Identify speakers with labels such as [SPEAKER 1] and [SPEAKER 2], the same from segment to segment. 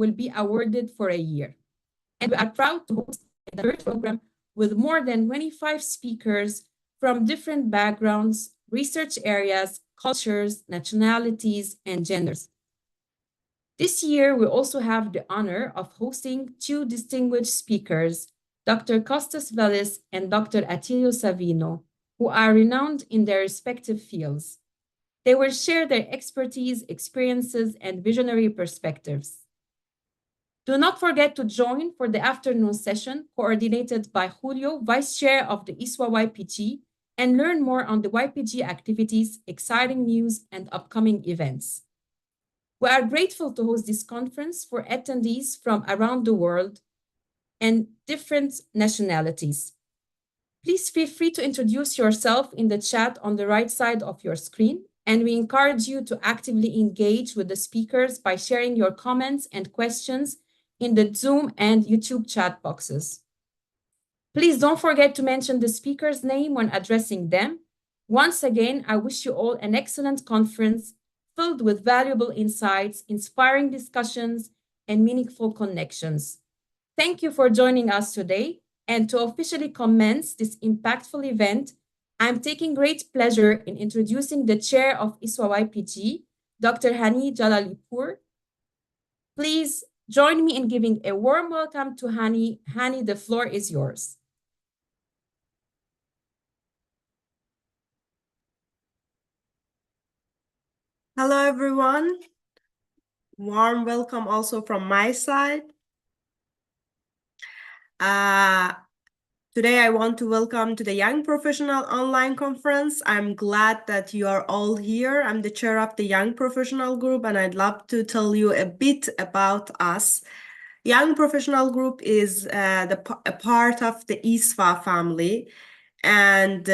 [SPEAKER 1] will be awarded for a year. And we are proud to host a diverse program with more than 25 speakers from different backgrounds, research areas, cultures, nationalities, and genders. This year, we also have the honor of hosting two distinguished speakers, Dr. Kostas Velis and Dr. Attilio Savino, who are renowned in their respective fields. They will share their expertise, experiences, and visionary perspectives. Do not forget to join for the afternoon session coordinated by Julio, Vice Chair of the ISWA YPG, and learn more on the YPG activities, exciting news, and upcoming events. We are grateful to host this conference for attendees from around the world and different nationalities. Please feel free to introduce yourself in the chat on the right side of your screen, and we encourage you to actively engage with the speakers by sharing your comments and questions in the Zoom and YouTube chat boxes. Please don't forget to mention the speaker's name when addressing them. Once again, I wish you all an excellent conference filled with valuable insights, inspiring discussions, and meaningful connections. Thank you for joining us today. And to officially commence this impactful event, I'm taking great pleasure in introducing the chair of ISWA YPG, Dr. Hani Jalalipur. Please join me in giving a warm welcome to Hani. Hani, the floor is yours.
[SPEAKER 2] Hello, everyone. Warm welcome also from my side. Today, I want to welcome to the Young Professional Online Conference. I'm glad that you are all here. I'm the chair of the Young Professional Group, and I'd love to tell you a bit about us. Young Professional Group is a part of the ISWA family, and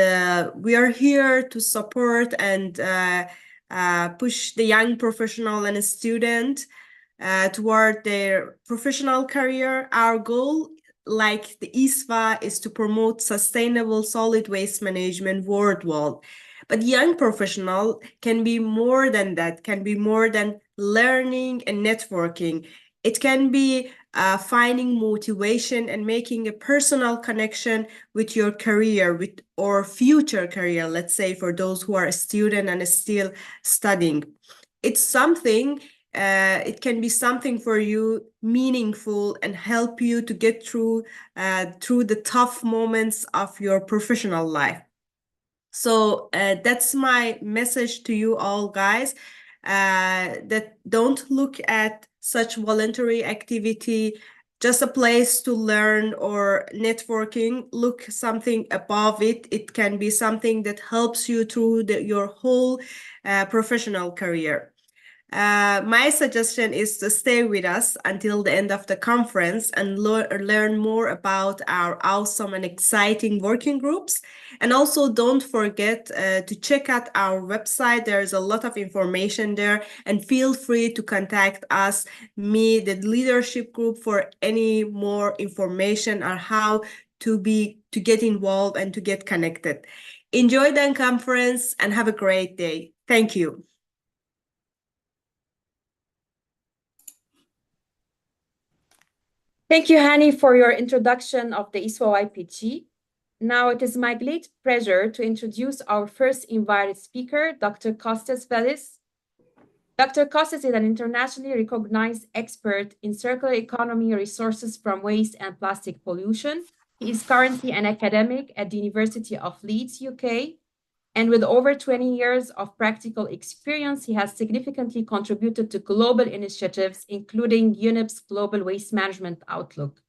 [SPEAKER 2] we are here to support and push the young professional and a student toward their professional career. Our goal, like the ISWA, is to promote sustainable solid waste management worldwide. But young professional can be more than that, can be more than learning and networking. It can be finding motivation and making a personal connection with your career, with or future career, let's say for those who are a student and still studying. It's something, it can be something for you meaningful and help you to get through the tough moments of your professional life. So that's my message to you all, guys, that don't look at such voluntary activity just a place to learn or networking. Look something above it. It can be something that helps you through your whole professional career. My suggestion is to stay with us until the end of the conference and learn more about our awesome and exciting working groups. And also don't forget to check out our website. There's a lot of information there, and feel free to contact us, me, the leadership group, for any more information on how to get involved and to get connected. Enjoy the conference and have a great day. Thank you.
[SPEAKER 1] Thank you, Hani, for your introduction of the ISWA YPG. Now it is my great pleasure to introduce our first invited speaker, Dr. Kostas Velis. Dr. Kostas is an internationally recognized expert in circular economy, resources from waste, and plastic pollution. He is currently an academic at the University of Leeds, UK, and with over 20 years of practical experience, he has significantly contributed to global initiatives, including UNEP's Global Waste Management Outlook.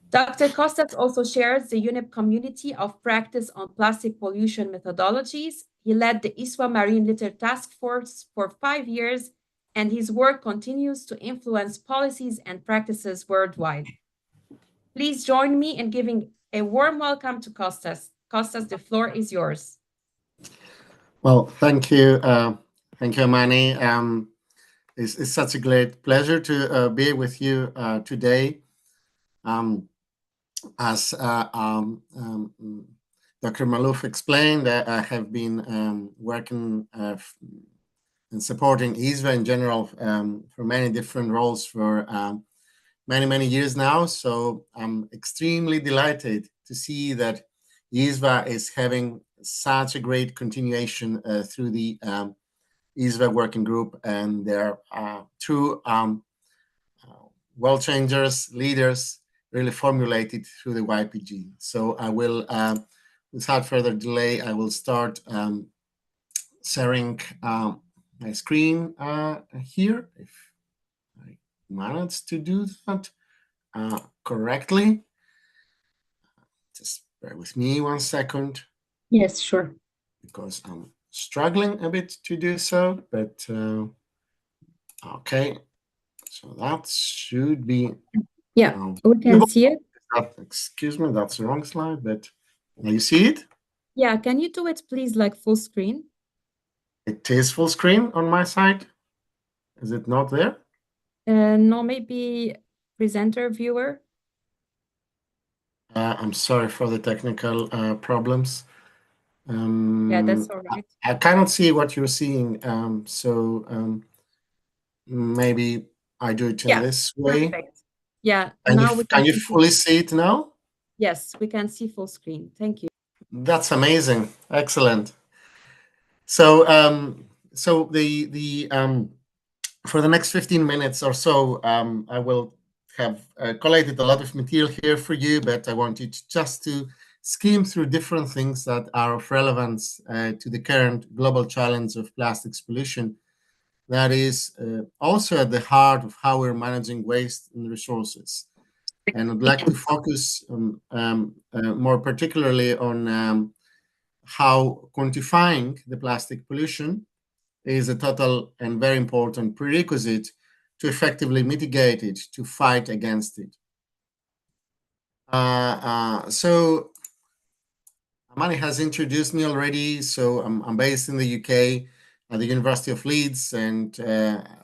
[SPEAKER 1] Dr. Kostas also shares the UNEP community of practice on plastic pollution methodologies. He led the ISWA Marine Litter Task Force for 5 years, and his work continues to influence policies and practices worldwide. Please join me in giving a warm welcome to Kostas. Kostas, the floor is yours.
[SPEAKER 3] Well, thank you. Thank you, Amani. It's such a great pleasure to be with you today. As Dr. Malouf explained, I have been working and supporting ISWA in general for many different roles for many years now. So I'm extremely delighted to see that ISWA is having such a great continuation through the ISWA working group, and their true world changers, leaders, really formulated through the YPG. So I will, without further delay, I will start sharing my screen here, if I manage to do that correctly. Just bear with me 1 second.
[SPEAKER 1] Yes, sure.
[SPEAKER 3] Because I'm struggling a bit to do so, but okay. So that should be.
[SPEAKER 1] Yeah, we can see it.
[SPEAKER 3] Excuse me, that's the wrong slide, but you see it?
[SPEAKER 1] Yeah, can you do it, please, like full screen?
[SPEAKER 3] It is full screen on my side. Is it not there?
[SPEAKER 1] No, maybe presenter viewer.
[SPEAKER 3] I'm sorry for the technical problems.
[SPEAKER 1] Yeah, that's all right.
[SPEAKER 3] I cannot see what you're seeing, so maybe I do it in this way.
[SPEAKER 1] Perfect. Yeah,
[SPEAKER 3] And
[SPEAKER 1] now we
[SPEAKER 3] can you
[SPEAKER 1] see
[SPEAKER 3] fully see it now?
[SPEAKER 1] Yes, we can see full screen. Thank you.
[SPEAKER 3] That's amazing. Excellent. So, so the for the next 15 minutes or so, I will have collated a lot of material here for you, but I wanted just to skim through different things that are of relevance to the current global challenge of plastics pollution. That is also at the heart of how we're managing waste and resources. And I'd like to focus more particularly on how quantifying the plastic pollution is a total and very important prerequisite to effectively mitigate it, to fight against it. So Amani has introduced me already. So I'm based in the UK at the University of Leeds, and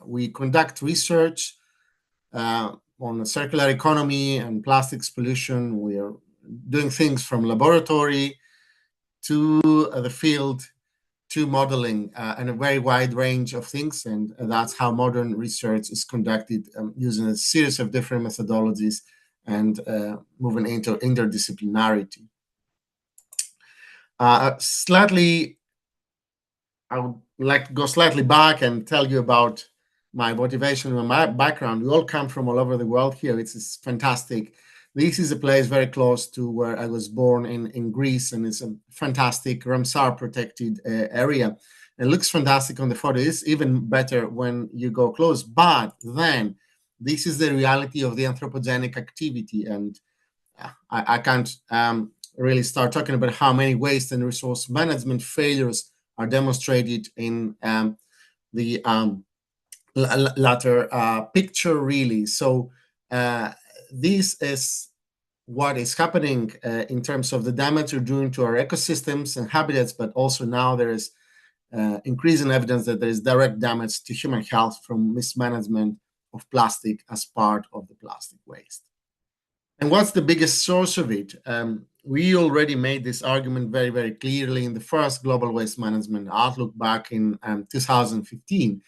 [SPEAKER 3] we conduct research on circular economy and plastics pollution. We are doing things from laboratory to the field to modeling and a very wide range of things. And that's how modern research is conducted using a series of different methodologies and moving into interdisciplinarity. Slightly, I would like to go slightly back and tell you about my motivation and my background. We all come from all over the world here. It's fantastic. This is a place very close to where I was born in Greece, and it's a fantastic Ramsar protected area. It looks fantastic on the photo. It's even better when you go close. But then this is the reality of the anthropogenic activity. And I can't really start talking about how many waste and resource management failures are demonstrated in the latter picture, really. So this is what is happening in terms of the damage we're doing to our ecosystems and habitats, but also now there is increasing evidence that there is direct damage to human health from mismanagement of plastic as part of the plastic waste. And what's the biggest source of it? We already made this argument very clearly in the first Global Waste Management Outlook back in 2015,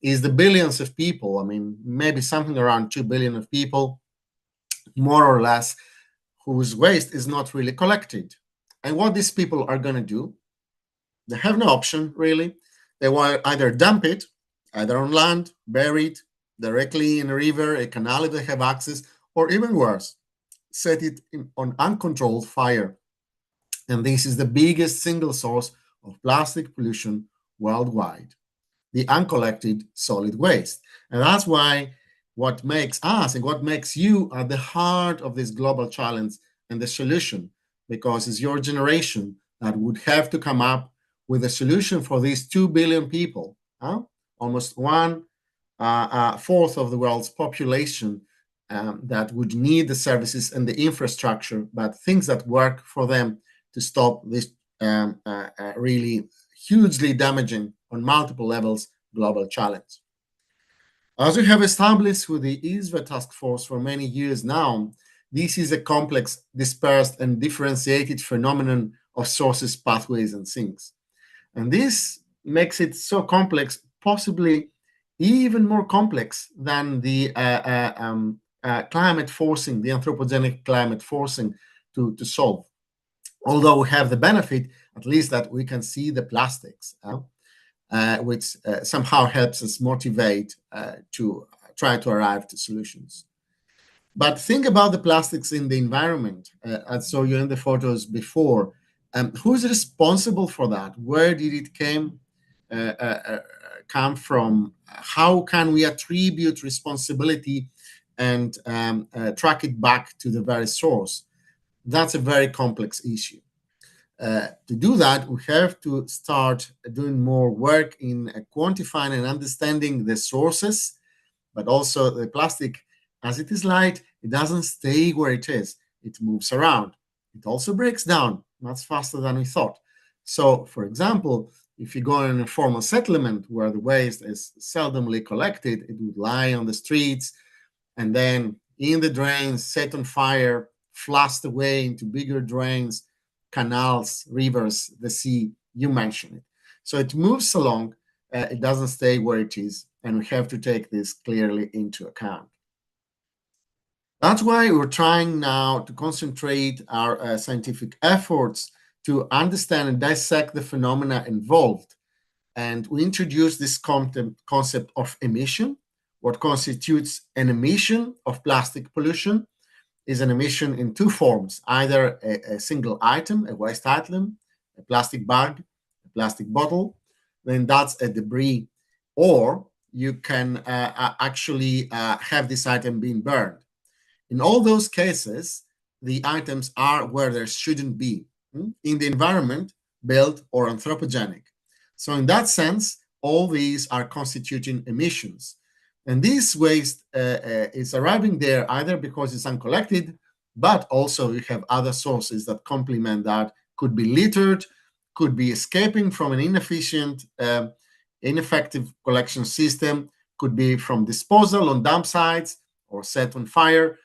[SPEAKER 3] is the billions of people, I mean, maybe something around 2 billion of people, more or less, whose waste is not really collected. And what these people are going to do, they have no option, really. They will either dump it, either on land, bury it directly in a river, a canal if they have access, or even worse, set it on uncontrolled fire. And this is the biggest single source of plastic pollution worldwide, the uncollected solid waste. And that's why what makes us and what makes you at the heart of this global challenge and the solution, because it's your generation that would have to come up with a solution for these 2 billion people, almost 1/4 of the world's population that would need the services and the infrastructure, but things that work for them to stop this really hugely damaging on multiple levels global challenge. As we have established with the ISWA task force for many years now, this is a complex, dispersed, and differentiated phenomenon of sources, pathways, and sinks. And this makes it so complex, possibly even more complex than the climate forcing, the anthropogenic climate forcing to solve. Although we have the benefit, at least, that we can see the plastics, which somehow helps us motivate to try to arrive to solutions. But think about the plastics in the environment. I saw you in the photos before. Who's responsible for that? Where did it come from? How can we attribute responsibility and track it back to the very source? That's a very complex issue. To do that, we have to start doing more work in quantifying and understanding the sources, but also the plastic, as it is light, it doesn't stay where it is. It moves around. It also breaks down much faster than we thought. So, for example, if you go in a formal settlement where the waste is seldomly collected, it would lie on the streets and then in the drains, set on fire, flushed away into bigger drains, canals, rivers, the sea, you mentioned it. So it moves along, it doesn't stay where it is, and we have to take this clearly into account. That's why we're trying now to concentrate our scientific efforts to understand and dissect the phenomena involved. And we introduce this concept of emission. What constitutes an emission of plastic pollution is an emission in two forms, either a single item, a waste item, a plastic bag, a plastic bottle, then that's a debris, or you can actually have this item being burned. In all those cases, the items are where there shouldn't be, in the environment, built or anthropogenic. So in that sense, all these are constituting emissions. And this waste is arriving there either because it's uncollected, but also you have other sources that complement that. Could be littered, could be escaping from an inefficient, ineffective collection system, could be from disposal on dump sites or set on fire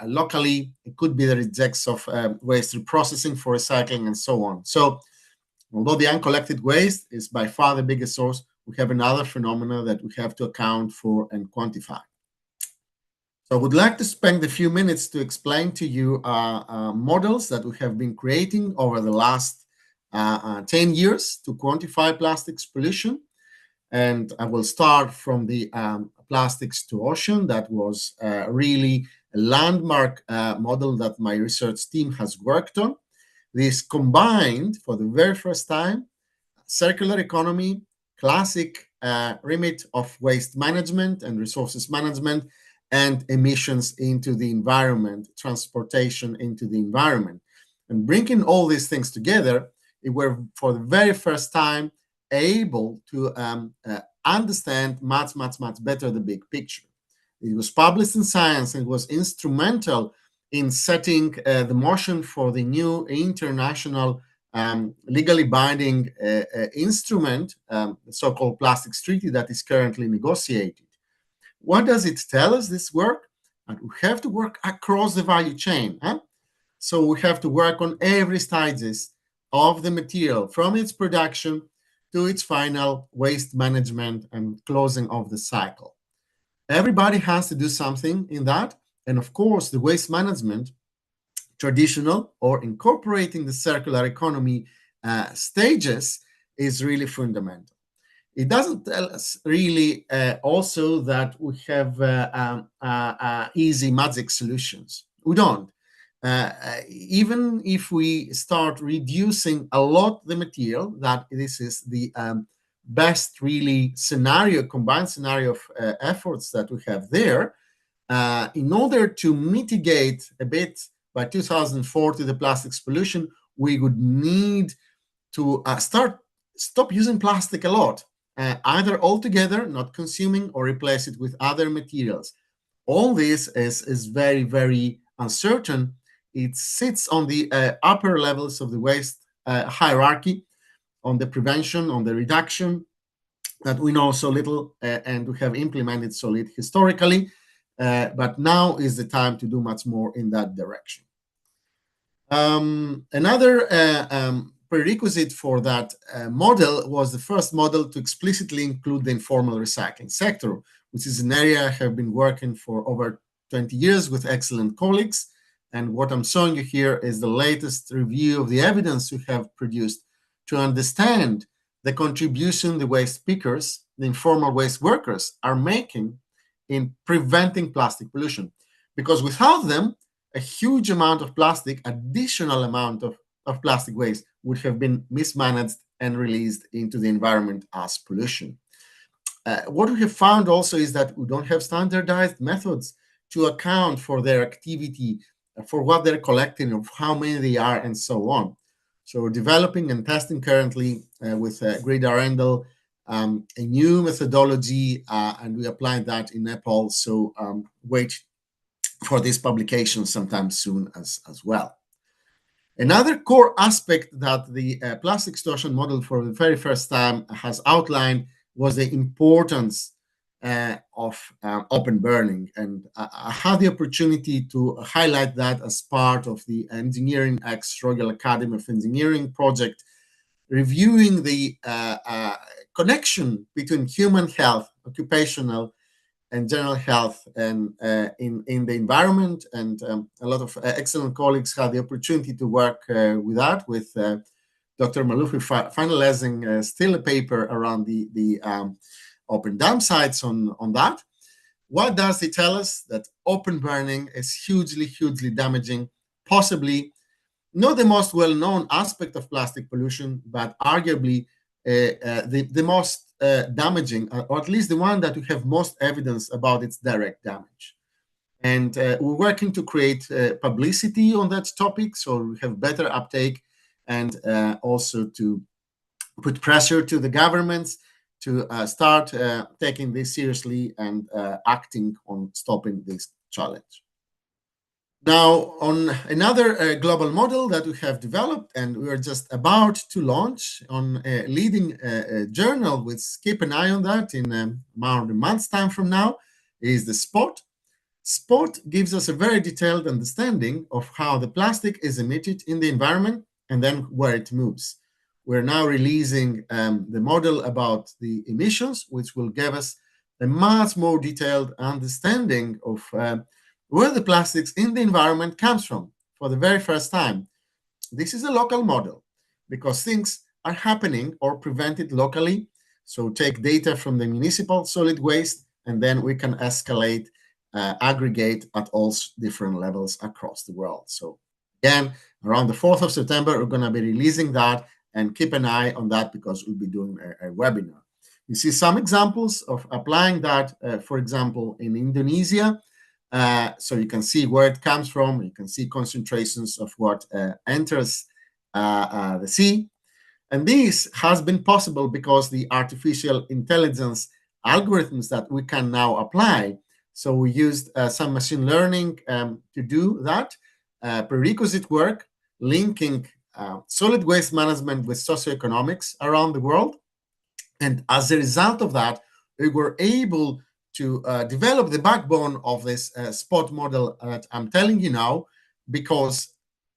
[SPEAKER 3] locally. It could be the rejects of waste reprocessing for recycling and so on. So although the uncollected waste is by far the biggest source, we have another phenomena that we have to account for and quantify. So I would like to spend a few minutes to explain to you models that we have been creating over the last 10 years to quantify plastics pollution. And I will start from the plastics to ocean. That was really a landmark model that my research team has worked on. This combined, for the very first time, circular economy, classic remit of waste management and resources management, and emissions into the environment, transportation into the environment. And bringing all these things together, we were, for the very first time, able to understand much better the big picture. It was published in Science and was instrumental in setting the motion for the new international legally binding instrument, the so-called Plastics Treaty that is currently negotiated. What does it tell us, this work? And we have to work across the value chain. So we have to work on every stages of the material, from its production to its final waste management and closing of the cycle. Everybody has to do something in that. And of course, the waste management, traditional or incorporating the circular economy stages, is really fundamental. It doesn't tell us really also that we have easy magic solutions. We don't. Even if we start reducing a lot the material, that this is the best really scenario, combined scenario of efforts that we have there, in order to mitigate a bit by 2040 the plastics pollution, we would need to stop using plastic a lot, either altogether, not consuming, or replace it with other materials. All this is very uncertain. It sits on the upper levels of the waste hierarchy, on the prevention, on the reduction, that we know so little and we have implemented so little historically. But now is the time to do much more in that direction. Another prerequisite for that model was the first model to explicitly include the informal recycling sector, which is an area I have been working for over 20 years with excellent colleagues. And what I'm showing you here is the latest review of the evidence we have produced to understand the contribution the waste pickers, the informal waste workers, are making in preventing plastic pollution. Because without them, a huge amount of plastic, additional amount of plastic waste would have been mismanaged and released into the environment as pollution. What we have found also is that we don't have standardized methods to account for their activity, for what they're collecting, of how many they are, and so on. So we're developing and testing currently with Grid Arendel a new methodology, and we applied that in Nepal. So wait for this publication sometime soon as well. Another core aspect that the plastic extortion model for the very first time has outlined was the importance of open burning. And I had the opportunity to highlight that as part of the Engineering X Royal Academy of Engineering project, reviewing the connection between human health, occupational and general health, and in the environment. And a lot of excellent colleagues had the opportunity to work with that, with Dr. Maloufi finalizing still a paper around the open dump sites on that. What does it tell us? That open burning is hugely, hugely damaging, possibly not the most well-known aspect of plastic pollution, but arguably the most damaging, or at least the one that we have most evidence about its direct damage. And we're working to create publicity on that topic, so we have better uptake, and also to put pressure to the governments to start taking this seriously and acting on stopping this challenge. Now, on another global model that we have developed and we are just about to launch on a leading journal, which keep an eye on that in around a month's time from now, is the SPOT. SPOT gives us a very detailed understanding of how the plastic is emitted in the environment and then where it moves. We're now releasing the model about the emissions, which will give us a much more detailed understanding of where the plastics in the environment comes from for the very first time. This is a local model because things are happening or prevented locally. So take data from the municipal solid waste, and then we can escalate, aggregate at all different levels across the world. So again, around the 4th of September, we're going to be releasing that, and keep an eye on that because we'll be doing a webinar. You see some examples of applying that, for example, in Indonesia. So you can see where it comes from. You can see concentrations of what enters the sea. And this has been possible because the artificial intelligence algorithms that we can now apply. So we used some machine learning to do that prerequisite work, linking solid waste management with socioeconomics around the world. And as a result of that, we were able to develop the backbone of this SPOT model that I'm telling you now, because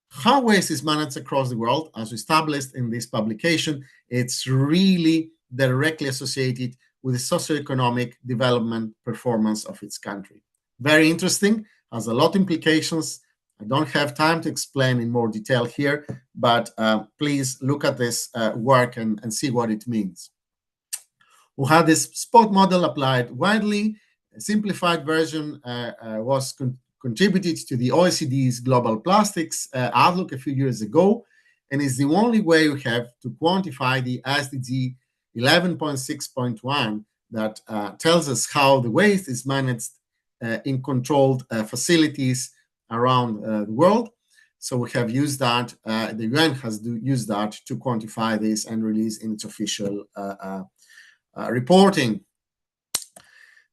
[SPEAKER 3] how waste is managed across the world, as established in this publication, it's really directly associated with the socioeconomic development performance of its country. Very interesting, has a lot of implications. I don't have time to explain in more detail here, but please look at this work and see what it means. We had this SPOT model applied widely. A simplified version was contributed to the OECD's Global Plastics Outlook a few years ago, and is the only way we have to quantify the SDG 11.6.1 that tells us how the waste is managed in controlled facilities around the world. So we have used that, the UN has used that to quantify this and release in its official reporting.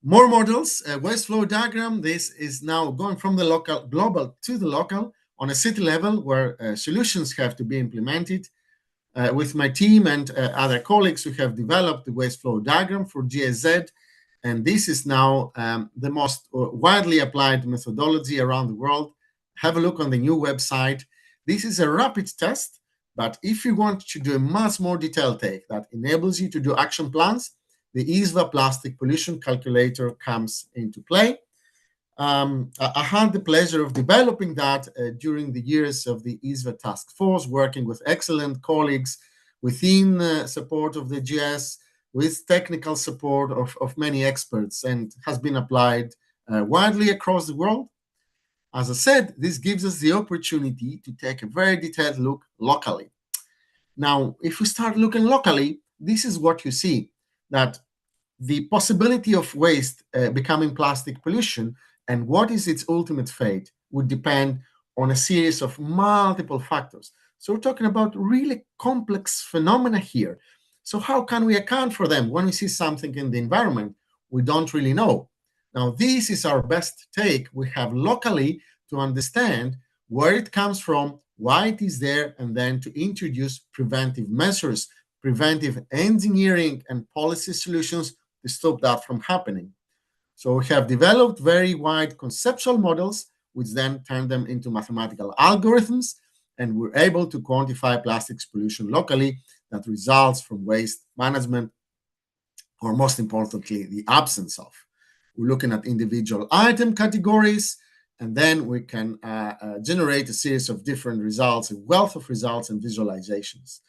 [SPEAKER 3] More models, waste flow diagram. This is now going from the local, global to the local on a city level where solutions have to be implemented. With my team and other colleagues, we have developed the waste flow diagram for GIZ, and this is now the most widely applied methodology around the world. Have a look on the new website. This is a rapid test But if you want to do a much more detailed take that enables you to do action plans, the ISWA plastic pollution calculator comes into play. I had the pleasure of developing that during the years of the ISWA task force, working with excellent colleagues within support of the GS, with technical support of many experts, and has been applied widely across the world. As I said, this gives us the opportunity to take a very detailed look locally. Now, if we start looking locally, this is what you see, that the possibility of waste becoming plastic pollution and what is its ultimate fate would depend on a series of multiple factors. So we're talking about really complex phenomena here. So how can we account for them when we see something in the environment we don't really know? Now, this is our best take we have locally to understand where it comes from, why it is there, and then to introduce preventive measures, preventive engineering and policy solutions to stop that from happening. So we have developed very wide conceptual models, which then turn them into mathematical algorithms, and we're able to quantify plastics pollution locally that results from waste management, or most importantly, the absence of. We're looking at individual item categories, and then we can generate a series of different results, a wealth of results and visualizations.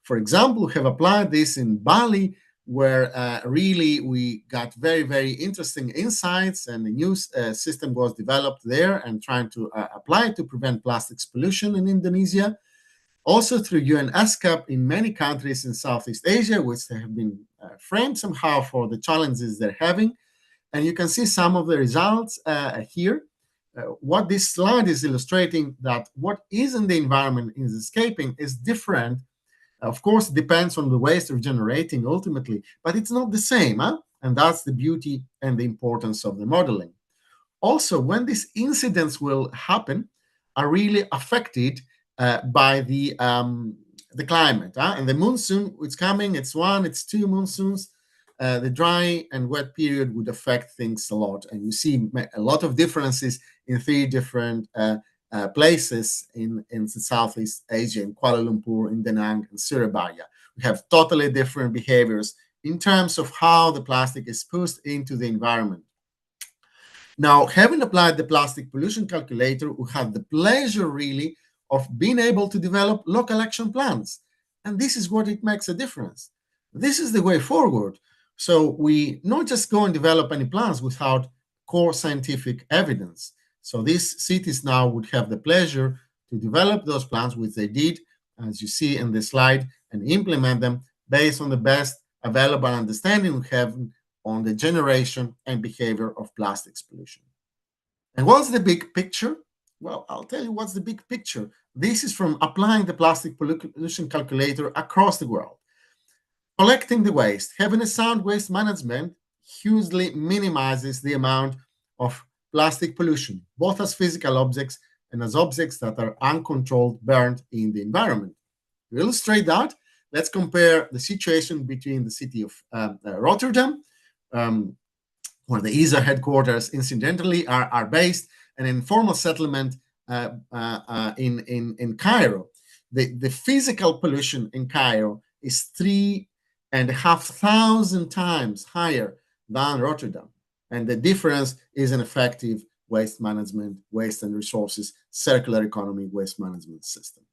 [SPEAKER 3] For example, we have applied this in Bali, where really we got very, very interesting insights, and a new system was developed there and trying to apply it to prevent plastics pollution in Indonesia. Also through UNESCAP in many countries in Southeast Asia, which they have been framed somehow for the challenges they're having. And you can see some of the results here. What this slide is illustrating, that what is in the environment is escaping is different. Of course, it depends on the waste we're generating ultimately, but it's not the same. And that's the beauty and the importance of the modeling. Also, when these incidents will happen, are really affected by the climate. And the monsoon, it's coming, it's one, it's two monsoons. The dry and wet period would affect things a lot. And you see a lot of differences in three different places in Southeast Asia, in Kuala Lumpur, in Da Nang, and Surabaya. We have totally different behaviors in terms of how the plastic is pushed into the environment. Now, having applied the plastic pollution calculator, we have the pleasure really of being able to develop local action plans. And this is what it makes a difference. This is the way forward. So we not just go and develop any plans without core scientific evidence. So these cities now would have the pleasure to develop those plans, which they did, as you see in the slide, and implement them based on the best available understanding we have on the generation and behavior of plastics pollution. And what's the big picture? Well, I'll tell you what's the big picture. This is from applying the plastic pollution calculator across the world. Collecting the waste, having a sound waste management hugely minimizes the amount of plastic pollution, both as physical objects and as objects that are uncontrolled, burned in the environment. To illustrate that, let's compare the situation between the city of Rotterdam, where the ISWA headquarters incidentally are based, and informal settlement in Cairo. The physical pollution in Cairo is 3,500 times higher than Rotterdam. And the difference is an effective waste management, waste and resources, circular economy waste management system.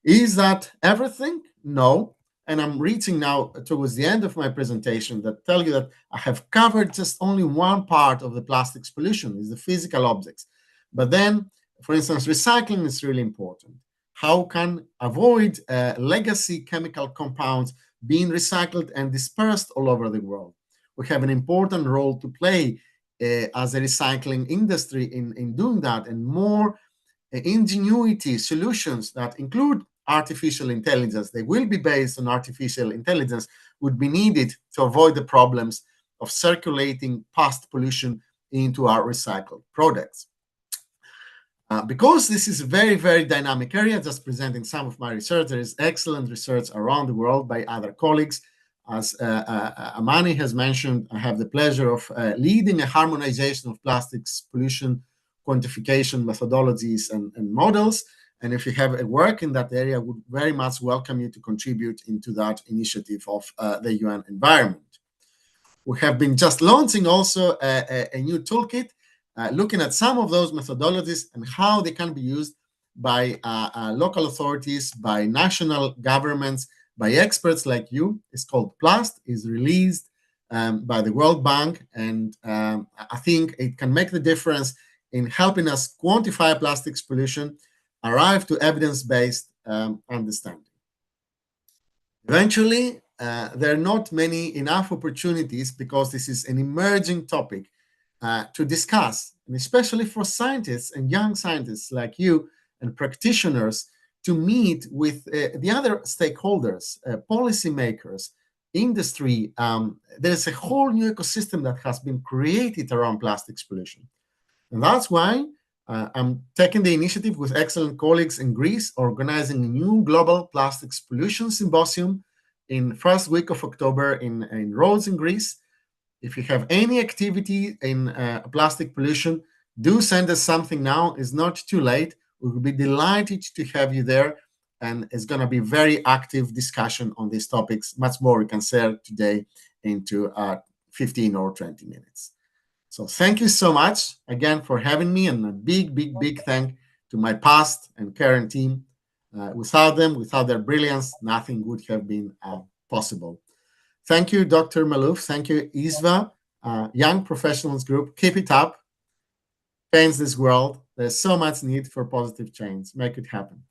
[SPEAKER 3] Is that everything? No. And I'm reaching now towards the end of my presentation that tell you that I have covered just only one part of the plastics pollution, is the physical objects. But then, for instance, recycling is really important. How can avoid legacy chemical compounds being recycled and dispersed all over the world? We have an important role to play as a recycling industry in doing that, and more ingenuity solutions that include artificial intelligence. They will be based on artificial intelligence, would be needed to avoid the problems of circulating past pollution into our recycled products. Because this is a very, very dynamic area, just presenting some of my research. There is excellent research around the world by other colleagues. As Amani has mentioned, I have the pleasure of leading a harmonization of plastics pollution quantification methodologies and models. And if you have a work in that area, I would very much welcome you to contribute into that initiative of the UN environment. We have been just launching also a new toolkit, looking at some of those methodologies and how they can be used by local authorities, by national governments, by experts like you. It's called PLAST, is released by the World Bank, and I think it can make the difference in helping us quantify plastics pollution, arrive to evidence-based understanding. Eventually, there are not many enough opportunities, because this is an emerging topic to discuss, and especially for scientists and young scientists like you and practitioners to meet with the other stakeholders, policymakers, industry. There's a whole new ecosystem that has been created around plastics pollution. And that's why I'm taking the initiative with excellent colleagues in Greece, organizing a new global plastics pollution symposium in first week of October in Rhodes in Greece. If you have any activity in plastic pollution, do send us something now. It's not too late. We will be delighted to have you there. And it's going to be very active discussion on these topics. Much more we can share today into 15 or 20 minutes. So thank you so much again for having me, and a big, big, big thank to my past and current team. Without them, without their brilliance, nothing would have been possible. Thank you, Dr. Malouf. Thank you, ISWA, Young Professionals Group. Keep it up. Change this world. There's so much need for positive change. Make it happen.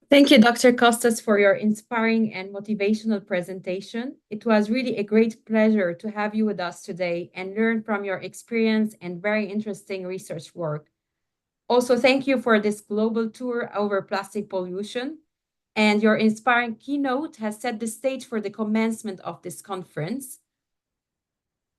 [SPEAKER 1] Thank you, Dr. Kostas, for your inspiring and motivational presentation. It was really a great pleasure to have you with us today and learn from your experience and very interesting research work. Also, thank you for this global tour over plastic pollution. And your inspiring keynote has set the stage for the commencement of this conference.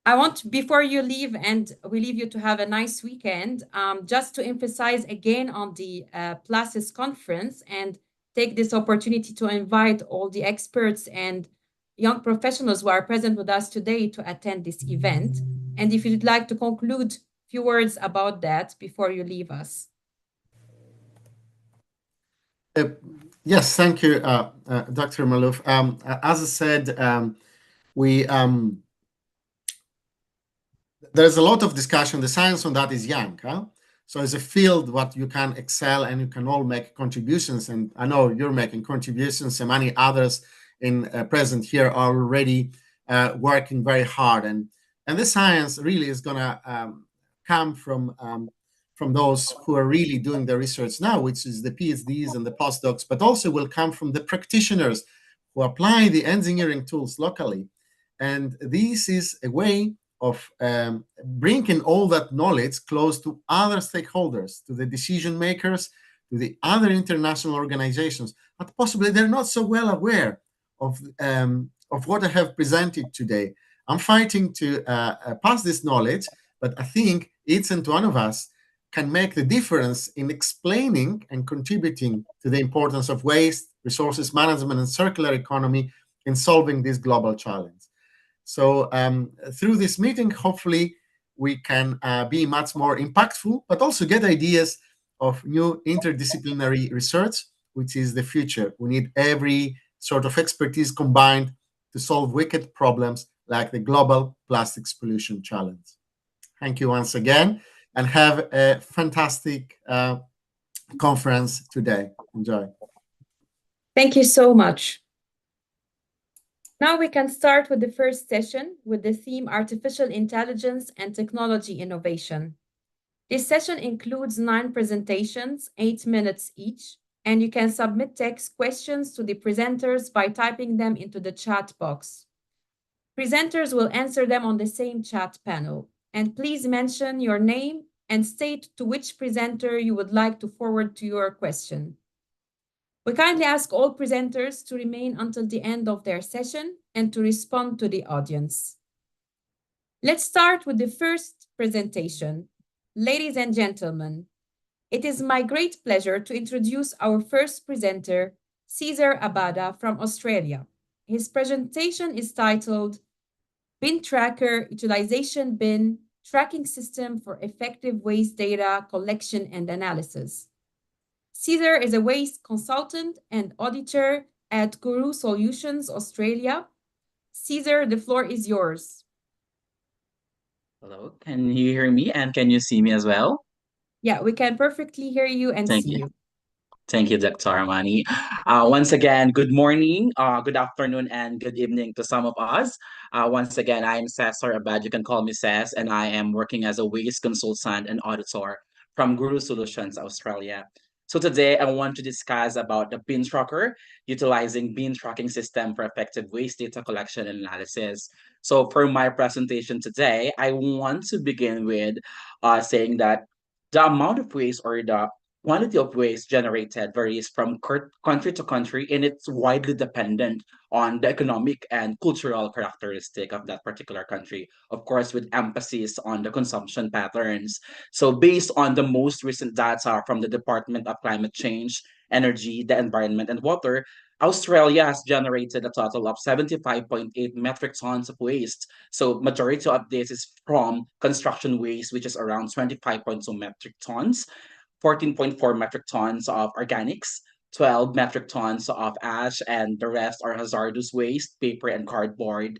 [SPEAKER 1] I want, before you leave, and we leave you to have a nice weekend, just to emphasize again on the Plastics conference, and take this opportunity to invite all the experts and young professionals who are present with us today to attend this event. And if you'd like to conclude a few words about that before you leave us.
[SPEAKER 3] Yes, thank you, Dr. Malouf. As I said, there's a lot of discussion. The science on that is young. So it's a field what you can excel, and you can all make contributions. And I know you're making contributions, and many others present here are already working very hard. And the science really is going to come from those who are really doing the research now, which is the PhDs and the postdocs, but also will come from the practitioners who apply the engineering tools locally. And this is a way of bringing all that knowledge close to other stakeholders, to the decision makers, to the other international organizations, but possibly they're not so well aware of what I have presented today. I'm fighting to pass this knowledge, but I think each and one of us can make the difference in explaining and contributing to the importance of waste, resources management, and circular economy in solving this global challenge. So through this meeting, hopefully, we can be much more impactful, but also get ideas of new interdisciplinary research, which is the future. We need every sort of expertise combined to solve wicked problems like the global plastics pollution challenge. Thank you once again, and have a fantastic conference today. Enjoy.
[SPEAKER 1] Thank you so much. Now we can start with the first session with the theme Artificial Intelligence and Technology Innovation. This session includes 9 presentations, 8 minutes each, and you can submit text questions to the presenters by typing them into the chat box. Presenters will answer them on the same chat panel. And please mention your name and state to which presenter you would like to forward to your question. We kindly ask all presenters to remain until the end of their session and to respond to the audience. Let's start with the first presentation. Ladies and gentlemen, it is my great pleasure to introduce our first presenter, Cesar Abada from Australia. His presentation is titled Bin Tracker Utilization Bin Tracking System for Effective Waste Data Collection and Analysis. Caesar is a waste consultant and auditor at Guru Solutions Australia. Caesar, the floor is yours.
[SPEAKER 4] Hello, can you hear me and can you see me as well?
[SPEAKER 1] Yeah, we can perfectly hear you and
[SPEAKER 4] Thank
[SPEAKER 1] see
[SPEAKER 4] you.
[SPEAKER 1] you.
[SPEAKER 4] Thank you, Dr. Armani. Once again, good morning, good afternoon, and good evening to some of us. Once again, I'm Cesar Abad. You can call me Ces, and I am working as a waste consultant and auditor from Guru Solutions Australia. So today, I want to discuss about the bin tracker, utilizing bin tracking system for effective waste data collection and analysis. So for my presentation today, I want to begin with saying that the amount of waste or the quantity of waste generated varies from country to country, and it's widely dependent on the economic and cultural characteristic of that particular country, of course with emphasis on the consumption patterns. So based on the most recent data from the Department of Climate Change, Energy, the Environment and Water, Australia has generated a total of 75.8 metric tons of waste. So majority of this is from construction waste, which is around 25.2 metric tons, 14.4 metric tons of organics, 12 metric tons of ash, and the rest are hazardous waste, uh, paper and cardboard,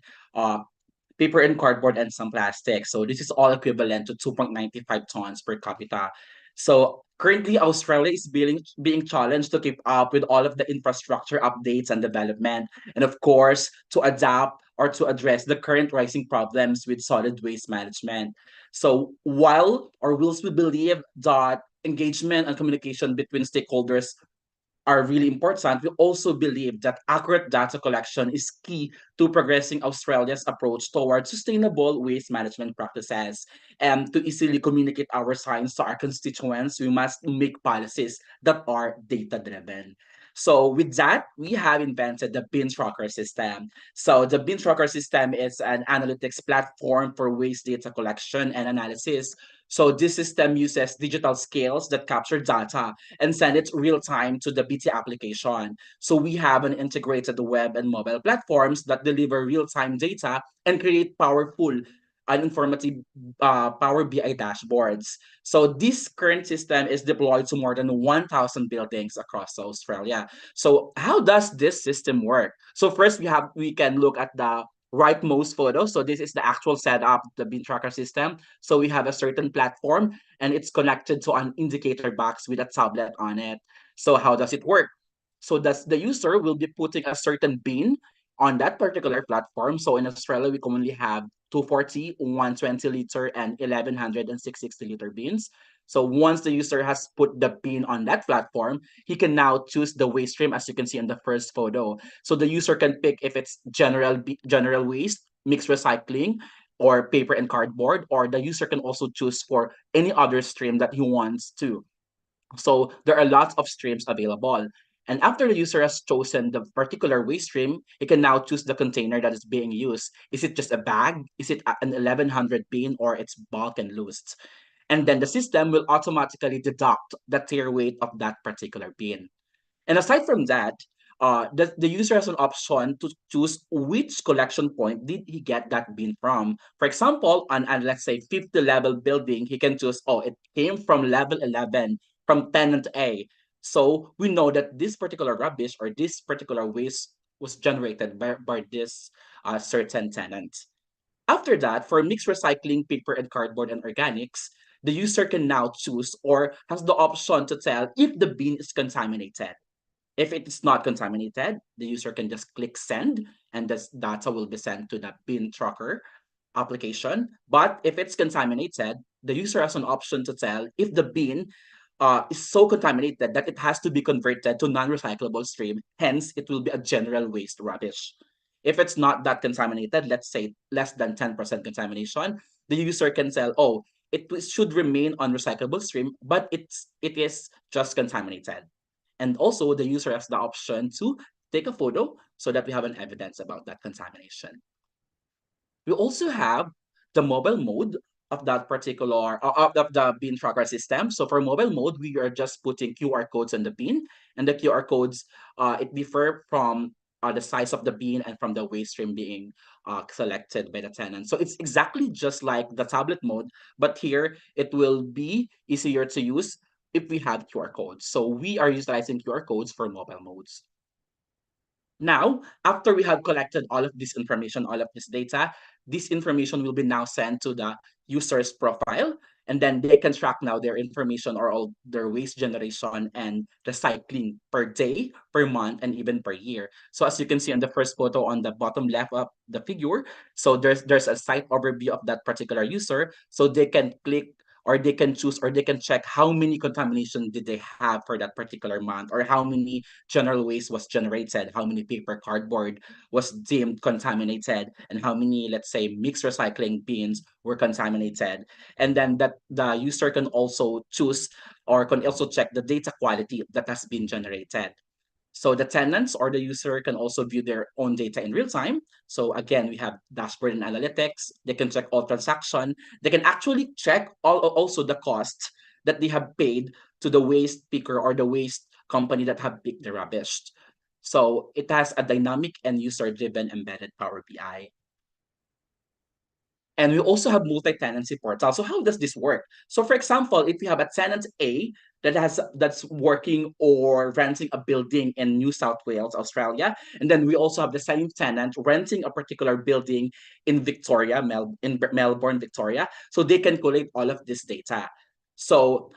[SPEAKER 4] and some plastic. So this is all equivalent to 2.95 tons per capita. So currently, Australia is being challenged to keep up with all of the infrastructure updates and development, and of course, to adapt or to address the current rising problems with solid waste management. So whilst we believe that engagement and communication between stakeholders are really important, we also believe that accurate data collection is key to progressing Australia's approach towards sustainable waste management practices. And to easily communicate our science to our constituents, we must make policies that are data driven. So with that, we have invented the bin tracker system. So the bin tracker system is an analytics platform for waste data collection and analysis. So this system uses digital scales that capture data and send it real time to the BT application. So we have an integrated web and mobile platforms that deliver real time data and create powerful and informative Power BI dashboards. So this current system is deployed to more than 1,000 buildings across Australia. So how does this system work? So first we can look at the rightmost photo. So this is the actual setup, the bin tracker system. So we have a certain platform and it's connected to an indicator box with a tablet on it. So how does it work? So the user will be putting a certain bin on that particular platform. So in Australia, we commonly have 240, 120 liter, and 1100 and 660 liter bins. So once the user has put the bin on that platform, he can now choose the waste stream as you can see in the first photo. So the user can pick if it's general waste, mixed recycling, or paper and cardboard, or the user can also choose for any other stream that he wants to. So there are lots of streams available. And after the user has chosen the particular waste stream, he can now choose the container that is being used. Is it just a bag? Is it an 1100 bin or it's bulk and loose? And then the system will automatically deduct the tier weight of that particular bin. And aside from that, the user has an option to choose which collection point did he get that bin from. For example, on let's say 50 level building, he can choose, oh, it came from level 11 from tenant A. So we know that this particular rubbish or this particular waste was generated by this certain tenant. After that, for mixed recycling, paper and cardboard and organics, the user can now choose or has the option to tell if the bin is contaminated. If it is not contaminated, the user can just click send and this data will be sent to the bin tracker application. But if it's contaminated, the user has an option to tell if the bin is so contaminated that it has to be converted to non-recyclable stream. Hence, it will be a general waste rubbish. If it's not that contaminated, let's say less than 10% contamination, the user can tell, oh, it should remain on recyclable stream, but it is just contaminated. And also the user has the option to take a photo so that we have an evidence about that contamination. We also have the mobile mode of that particular of the bin tracker system. So for mobile mode, we are just putting QR codes on the bin, and the QR codes it differ from the size of the bin and from the waste stream being selected by the tenant. So it's exactly just like the tablet mode, but here it will be easier to use if we have QR codes. So we are utilizing QR codes for mobile modes. Now, after we have collected all of this information, all of this data, this information will be now sent to the user's profile, and then they can track now their information or all their waste generation and recycling per day, per month, and even per year. So as you can see on the first photo on the bottom left of the figure, so there's a site overview of that particular user, so they can click or they can choose or they can check how many contamination did they have for that particular month, or how many general waste was generated, how many paper cardboard was deemed contaminated, and how many, let's say, mixed recycling bins were contaminated. And then that the user can also choose or can also check the data quality that has been generated. So the tenants or the user can also view their own data in real time. So again, we have dashboard and analytics. They can check all transaction. They can actually check also the cost that they have paid to the waste picker or the waste company that have picked the rubbish. So it has a dynamic and user-driven embedded Power BI. And we also have multi-tenancy portal. So how does this work? So for example, if you have a tenant A that's working or renting a building in New South Wales, Australia, and then we also have the same tenant renting a particular building in Victoria, Melbourne, Victoria, so they can collect all of this data. So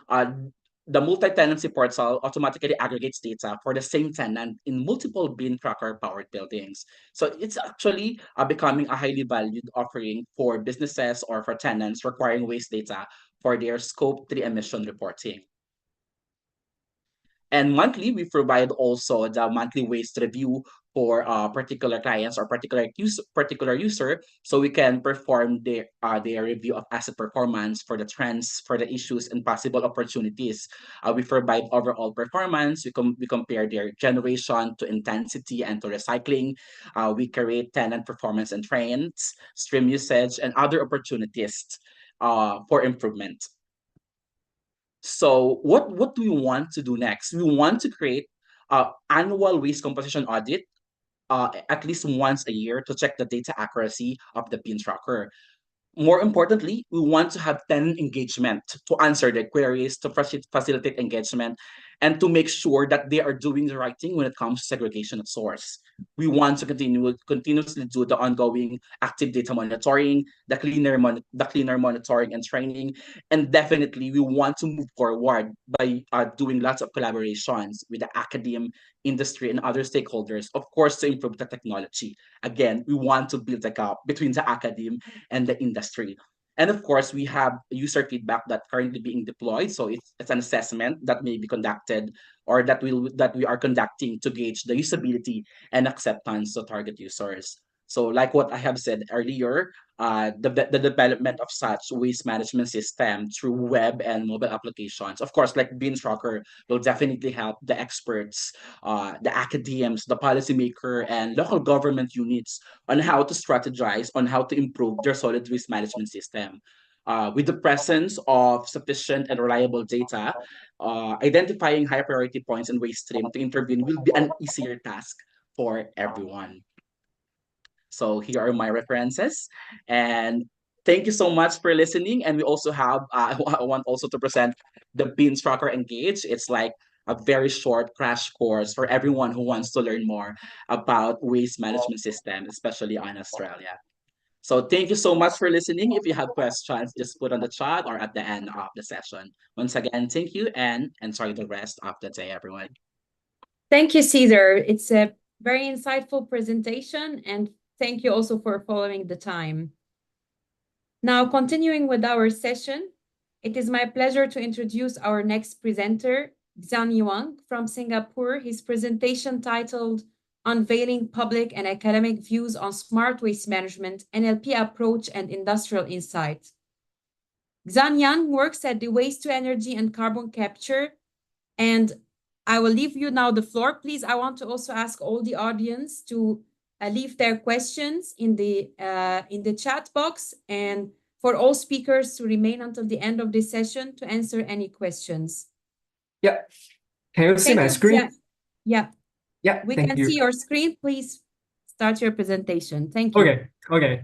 [SPEAKER 4] the multi-tenancy portal automatically aggregates data for the same tenant in multiple bin tracker powered buildings. So it's actually becoming a highly valued offering for businesses or for tenants requiring waste data for their Scope 3 emission reporting. And monthly, we provide also the monthly waste review for particular clients or particular user, so we can perform their review of asset performance for the trends, for the issues, and possible opportunities. We provide overall performance. We compare their generation to intensity and to recycling. We create tenant performance and trends, stream usage, and other opportunities for improvement. So what do we want to do next? We want to create annual waste composition audit at least once a year to check the data accuracy of the bin tracker. More importantly, we want to have tenant engagement to answer their queries, to facilitate engagement, and to make sure that they are doing the right thing when it comes to segregation at source. We want to continuously do the ongoing active data monitoring, the cleaner monitoring and training, and definitely we want to move forward by doing lots of collaborations with the academe, industry, and other stakeholders, of course, to improve the technology. Again, we want to build a gap between the academe and the industry. And of course, we have user feedback that currently being deployed. So it's an assessment that may be conducted or that we are conducting to gauge the usability and acceptance of target users. So like what I have said earlier, the development of such waste management system through web and mobile applications, of course, like Bin Tracker, will definitely help the experts, the academics, the policymaker, and local government units on how to strategize on how to improve their solid waste management system. With the presence of sufficient and reliable data, identifying high priority points in waste stream to intervene will be an easier task for everyone. So here are my references, and thank you so much for listening. And we also have, I want also to present the Beans Tracker Engage. It's like a very short crash course for everyone who wants to learn more about waste management system, especially on Australia. So thank you so much for listening. If you have questions, just put on the chat or at the end of the session. Once again, thank you and enjoy the rest of the day, everyone.
[SPEAKER 1] Thank you, Cesar. It's a very insightful presentation, and thank you also for following the time. Now, continuing with our session, it is my pleasure to introduce our next presenter, Xian Yuang from Singapore. His presentation titled Unveiling Public and Academic Views on Smart Waste Management, NLP Approach and Industrial Insight. Xian Yang works at the Waste to Energy and Carbon Capture, and I will leave you now the floor. Please, I want to also ask all the audience to leave their questions in the chat box, and for all speakers to remain until the end of this session to answer any questions.
[SPEAKER 5] Yeah. Can you see my screen?
[SPEAKER 1] Yeah.
[SPEAKER 5] Yeah.
[SPEAKER 1] We can see your screen. Please start your presentation. Thank you.
[SPEAKER 5] Okay.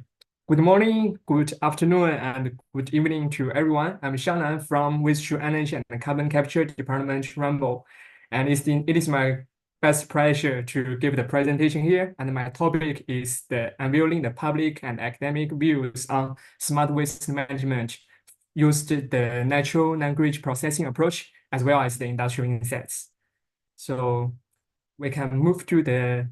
[SPEAKER 5] Good morning, good afternoon, and good evening to everyone. I'm Xiaonan from Waste-to-Energy and Carbon Capture Department, Rambo. And it is my best pleasure to give the presentation here. And my topic is the unveiling the public and academic views on smart waste management used the natural language processing approach as well as the industrial insights. So we can move to the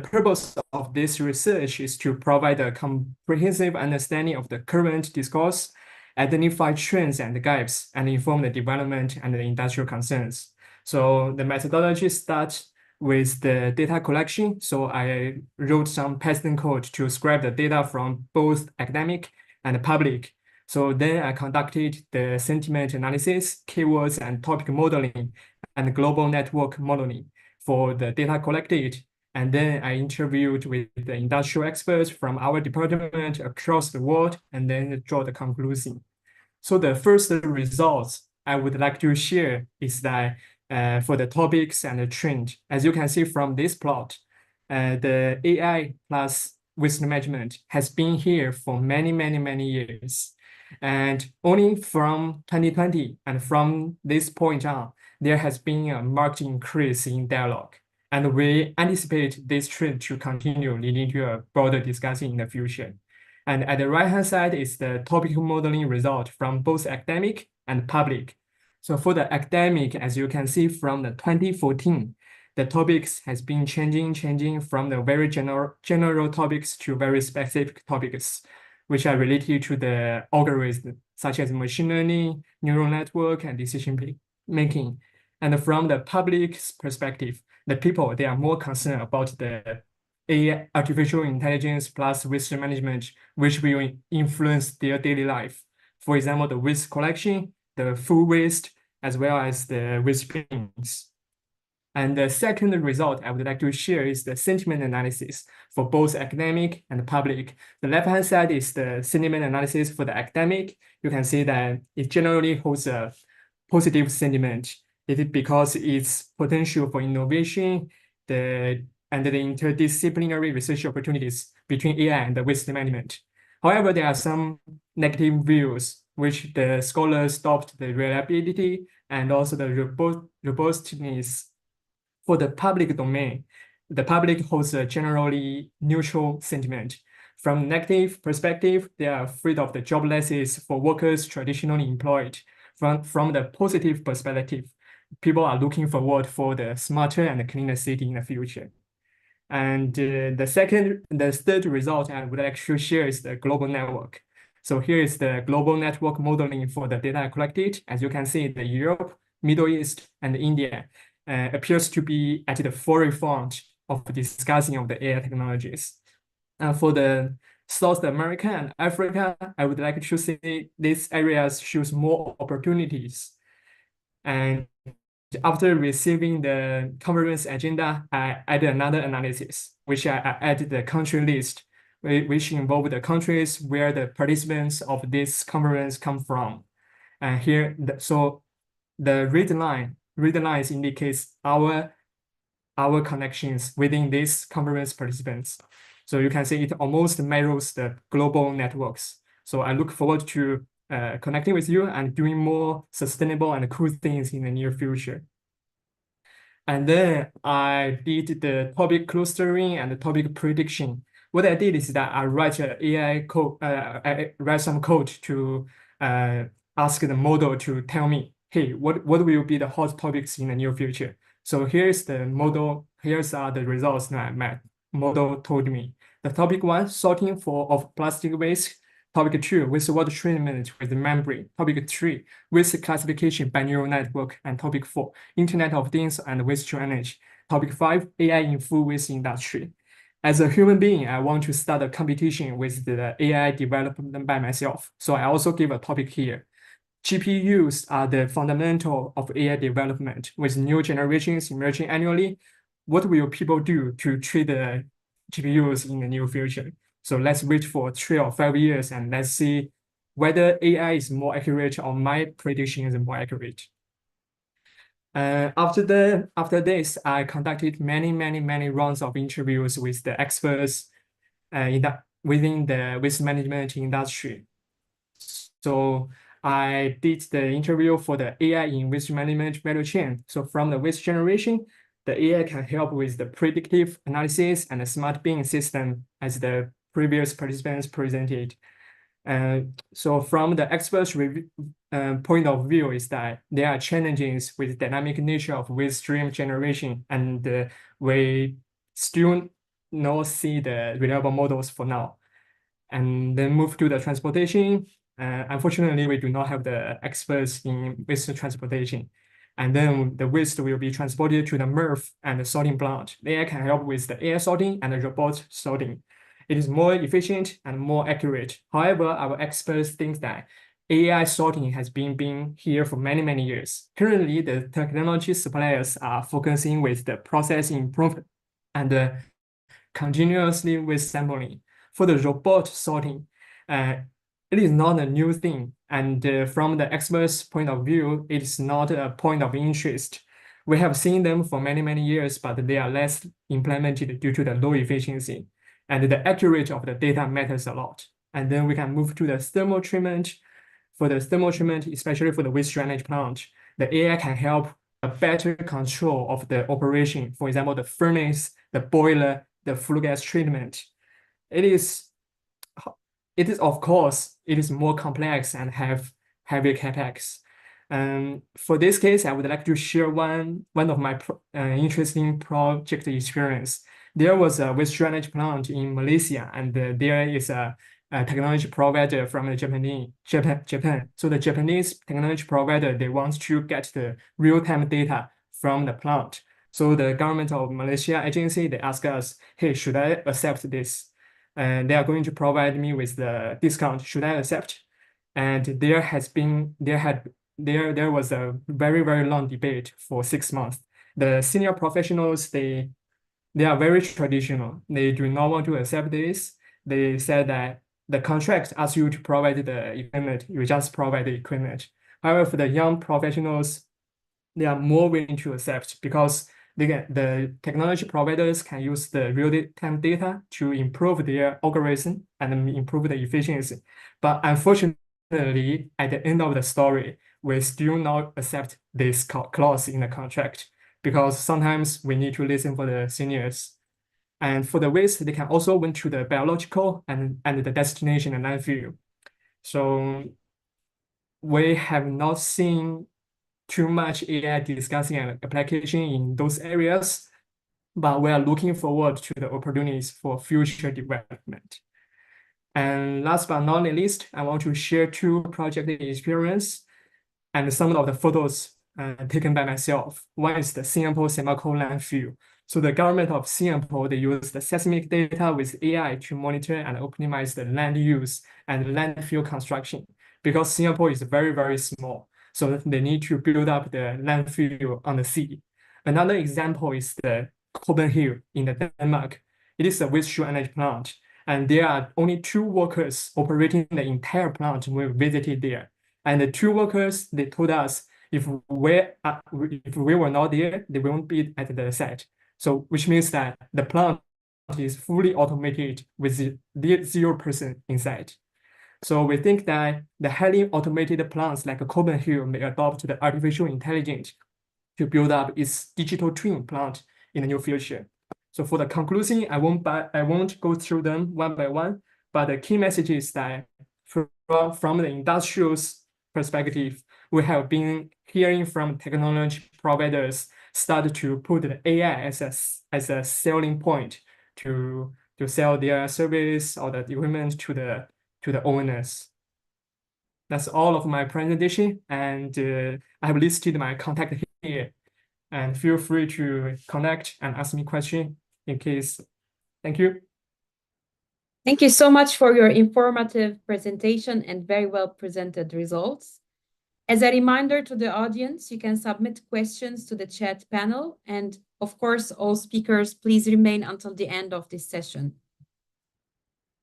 [SPEAKER 5] purpose of this research is to provide a comprehensive understanding of the current discourse, identify trends and gaps, and inform the development and the industrial concerns. So the methodology starts with the data collection. So I wrote some Python code to scrape the data from both academic and public. So then I conducted the sentiment analysis, keywords and topic modeling, and global network modeling for the data collected. And then I interviewed with the industrial experts from our department across the world and then draw the conclusion. So the first results I would like to share is that for the topics and the trend, as you can see from this plot, the AI plus waste management has been here for many years. And only from 2020 and from this point on, there has been a marked increase in dialogue. And we anticipate this trend to continue, leading to a broader discussion in the future. And at the right-hand side is the topic modeling result from both academic and public. So for the academic, as you can see from the 2014, the topics has been changing from the very general topics to very specific topics, which are related to the algorithm, such as machine learning, neural network, and decision making. And from the public's perspective, the people, they are more concerned about the AI, artificial intelligence plus waste management, which will influence their daily life. For example, the waste collection, the food waste, as well as the waste bins. And the second result I would like to share is the sentiment analysis for both academic and public. The left-hand side is the sentiment analysis for the academic. You can see that it generally holds a positive sentiment. It is because its potential for innovation, and the interdisciplinary research opportunities between AI and the waste management. However, there are some negative views which the scholars stopped the reliability and also the robustness. For the public domain, the public holds a generally neutral sentiment. From negative perspective, they are afraid of the joblessness for workers traditionally employed. From the positive perspective, people are looking forward for the smarter and cleaner city in the future. And the third result I would like to share is the global network. So here is the global network modeling for the data collected. As you can see, the Europe, Middle East, and India appears to be at the forefront of discussing of the AI technologies. For the South America and Africa, I would like to say these areas shows more opportunities. And after receiving the conference agenda, I added another analysis, which I added the country list, which involved the countries where the participants of this conference come from. And here, so the red lines indicates our connections within these conference participants. So you can see it almost mirrors the global networks. So I look forward to connecting with you and doing more sustainable and cool things in the near future. And then I did the topic clustering and the topic prediction. What I did is that I write an AI code, I write some code to ask the model to tell me, hey, what will be the hot topics in the near future? So here's the model, here's are the results that my model told me. The topic 1, sorting of plastic waste. Topic 2, wastewater treatment with membrane. Topic 3, waste classification by neural network. And topic 4, Internet of Things and waste-to-energy. Topic 5, AI in food waste industry. As a human being, I want to start a competition with the AI development by myself. So I also give a topic here. GPUs are the fundamental of AI development. With new generations emerging annually, what will people do to treat the GPUs in the near future? So let's wait for 3 or 5 years and let's see whether AI is more accurate or my prediction is more accurate. After this, I conducted many rounds of interviews with the experts in within the waste management industry. So I did the interview for the AI in waste management value chain. So from the waste generation, the AI can help with the predictive analysis and the smart bin system as the previous participants presented. So from the experts' point of view is that there are challenges with dynamic nature of waste stream generation, and we still not see the reliable models for now. And then move to the transportation. Unfortunately, we do not have the experts in waste transportation. And then the waste will be transported to the MRF and the sorting plant. The AI can help with the air sorting and the robot sorting. It is more efficient and more accurate. However, our experts think that AI sorting has been here for many, many years. Currently, the technology suppliers are focusing with the process improvement and continuously with sampling. For the robot sorting, it is not a new thing. And from the experts' point of view, it is not a point of interest. We have seen them for many, many years, but they are less implemented due to the low efficiency. And the accuracy of the data matters a lot. And then we can move to the thermal treatment. For the thermal treatment, especially for the waste drainage plant, the AI can help a better control of the operation. For example, the furnace, the boiler, the flue gas treatment. It is of course, it is more complex and have heavy capex. For this case, I would like to share one of my interesting project experience. There was a waste drainage plant in Malaysia, and there is a technology provider from Japan. So the Japanese technology provider, they want to get the real-time data from the plant. So the government of Malaysia agency, they ask us, hey, should I accept this? And they are going to provide me with the discount. Should I accept? And there was a very, very long debate for 6 months. The senior professionals, they are very traditional. They do not want to accept this. They said that the contract asks you to provide the equipment, you just provide the equipment. However, for the young professionals, they are more willing to accept because the technology providers can use the real-time data to improve their algorithm and improve the efficiency. But unfortunately, at the end of the story, we still not accept this clause in the contract because sometimes we need to listen for the seniors. And for the waste, they can also went to the biological and the destination and landfill. So we have not seen too much AI discussing an application in those areas, but we are looking forward to the opportunities for future development. And last but not least, I want to share 2 project experience and some of the photos taken by myself. One is the Singapore Semakau landfill. So the government of Singapore, they use the seismic data with AI to monitor and optimize the land use and landfill construction because Singapore is very, very small. So they need to build up the landfill on the sea. Another example is the Copenhagen in Denmark. It is a waste-to-energy plant, and there are only 2 workers operating the entire plant when we visited there. And the 2 workers, they told us if we were not there, they won't be at the site. So which means that the plant is fully automated with 0 person inside. So we think that the highly automated plants like Copenhagen may adopt the artificial intelligence to build up its digital twin plant in the near future. So for the conclusion, I won't go through them one by one, but the key message is that from the industrial's perspective, we have been hearing from technology providers start to put the AI as a selling point to sell their service or the equipment to the owners. That's all of my presentation, and I have listed my contact here. And feel free to connect and ask me questions in case. Thank you.
[SPEAKER 1] Thank you so much for your informative presentation and very well presented results. As a reminder to the audience, you can submit questions to the chat panel. And of course, all speakers, please remain until the end of this session.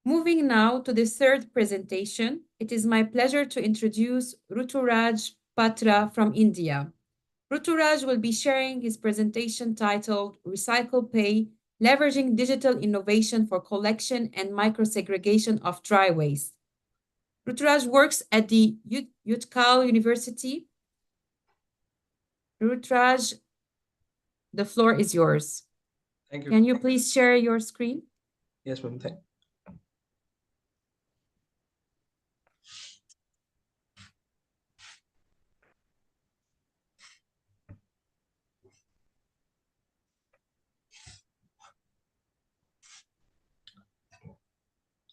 [SPEAKER 1] Moving now to the 3rd presentation, it is my pleasure to introduce Ruturaj Patra from India. Ruturaj will be sharing his presentation titled Recycle Pay, leveraging digital innovation for collection and microsegregation of dry waste. Ruturaj works at the Utkal University. Ruturaj, the floor is yours.
[SPEAKER 6] Thank you.
[SPEAKER 1] Can you please share your screen?
[SPEAKER 6] Yes, ma'am.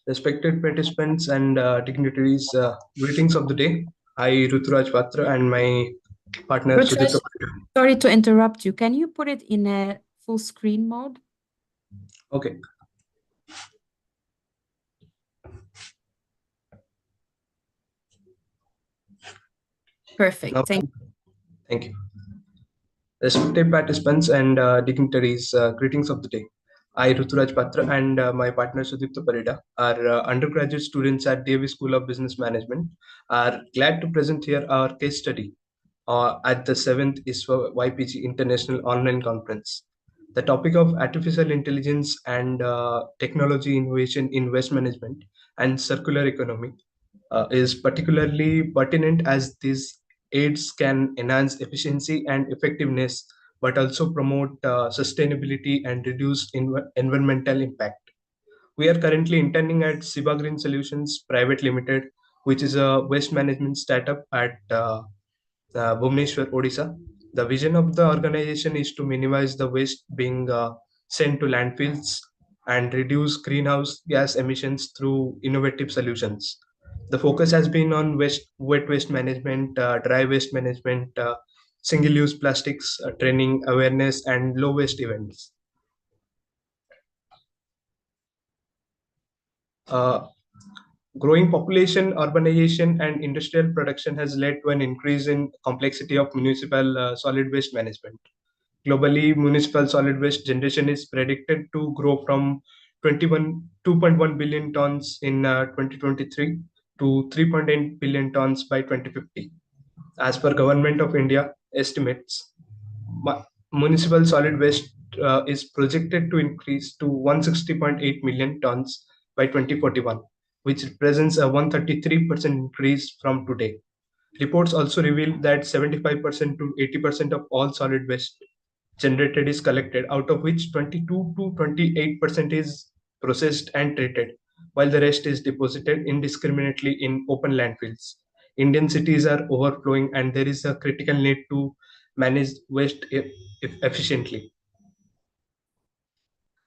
[SPEAKER 6] Respected participants and dignitaries, greetings of the day. I, Ruturaj Patra, and my partner
[SPEAKER 1] Ruturaj,
[SPEAKER 6] Sudipta.
[SPEAKER 1] sorry to interrupt you. Can you put it in a full screen mode?
[SPEAKER 6] Okay.
[SPEAKER 1] Perfect.
[SPEAKER 6] Now, thank you. Respected participants and dignitaries, greetings of the day. I, Ruturaj Patra, and my partner Sudipta Parida are undergraduate students at Davis School of Business Management, are glad to present here our case study at the 7th ISWA YPG International Online Conference. The topic of artificial intelligence and technology innovation in waste management and circular economy is particularly pertinent as these aids can enhance efficiency and effectiveness, but also promote sustainability and reduce environmental impact. We are currently interning at Siba Green Solutions Private Limited, which is a waste management startup at Bhubaneswar, Odisha. The vision of the organization is to minimize the waste being sent to landfills and reduce greenhouse gas emissions through innovative solutions. The focus has been on wet waste management, dry waste management, single-use plastics, training, awareness, and low waste events. Growing population, urbanization, and industrial production has led to an increase in complexity of municipal solid waste management. Globally, municipal solid waste generation is predicted to grow from 2.1 billion tons in 2023 to 3.8 billion tons by 2050. As per Government of India estimates, municipal solid waste is projected to increase to 160.8 million tons by 2041, which represents a 133% increase from today. Reports also reveal that 75% to 80% of all solid waste generated is collected, out of which 22 to 28% is processed and treated, while the rest is deposited indiscriminately in open landfills. Indian cities are overflowing, and there is a critical need to manage waste efficiently.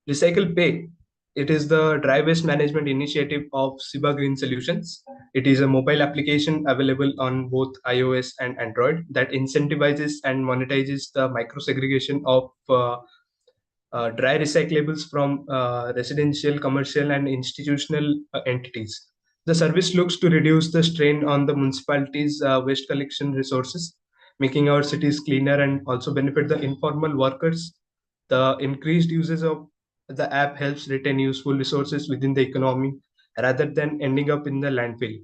[SPEAKER 6] Recycle Pay. It is the dry waste management initiative of Siba Green Solutions. It is a mobile application available on both iOS and Android that incentivizes and monetizes the microsegregation of dry recyclables from residential, commercial, and institutional entities. The service looks to reduce the strain on the municipalities' waste collection resources, making our cities cleaner and also benefit the informal workers. The increased uses of the app helps retain useful resources within the economy rather than ending up in the landfill.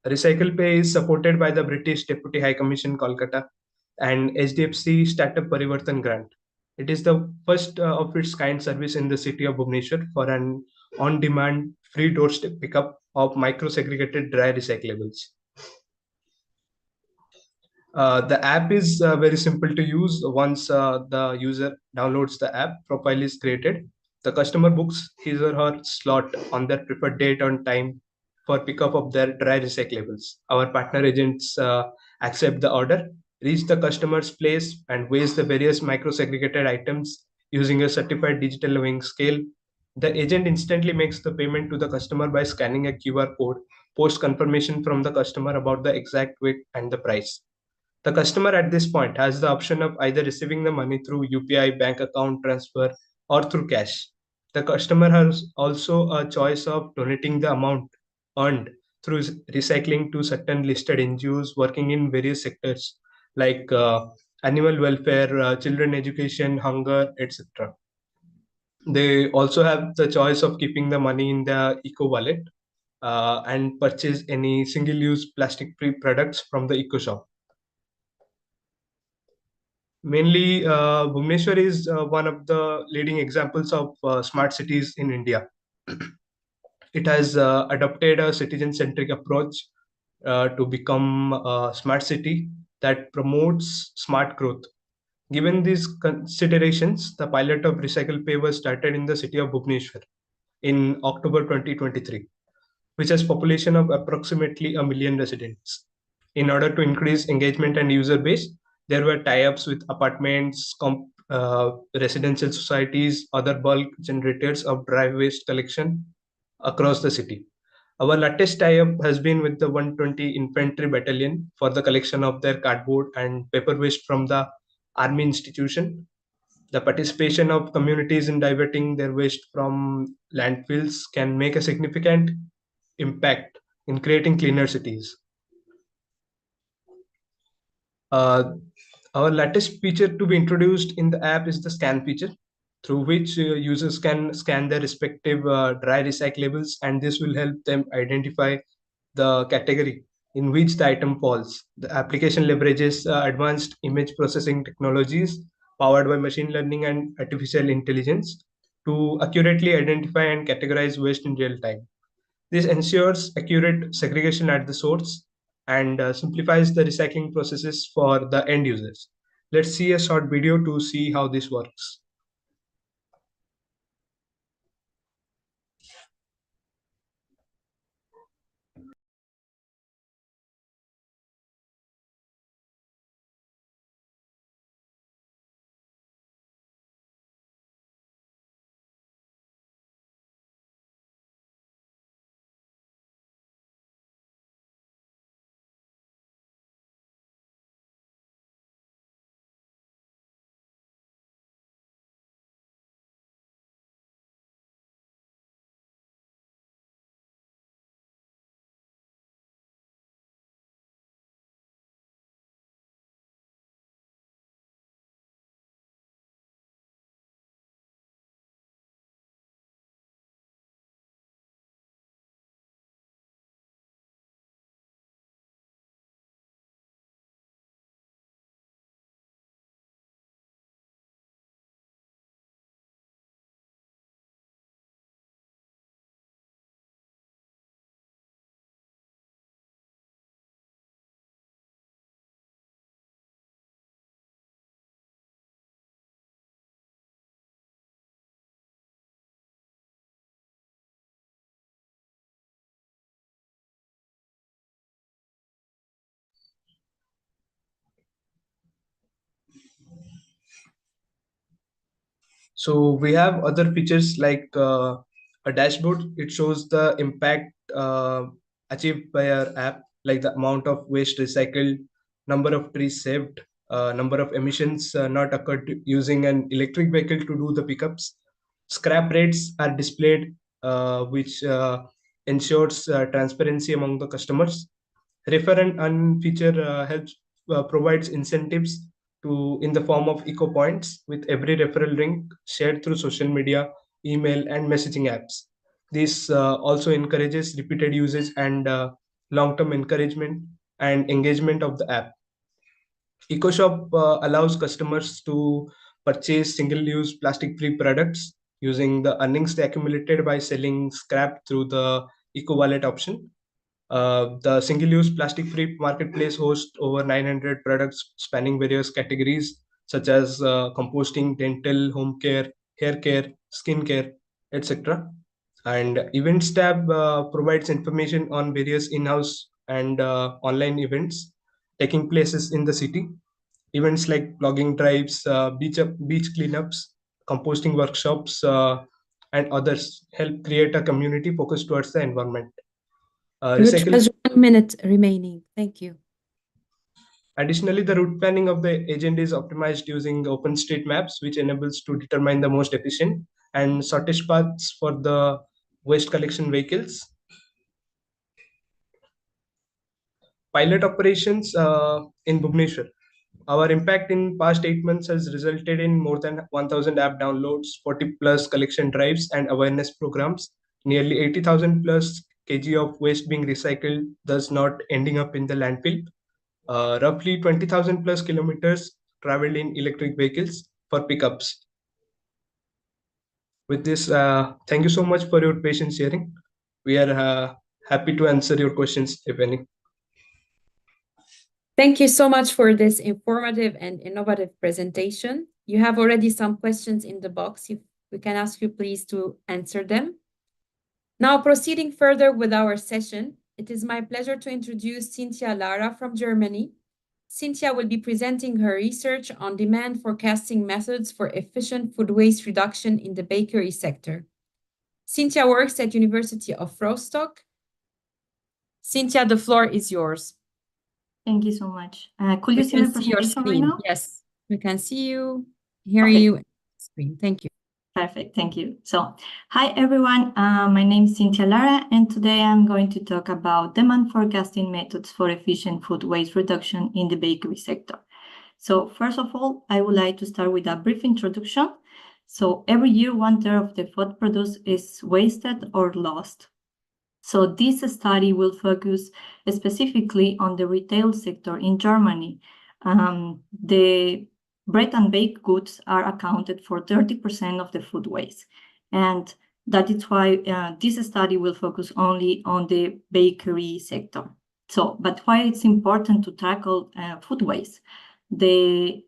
[SPEAKER 6] Recycle Pay is supported by the British Deputy High Commission, Kolkata, and HDFC Startup Parivartan Grant. It is the first of its kind service in the city of Bhubaneswar for an on-demand free doorstep pickup of micro-segregated dry recyclables. The app is very simple to use. Once the user downloads the app, profile is created. The customer books his or her slot on their preferred date and time for pickup of their dry recyclables. Our partner agents accept the order, reach the customer's place, and weighs the various micro-segregated items using a certified digital weighing scale. The agent instantly makes the payment to the customer by scanning a QR code, post confirmation from the customer about the exact weight and the price. The customer at this point has the option of either receiving the money through UPI, bank account transfer, or through cash. The customer has also a choice of donating the amount earned through recycling to certain listed NGOs working in various sectors like animal welfare, children education, hunger, etc. They also have the choice of keeping the money in the eco wallet and purchase any single-use plastic-free products from the eco shop. Mainly, Bhubaneswar is one of the leading examples of smart cities in India. It has adopted a citizen-centric approach to become a smart city that promotes smart growth. Given these considerations, the pilot of Recycle Pay was started in the city of Bhubaneswar in October 2023, which has population of approximately 1 million residents. In order to increase engagement and user base, there were tie-ups with apartments, residential societies, other bulk generators of dry waste collection across the city. Our latest tie-up has been with the 120 Infantry Battalion for the collection of their cardboard and paper waste from the Army institution. The participation of communities in diverting their waste from landfills can make a significant impact in creating cleaner cities. Our latest feature to be introduced in the app is the scan feature, through which users can scan their respective dry recyclables, and this will help them identify the category in which the item falls. The application leverages advanced image processing technologies powered by machine learning and artificial intelligence to accurately identify and categorize waste in real time. This ensures accurate segregation at the source and simplifies the recycling processes for the end users. Let's see a short video to see how this works. So we have other features like a dashboard. It shows the impact achieved by our app, like the amount of waste recycled, number of trees saved, number of emissions not occurred using an electric vehicle to do the pickups. Scrap rates are displayed, which ensures transparency among the customers. Refer and earn feature helps provides incentives to in the form of eco points with every referral link shared through social media, email, and messaging apps. This also encourages repeated usage and long-term encouragement and engagement of the app. EcoShop allows customers to purchase single-use plastic-free products using the earnings they accumulated by selling scrap through the Eco Wallet option. The single-use plastic-free marketplace hosts over 900 products spanning various categories such as composting, dental, home care, hair care, skin care, etc. And Events tab provides information on various in-house and online events taking places in the city. Events like blogging drives, beach cleanups, composting workshops, and others help create a community focused towards the environment.
[SPEAKER 1] Which
[SPEAKER 6] Recycle.
[SPEAKER 1] was 1 minute remaining. Thank you.
[SPEAKER 6] Additionally, the route planning of the agent is optimized using OpenStreetMaps, which enables to determine the most efficient and shortest paths for the waste collection vehicles. Pilot operations in Bhubaneswar. Our impact in past 8 months has resulted in more than 1,000 app downloads, 40 plus collection drives and awareness programs, nearly 80,000 plus kg of waste being recycled, thus not ending up in the landfill. Roughly 20,000 plus kilometers traveled in electric vehicles for pickups. With this, thank you so much for your patient sharing. We are happy to answer your questions, if any.
[SPEAKER 1] Thank you so much for this informative and innovative presentation. You have already some questions in the box. If we can ask you please to answer them. Now, proceeding further with our session, it is my pleasure to introduce Cynthia Lara from Germany. Cynthia will be presenting her research on demand forecasting methods for efficient food waste reduction in the bakery sector. Cynthia works at University of Rostock. Cynthia, the floor is yours.
[SPEAKER 7] Thank you so much. Could you see my presentation right now?
[SPEAKER 1] Yes, we can see you, hear
[SPEAKER 7] Okay.
[SPEAKER 1] you on the screen. Thank you.
[SPEAKER 7] Perfect, thank you. So, hi everyone, my name is Cynthia Lara, and today I'm going to talk about demand forecasting methods for efficient food waste reduction in the bakery sector. So, first of all, I would like to start with a brief introduction. So, every year, 1/3 of the food produced is wasted or lost. So, this study will focus specifically on the retail sector in Germany. The bread and baked goods are accounted for 30% of the food waste. And that is why this study will focus only on the bakery sector. So, but why it's important to tackle food waste? The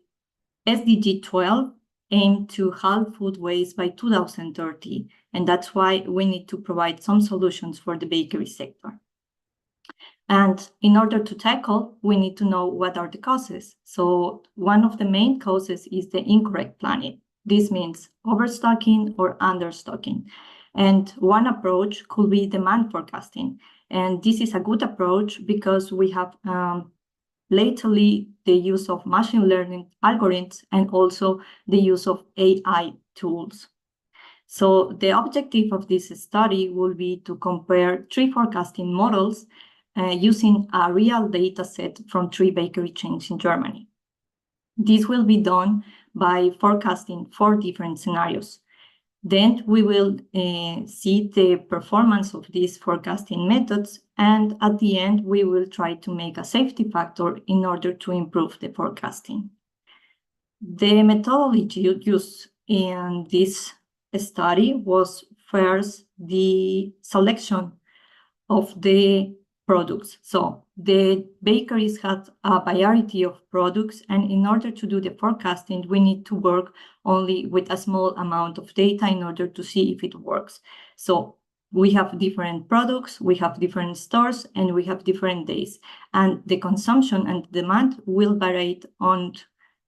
[SPEAKER 7] SDG 12 aim to halve food waste by 2030, and that's why we need to provide some solutions for the bakery sector. And in order to tackle, we need to know what are the causes. So one of the main causes is the incorrect planning. This means overstocking or understocking. And one approach could be demand forecasting. And this is a good approach because we have lately the use of machine learning algorithms and also the use of AI tools. So the objective of this study will be to compare 3 forecasting models using a real data set from 3 bakery chains in Germany. This will be done by forecasting 4 different scenarios. Then we will see the performance of these forecasting methods, and at the end, we will try to make a safety factor in order to improve the forecasting. The methodology used in this study was first the selection of the products. So the bakeries had a variety of products, and in order to do the forecasting, we need to work only with a small amount of data in order to see if it works. So we have different products, we have different stores, and we have different days. And the consumption and demand will vary on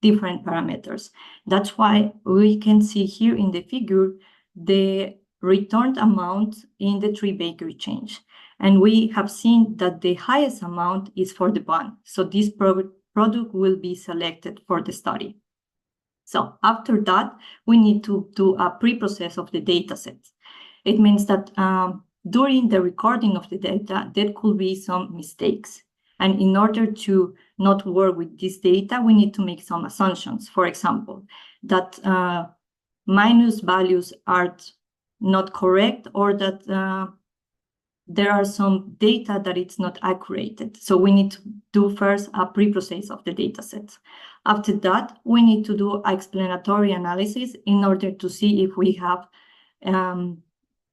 [SPEAKER 7] different parameters. That's why we can see here in the figure the returned amount in the 3 bakery chains. And we have seen that the highest amount is for the bun. So this product will be selected for the study. So after that, we need to do a pre-process of the data set. It means that during the recording of the data, there could be some mistakes. And in order to not work with this data, we need to make some assumptions. For example, that minus values are not correct, or that there are some data that it's not accurate. So we need to do first a pre-process of the data set. After that, we need to do explanatory analysis in order to see if we have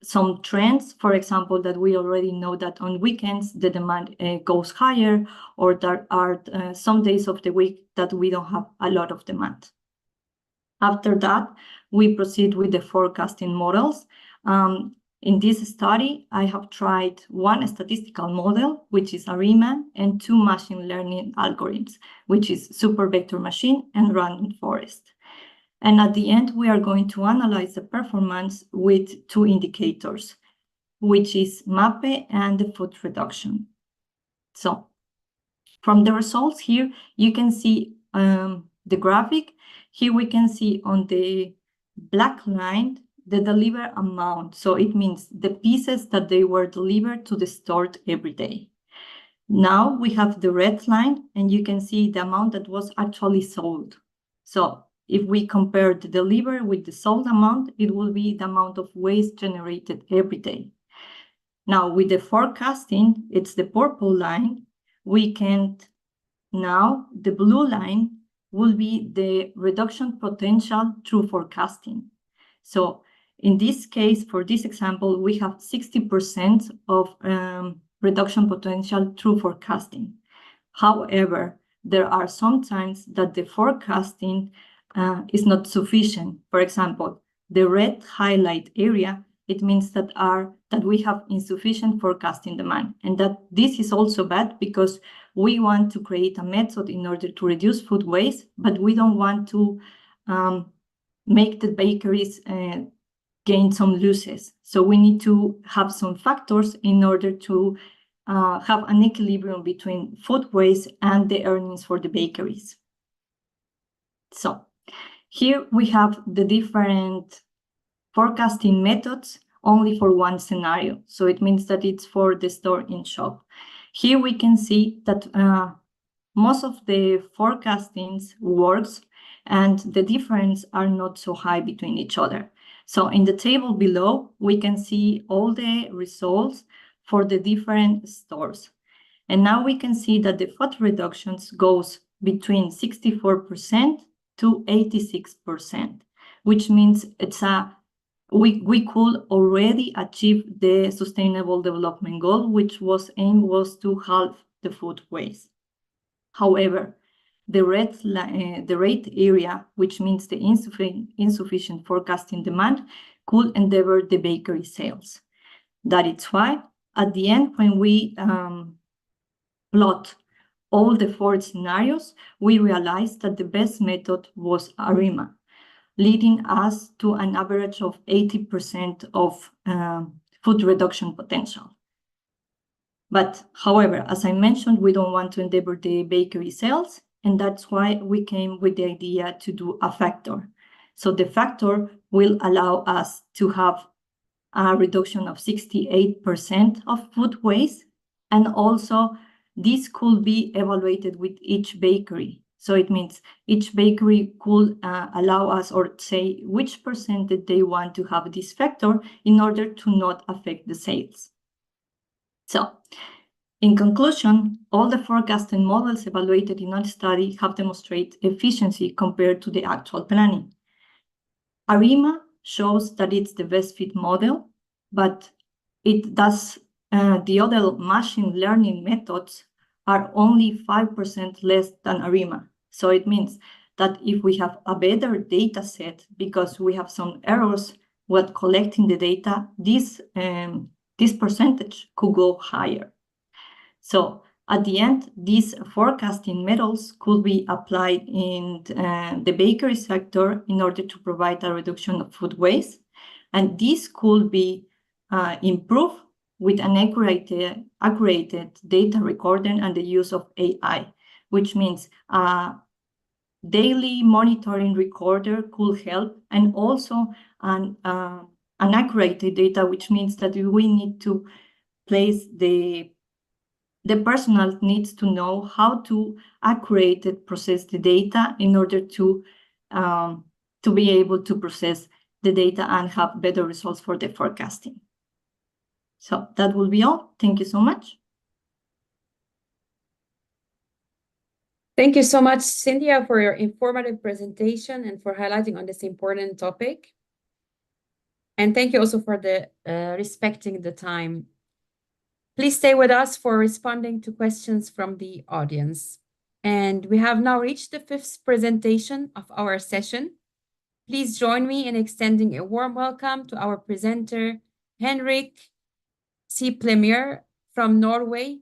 [SPEAKER 7] some trends. For example, that we already know that on weekends the demand goes higher, or there are some days of the week that we don't have a lot of demand. After that, we proceed with the forecasting models. In this study, I have tried 1 statistical model, which is a Riemann, and 2 machine learning algorithms, which is super vector machine and random forest. And at the end, we are going to analyze the performance with 2 indicators, which is MAPE and the food reduction. So from the results here, you can see the graphic. Here we can see on the black line the delivered amount. So it means the pieces that they were delivered to the store every day. Now we have the red line, and you can see the amount that was actually sold. So if we compare the delivered with the sold amount, it will be the amount of waste generated every day. Now with the forecasting, it's the purple line. We can now, the blue line will be the reduction potential through forecasting. So in this case, for this example, we have 60% of reduction potential through forecasting. However, there are some times that the forecasting is not sufficient. For example, the red highlight area, it means that we have insufficient forecasting demand, and that this is also bad because we want to create a method in order to reduce food waste, but we don't want to make the bakeries gain some losses. So we need to have some factors in order to have an equilibrium between food waste and the earnings for the bakeries. So here we have the different forecasting methods only for one scenario. So it means that it's for the store in shop. Here we can see that most of the forecastings works and the difference are not so high between each other. So in the table below, we can see all the results for the different stores. And now we can see that the food reductions goes between 64% to 86%, which means we could already achieve the Sustainable Development Goal, which was to halve the food waste. However, the red area, which means the insufficient forecasting demand, could endeavor the bakery sales. That is why, at the end, when we plot all the 4 scenarios, we realized that the best method was ARIMA, leading us to an average of 80% of food reduction potential. But however, as I mentioned, we don't want to endeavor the bakery sales, and that's why we came with the idea to do a factor. So the factor will allow us to have a reduction of 68% of food waste, and also this could be evaluated with each bakery. So it means each bakery could allow us or say which percentage they want to have this factor in order to not affect the sales. So in conclusion, all the forecasting models evaluated in our study have demonstrated efficiency compared to the actual planning. ARIMA shows that it's the best fit model, but it does the other machine learning methods are only 5% less than ARIMA. So it means that if we have a better data set, because we have some errors when collecting the data, this percentage could go higher. So at the end, these forecasting methods could be applied in the bakery sector in order to provide a reduction of food waste. And this could be improved with an accurate data recording and the use of AI, which means daily monitoring recorder could help, and also an accurate data, which means that we need to place the personnel needs to know how to accurately process the data in order to be able to process the data and have better results for the forecasting. So that will be all. Thank you so much.
[SPEAKER 1] Thank you so much, Cynthia, for your informative presentation and for highlighting on this important topic. And thank you also for the respecting the time. Please stay with us for responding to questions from the audience. And we have now reached the 5th presentation of our session. Please join me in extending a warm welcome to our presenter, Henrik Plemier from Norway.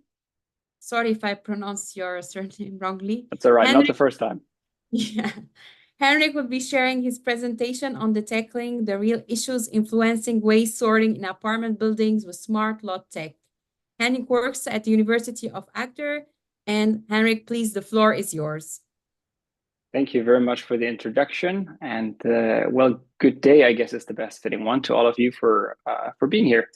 [SPEAKER 1] Sorry if I pronounce your surname wrongly.
[SPEAKER 8] That's all right,
[SPEAKER 1] Henrik,
[SPEAKER 8] not the first time.
[SPEAKER 1] Yeah. Henrik will be sharing his presentation on the tackling the real issues influencing waste sorting in apartment buildings with smart lot tech. Henrik works at the University of Agder. And Henrik, please, the floor is yours.
[SPEAKER 8] Thank you very much for the introduction. And well, good day, I guess is the best fitting one to all of you for being here.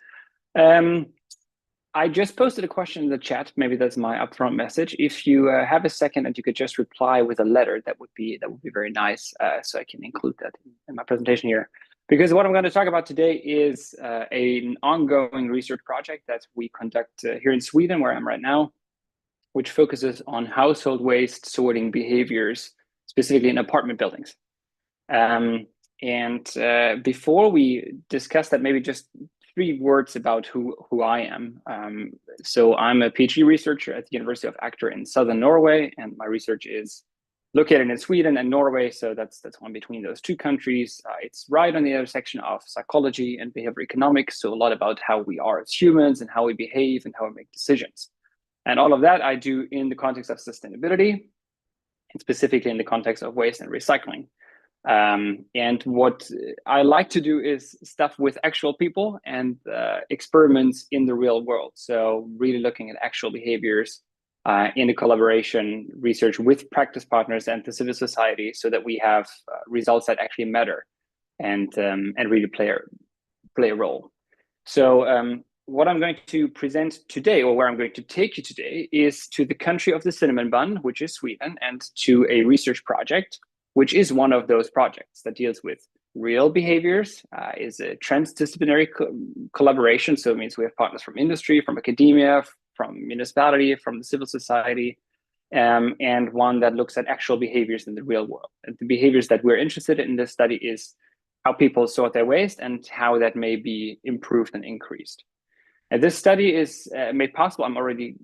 [SPEAKER 8] I just posted a question in the chat. Maybe that's my upfront message. If you have a second and you could just reply with a letter, that would be very nice. So I can include that in my presentation here. Because what I'm going to talk about today is an ongoing research project that we conduct here in Sweden, where I'm right now, which focuses on household waste sorting behaviors, specifically in apartment buildings. Before we discuss that, maybe just 3 words about who I am. So I'm a PhD researcher at the University of Agder in southern Norway, and my research is located in Sweden and Norway. So that's one between those 2 countries. It's right on the intersection of psychology and behavioral economics. So a lot about how we are as humans and how we behave and how we make decisions. And all of that I do in the context of sustainability, and specifically in the context of waste and recycling. And what I like to do is stuff with actual people and experiments in the real world. So really looking at actual behaviors in the collaboration research with practice partners and the civil society, so that we have results that actually matter and really play a role. So what I'm going to present today, or where I'm going to take you today, is to the country of the cinnamon bun, which is Sweden, and to a research project, which is one of those projects that deals with real behaviors, is a transdisciplinary collaboration. So it means we have partners from industry, from academia, from municipality, from the civil society, and one that looks at actual behaviors in the real world. And the behaviors that we're interested in this study is how people sort their waste and how that may be improved and increased. And this study is made possible. I'm already,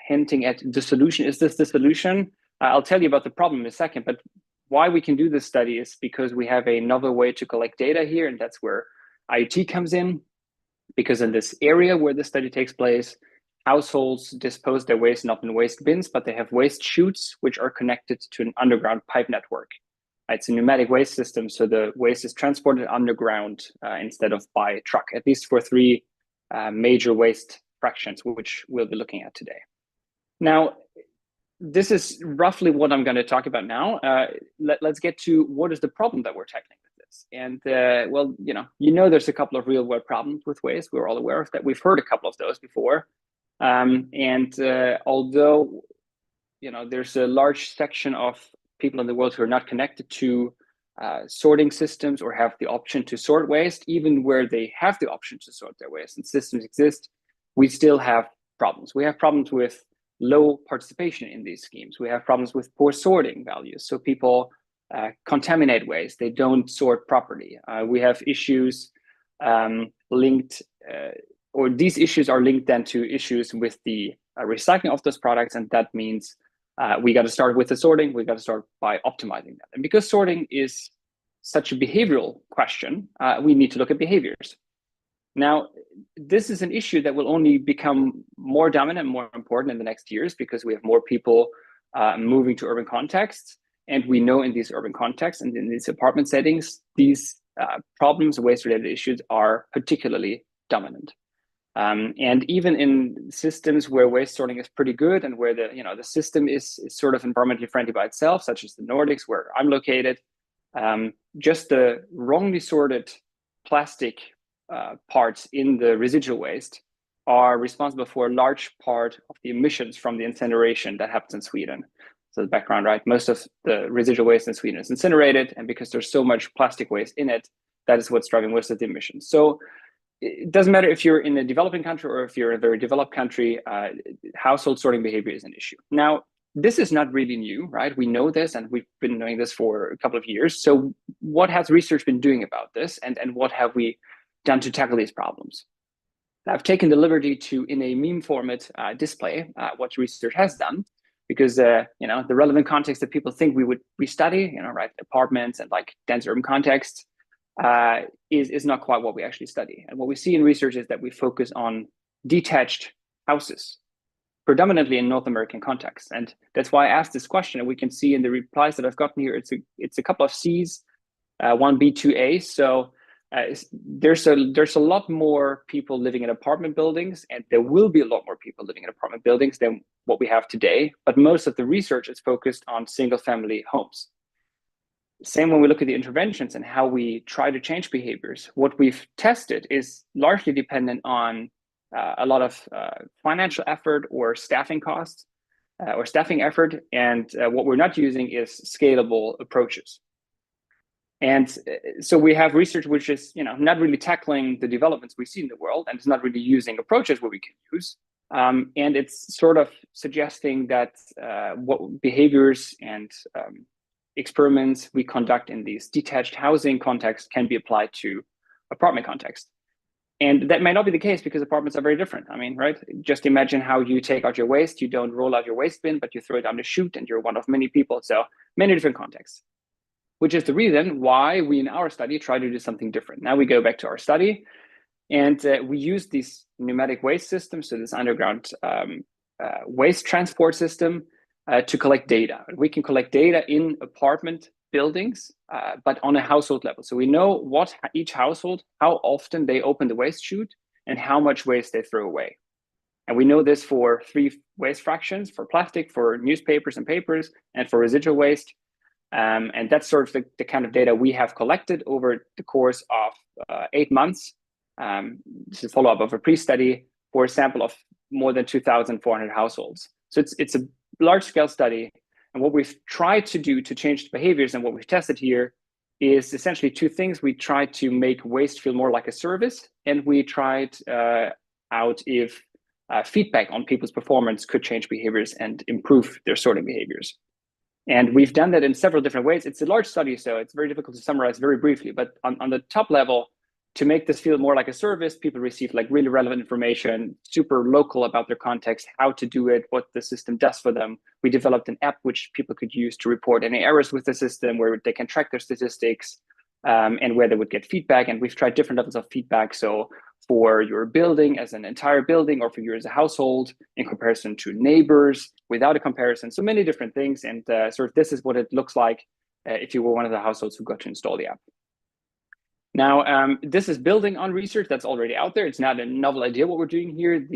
[SPEAKER 8] hinting at the solution. Is this the solution? I'll tell you about the problem in a second, but why we can do this study is because we have a novel way to collect data here, and that's where IoT comes in. Because in this area where the study takes place, households dispose their waste not in waste bins, but they have waste chutes, which are connected to an underground pipe network. It's a pneumatic waste system, so the waste is transported underground instead of by truck, at least for 3 major waste fractions, which we'll be looking at today. Now, this is roughly what I'm going to talk about now. Let's get to what is the problem that we're tackling with this. And well, there's a couple of real world problems with waste. We're all aware of that. We've heard a couple of those before. Although, there's a large section of people in the world who are not connected to sorting systems or have the option to sort waste, even where they have the option to sort their waste and systems exist, we still have problems. We have problems with low participation in these schemes. We have problems with poor sorting values. So people contaminate waste, they don't sort properly. We have issues linked, or these issues are linked then to issues with the recycling of those products. And that means we got to start with the sorting. We got to start by optimizing that. And because sorting is such a behavioral question, we need to look at behaviors. Now, this is an issue that will only become more dominant, more important in the next years, because we have more people moving to urban contexts. And we know in these urban contexts and in these apartment settings, these problems, waste-related issues are particularly dominant. And even in systems where waste sorting is pretty good and where the system is sort of environmentally friendly by itself, such as the Nordics, where I'm located, just the wrongly sorted plastic parts in the residual waste are responsible for a large part of the emissions from the incineration that happens in Sweden. So the background, right? Most of the residual waste in Sweden is incinerated, and because there's so much plastic waste in it, that is what's driving most of the emissions. So it doesn't matter if you're in a developing country or if you're in a very developed country, household sorting behavior is an issue. Now, this is not really new, right? We know this, and we've been knowing this for a couple of years. So what has research been doing about this, and what have we done to tackle these problems? I've taken the liberty to, in a meme format, display what research has done, because the relevant context that people think we study, right, apartments and like dense urban contexts, is not quite what we actually study. And what we see in research is that we focus on detached houses, predominantly in North American contexts. And that's why I asked this question, and we can see in the replies that I've gotten here, it's a couple of C's, 1B, 2A. So there's a lot more people living in apartment buildings, and there will be a lot more people living in apartment buildings than what we have today. But most of the research is focused on single family homes. Same when we look at the interventions and how we try to change behaviors. What we've tested is largely dependent on a lot of financial effort or staffing costs or staffing effort. And what we're not using is scalable approaches. And so we have research which is not really tackling the developments we see in the world, and it's not really using approaches where we can use. And it's sort of suggesting that what behaviors and experiments we conduct in these detached housing contexts can be applied to apartment context. And that may not be the case because apartments are very different. I mean, right? Just imagine how you take out your waste. You don't roll out your waste bin, but you throw it down the chute and you're one of many people. So many different contexts, which is the reason why we in our study try to do something different. Now we go back to our study and we use these pneumatic waste systems, so this underground waste transport system to collect data. We can collect data in apartment buildings, but on a household level. So we know what each household, how often they open the waste chute and how much waste they throw away. And we know this for 3 waste fractions, for plastic, for newspapers and papers, and for residual waste. And that's sort of the kind of data we have collected over the course of 8 months. This is a follow-up of a pre-study for a sample of more than 2,400 households. So it's a large-scale study. And what we've tried to do to change the behaviors and what we've tested here is essentially 2 things. We tried to make waste feel more like a service, and we tried out if feedback on people's performance could change behaviors and improve their sorting behaviors. And we've done that in several different ways. It's a large study, so it's very difficult to summarize very briefly. But on the top level, to make this feel more like a service, people receive like really relevant information, super local about their context, how to do it, what the system does for them. We developed an app which people could use to report any errors with the system, where they can track their statistics and where they would get feedback. And we've tried different levels of feedback. So for your building as an entire building, or for you as a household, in comparison to neighbors, without a comparison. So many different things. And sort of this is what it looks like if you were one of the households who got to install the app. Now, this is building on research that's already out there. It's not a novel idea what we're doing here.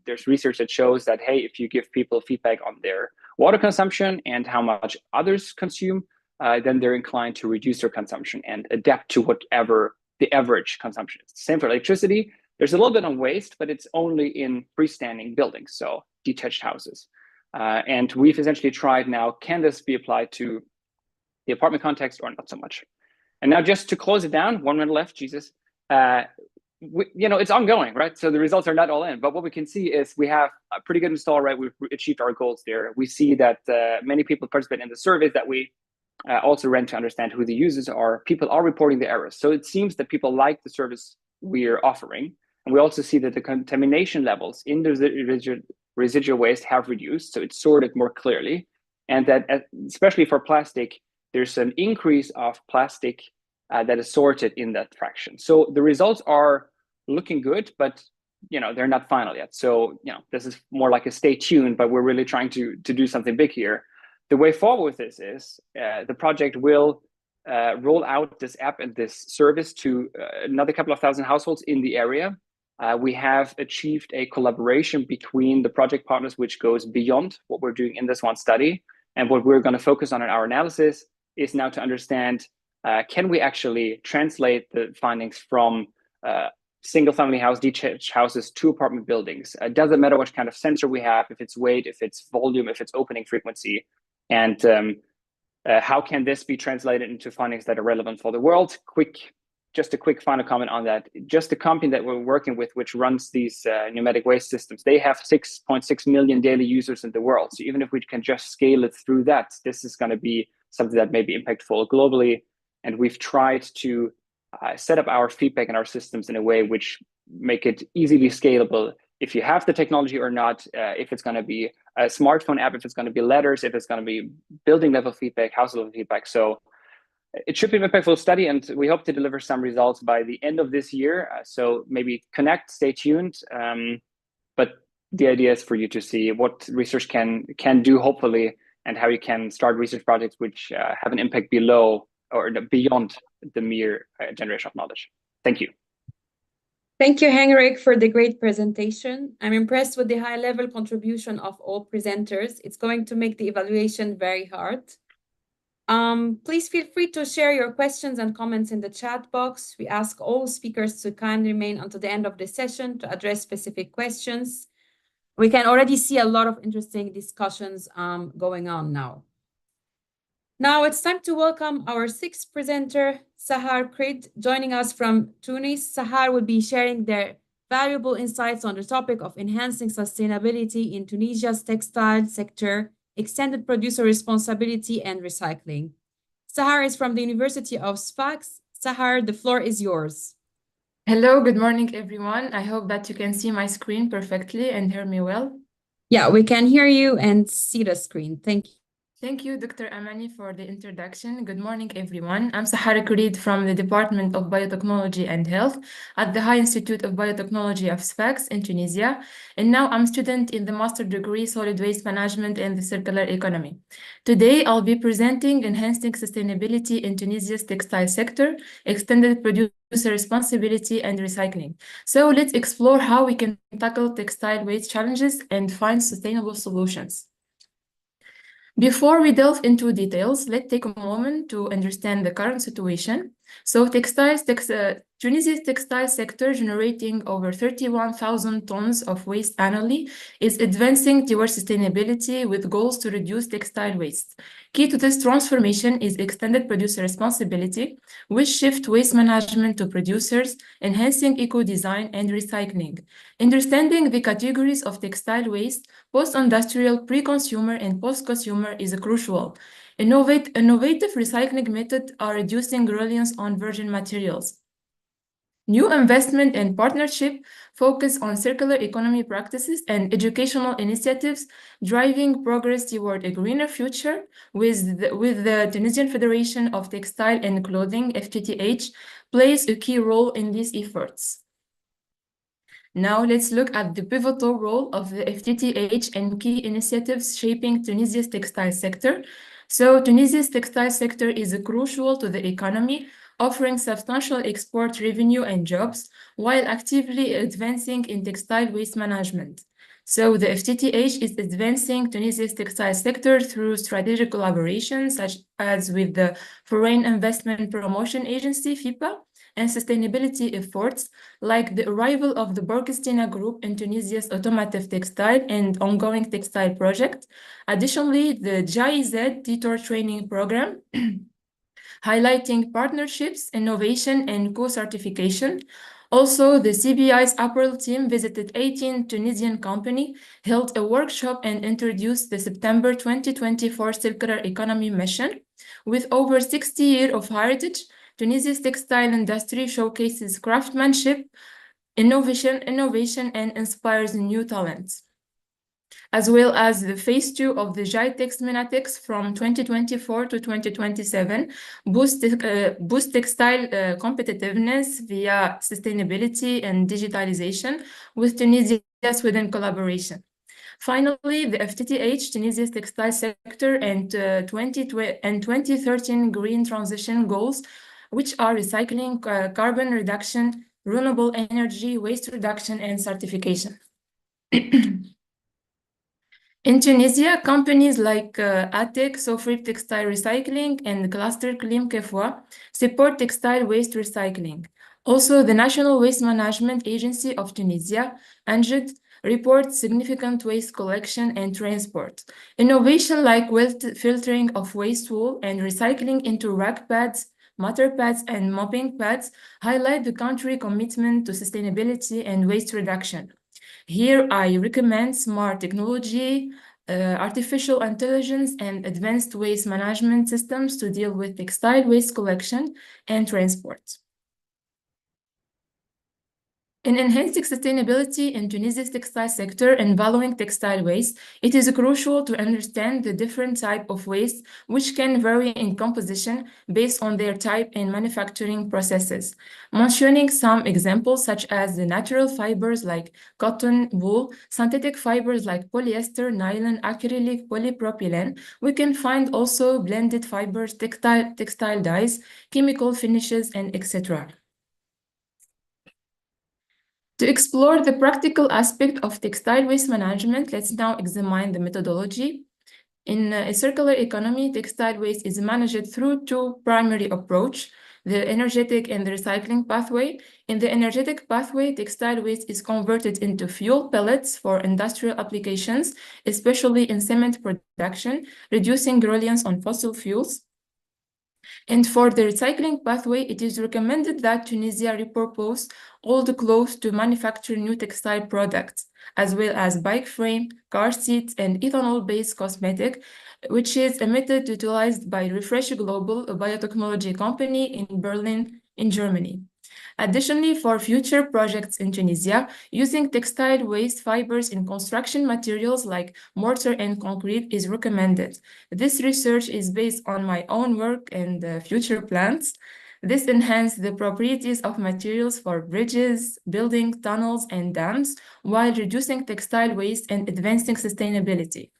[SPEAKER 8] There's research that shows that, hey, if you give people feedback on their water consumption and how much others consume, then they're inclined to reduce their consumption and adapt to whatever the average consumption is. Same for electricity. There's a little bit on waste, but it's only in freestanding buildings, so detached houses. And we've essentially tried now, can this be applied to the apartment context or not so much? And now just to close it down, 1 minute left, Jesus. It's ongoing, right? So the results are not all in, but what we can see is we have a pretty good install rate. We've achieved our goals there. We see that many people participate in the surveys that we also ran to understand who the users are. People are reporting the errors. So it seems that people like the service we're offering. And we also see that the contamination levels in the residual waste have reduced. So it's sorted more clearly. And that especially for plastic, there's an increase of plastic that is sorted in that fraction. So the results are looking good, but they're not final yet. So this is more like a stay tuned, but we're really trying to do something big here. The way forward with this is the project will roll out this app and this service to another couple of thousand households in the area. We have achieved a collaboration between the project partners, which goes beyond what we're doing in this one study. And what we're going to focus on in our analysis is now to understand, can we actually translate the findings from single-family house, detached houses to apartment buildings? It doesn't matter what kind of sensor we have, if it's weight, if it's volume, if it's opening frequency, and how can this be translated into findings that are relevant for the world? Just a quick final comment on that. Just the company that we're working with, which runs these pneumatic waste systems, they have 6.6 million daily users in the world. So even if we can just scale it through that, this is going to be something that may be impactful globally. And we've tried to set up our feedback and our systems in a way which make it easily scalable. If you have the technology or not, if it's going to be a smartphone app, if it's going to be letters, if it's going to be building level feedback, house level feedback. So it should be an impactful study, and we hope to deliver some results by the end of this year. So maybe connect, stay tuned. But the idea is for you to see what research can do, hopefully, and how you can start research projects which have an impact below or beyond the mere generation of knowledge. Thank you.
[SPEAKER 1] Thank you, Henrik, for the great presentation. I'm impressed with the high-level contribution of all presenters. It's going to make the evaluation very hard. Please feel free to share your questions and comments in the chat box. We ask all speakers to kindly remain until the end of the session to address specific questions. We can already see a lot of interesting discussions going on now. Now it's time to welcome our sixth presenter, Sahar Krid, joining us from Tunis. Sahar will be sharing their valuable insights on the topic of enhancing sustainability in Tunisia's textile sector, extended producer responsibility, and recycling. Sahar is from the University of Sfax. Sahar, the floor is yours.
[SPEAKER 9] Hello, good morning, everyone. I hope that you can see my screen perfectly and hear me well.
[SPEAKER 1] Yeah, we can hear you and see the screen. Thank you.
[SPEAKER 9] Thank you, Dr. Amani, for the introduction. Good morning, everyone. I'm Sahar Khalid from the Department of Biotechnology and Health at the High Institute of Biotechnology of Sfax in Tunisia. And now I'm a student in the Master Degree Solid Waste Management and the Circular Economy. Today, I'll be presenting Enhancing Sustainability in Tunisia's Textile Sector, Extended Producer Responsibility and Recycling. So let's explore how we can tackle textile waste challenges and find sustainable solutions. Before we delve into details, let's take a moment to understand the current situation. So Tunisia's textile sector, generating over 31,000 tons of waste annually, is advancing towards sustainability with goals to reduce textile waste. Key to this transformation is extended producer responsibility, which shifts waste management to producers, enhancing eco-design and recycling. Understanding the categories of textile waste, post-industrial, pre-consumer, and post-consumer is crucial. Innovative recycling methods are reducing reliance on virgin materials. New investment and partnership focus on circular economy practices and educational initiatives, driving progress toward a greener future with the Tunisian Federation of Textile and Clothing, FTTH, plays a key role in these efforts. Now let's look at the pivotal role of the FTTH and key initiatives shaping Tunisia's textile sector. So Tunisia's textile sector is crucial to the economy, offering substantial export revenue and jobs, while actively advancing in textile waste management. So the FTTH is advancing Tunisia's textile sector through strategic collaborations, such as with the Foreign Investment Promotion Agency, FIPA, and sustainability efforts, like the arrival of the Borkestina Group in Tunisia's automotive textile and ongoing textile project. Additionally, the GIZ tutor training program, highlighting partnerships, innovation, and co-certification. Also, the CBI's apparel team visited 18 Tunisian companies, held a workshop, and introduced the September 2024 Circular Economy Mission. With over 60 years of heritage, Tunisia's textile industry showcases craftsmanship, innovation, and inspires new talents. As well as the phase 2 of the GITEX Minatex from 2024 to 2027, boost textile competitiveness via sustainability and digitalization with Tunisia-Sweden collaboration. Finally, the FTTH, Tunisia's textile sector, and 2013 green transition goals, which are recycling, carbon reduction, renewable energy, waste reduction, and certification. In Tunisia, companies like ATEC, Sofrip Textile Recycling, and Cluster Klim Kefwa support textile waste recycling. Also, the National Waste Management Agency of Tunisia, ANJD, reports significant waste collection and transport. Innovation like filtering of waste wool and recycling into rack pads, matter pads, and mopping pads highlight the country's commitment to sustainability and waste reduction. Here, I recommend smart technology, artificial intelligence, and advanced waste management systems to deal with textile waste collection and transport. In enhancing sustainability in Tunisia's textile sector and valuing textile waste, it is crucial to understand the different types of waste, which can vary in composition based on their type and manufacturing processes. Mentioning some examples such as the natural fibers like cotton, wool, synthetic fibers like polyester, nylon, acrylic, polypropylene, we can find also blended fibers, textile dyes, chemical finishes, and etc. To explore the practical aspect of textile waste management, let's now examine the methodology. In a circular economy, textile waste is managed through two primary approaches, the energetic and the recycling pathway. In the energetic pathway, textile waste is converted into fuel pellets for industrial applications, especially in cement production, reducing reliance on fossil fuels. And for the recycling pathway, it is recommended that Tunisia repurpose old clothes to manufacture new textile products, as well as bike frame, car seats, and ethanol-based cosmetic, which is a method utilized by Refresh Global, a biotechnology company in Berlin, in Germany. Additionally, for future projects in Tunisia, using textile waste fibers in construction materials like mortar and concrete is recommended. This research is based on my own work and future plans. This enhances the properties of materials for bridges, building tunnels, and dams, while reducing textile waste and advancing sustainability.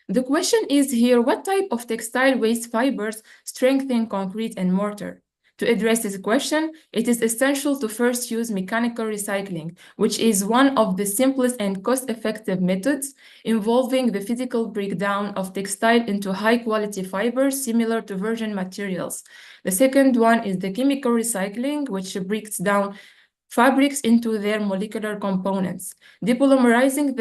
[SPEAKER 9] The question is here, what type of textile waste fibers strengthen concrete and mortar? To address this question, it is essential to first use mechanical recycling, which is one of the simplest and cost-effective methods involving the physical breakdown of textile into high-quality fibers similar to virgin materials. The second one is the chemical recycling, which breaks down fabrics into their molecular components, depolymerizing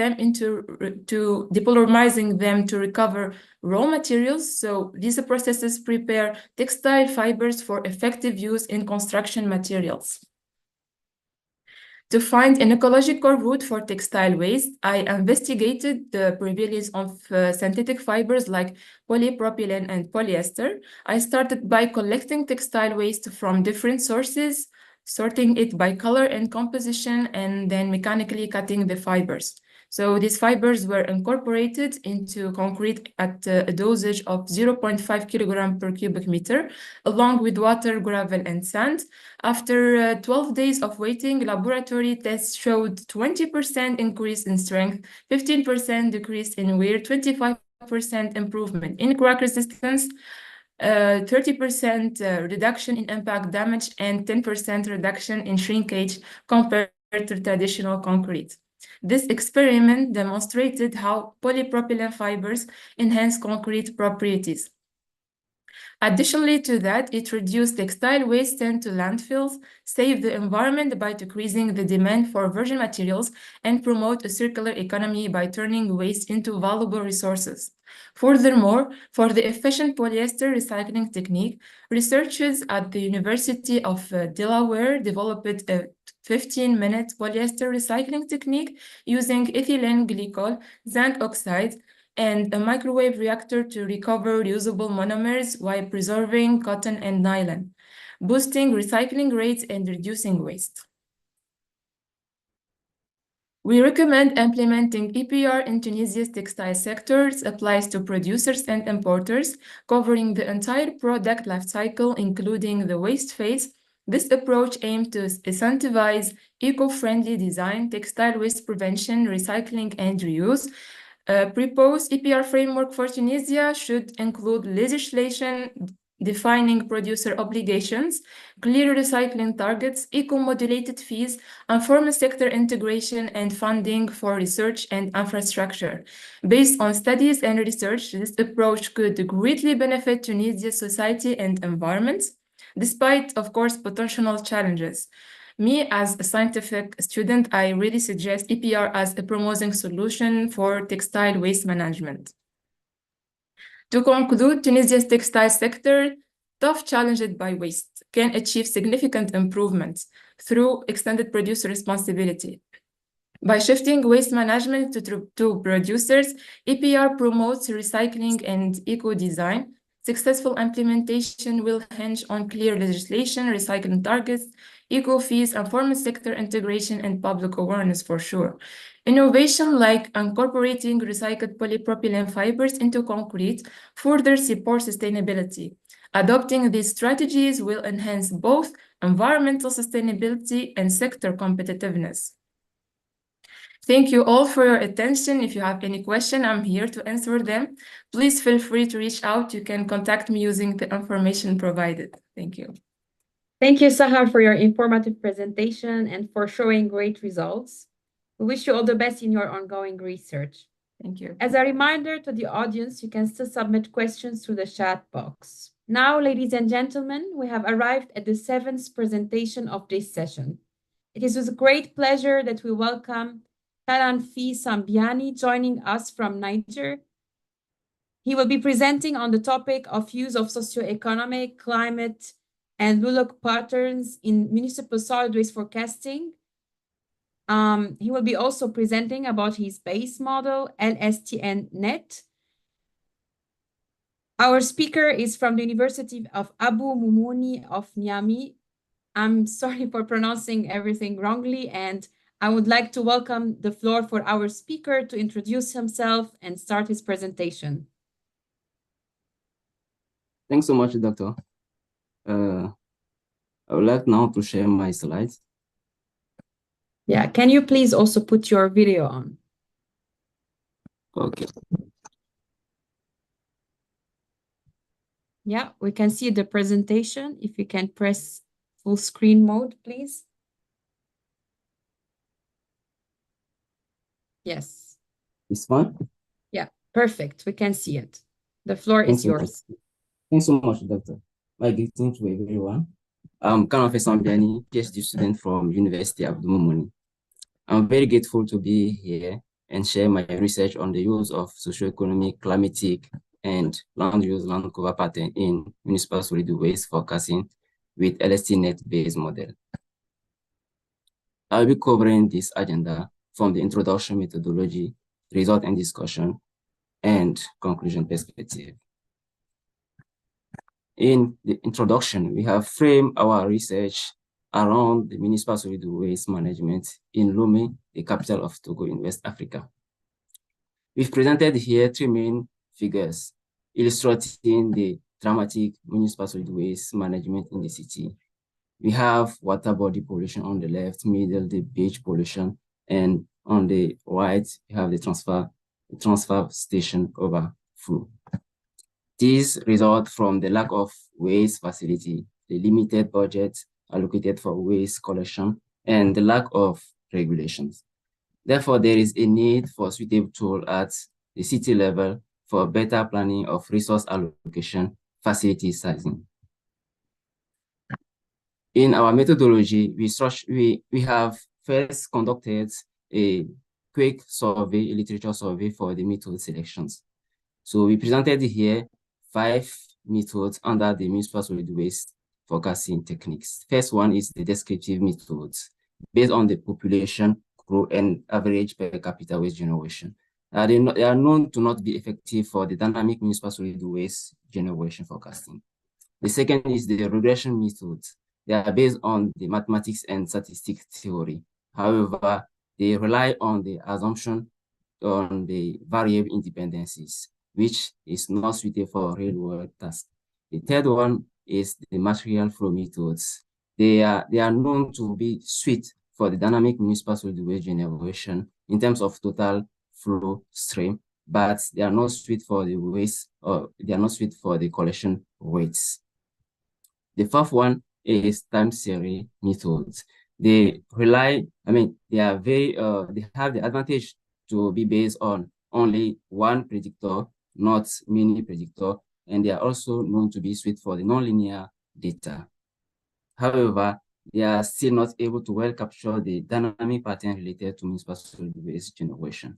[SPEAKER 9] them to recover raw materials. So these processes prepare textile fibers for effective use in construction materials. To find an ecological route for textile waste, I investigated the prevalence of synthetic fibers like polypropylene and polyester. I started by collecting textile waste from different sources, sorting it by color and composition, and then mechanically cutting the fibers. So these fibers were incorporated into concrete at a dosage of 0.5 kilogram per cubic meter, along with water, gravel, and sand. After 12 days of waiting, laboratory tests showed 20% increase in strength, 15% decrease in wear, 25% improvement in crack resistance, 30% reduction in impact damage, and 10% reduction in shrinkage compared to traditional concrete. This experiment demonstrated how polypropylene fibers enhance concrete properties. Additionally to that, it reduced textile waste sent to landfills, saved the environment by decreasing the demand for virgin materials, and promote a circular economy by turning waste into valuable resources. Furthermore, for the efficient polyester recycling technique, researchers at the University of Delaware developed a 15-minute polyester recycling technique using ethylene glycol, zinc oxide, and a microwave reactor to recover reusable monomers while preserving cotton and nylon, boosting recycling rates and reducing waste. We recommend implementing EPR in Tunisia's textile sectors, applies to producers and importers, covering the entire product life cycle, including the waste phase. This approach aims to incentivize eco-friendly design, textile waste prevention, recycling, and reuse. Proposed EPR framework for Tunisia should include legislation defining producer obligations, clear recycling targets, eco-modulated fees, informal sector integration, and funding for research and infrastructure. Based on studies and research, this approach could greatly benefit Tunisia's society and environment, despite, of course, potential challenges. Me, as a scientific student, I really suggest EPR as a promising solution for textile waste management. To conclude, Tunisia's textile sector, tough challenged by waste, can achieve significant improvements through extended producer responsibility. By shifting waste management to producers, EPR promotes recycling and eco-design. Successful implementation will hinge on clear legislation, recycling targets, eco-fees, informal sector integration, and public awareness for sure. Innovation like incorporating recycled polypropylene fibers into concrete further supports sustainability. Adopting these strategies will enhance both environmental sustainability and sector competitiveness. Thank you all for your attention. If you have any question, I'm here to answer them. Please feel free to reach out. You can contact me using the information provided. Thank you.
[SPEAKER 1] Thank you, Sahar, for your informative presentation and for showing great results. We wish you all the best in your ongoing research.
[SPEAKER 9] Thank you.
[SPEAKER 1] As a reminder to the audience, you can still submit questions through the chat box. Now, ladies and gentlemen, we have arrived at the 7th presentation of this session. It is with great pleasure that we welcome Karanfi Sambiani joining us from Niger. He will be presenting on the topic of use of socioeconomic, climate, and LULUC patterns in municipal solid waste forecasting. He will be also presenting about his base model, LSTN-NET. Our speaker is from the University of Abu Mumuni of Niamey. I'm sorry for pronouncing everything wrongly, and I would like to welcome the floor for our speaker to introduce himself and start his presentation.
[SPEAKER 10] Thanks so much, Doctor. I would like now to share my slides.
[SPEAKER 1] Yeah, can you please also put your video on?
[SPEAKER 10] Okay.
[SPEAKER 1] Yeah, we can see the presentation. If you can press full screen mode, please. Yes.
[SPEAKER 10] This one?
[SPEAKER 1] Yeah, perfect. We can see it. The floor is yours.
[SPEAKER 10] Thanks so much, Doctor. My greetings to everyone. I'm Kanafe Sambiani, PhD student from University of Abu Mumuni. I'm very grateful to be here and share my research on the use of socioeconomic, climatic, and land use land cover pattern in municipal solid waste forecasting with LSTNet-based model. I'll be covering this agenda from the introduction methodology, result and discussion, and conclusion perspective. In the introduction, we have framed our research around the municipal solid waste management in Lomé, the capital of Togo in West Africa. We've presented here three main figures illustrating the dramatic municipal solid waste management in the city. We have water body pollution on the left, middle, the beach pollution, and on the right, we have the transfer station overflow. These result from the lack of waste facility, the limited budget allocated for waste collection, and the lack of regulations. Therefore, there is a need for suitable tool at the city level for better planning of resource allocation, facility sizing. In our methodology, we have first conducted a quick survey, a literature survey for the method selections. So we presented here 5 methods under the municipal solid waste forecasting techniques. First one is the descriptive methods based on the population growth and average per capita waste generation. They are known to not be effective for the dynamic municipal solid waste generation forecasting. The second is the regression methods. They are based on the mathematics and statistics theory. However, they rely on the assumption on the variable independencies, which is not suited for real-world tasks. The third one is the material flow methods. They are known to be suited for the dynamic municipal solid waste generation in terms of total flow stream, but they are not suited for the waste, or they are not suited for the collection rates. The fourth one is time series methods. They rely, they are very, they have the advantage to be based on only one predictor, not many predictor, and they are also known to be suited for the nonlinear data. However, they are still not able to well capture the dynamic pattern related to municipal solid waste generation.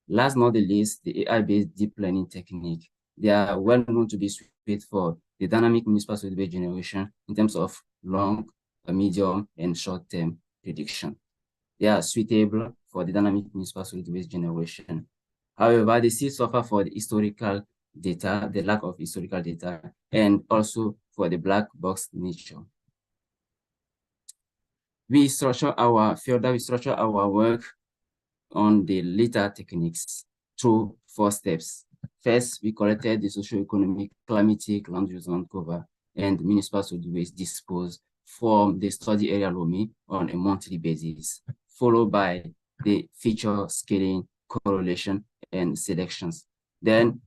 [SPEAKER 10] Last not the least, the AI-based deep learning technique. They are well known to be suited for the dynamic municipal solid waste generation in terms of long, medium, and short-term prediction. They are suitable for the dynamic municipal solid waste generation. However, they still suffer for the historical data, the lack of historical data, and also for the black box nature. We structure our work on the later techniques through 4 steps. First, we collected the socioeconomic, climatic, land use land cover, and municipal solid waste disposed from the study area Lomé on a monthly basis, followed by the feature scaling, correlation, and selections. Then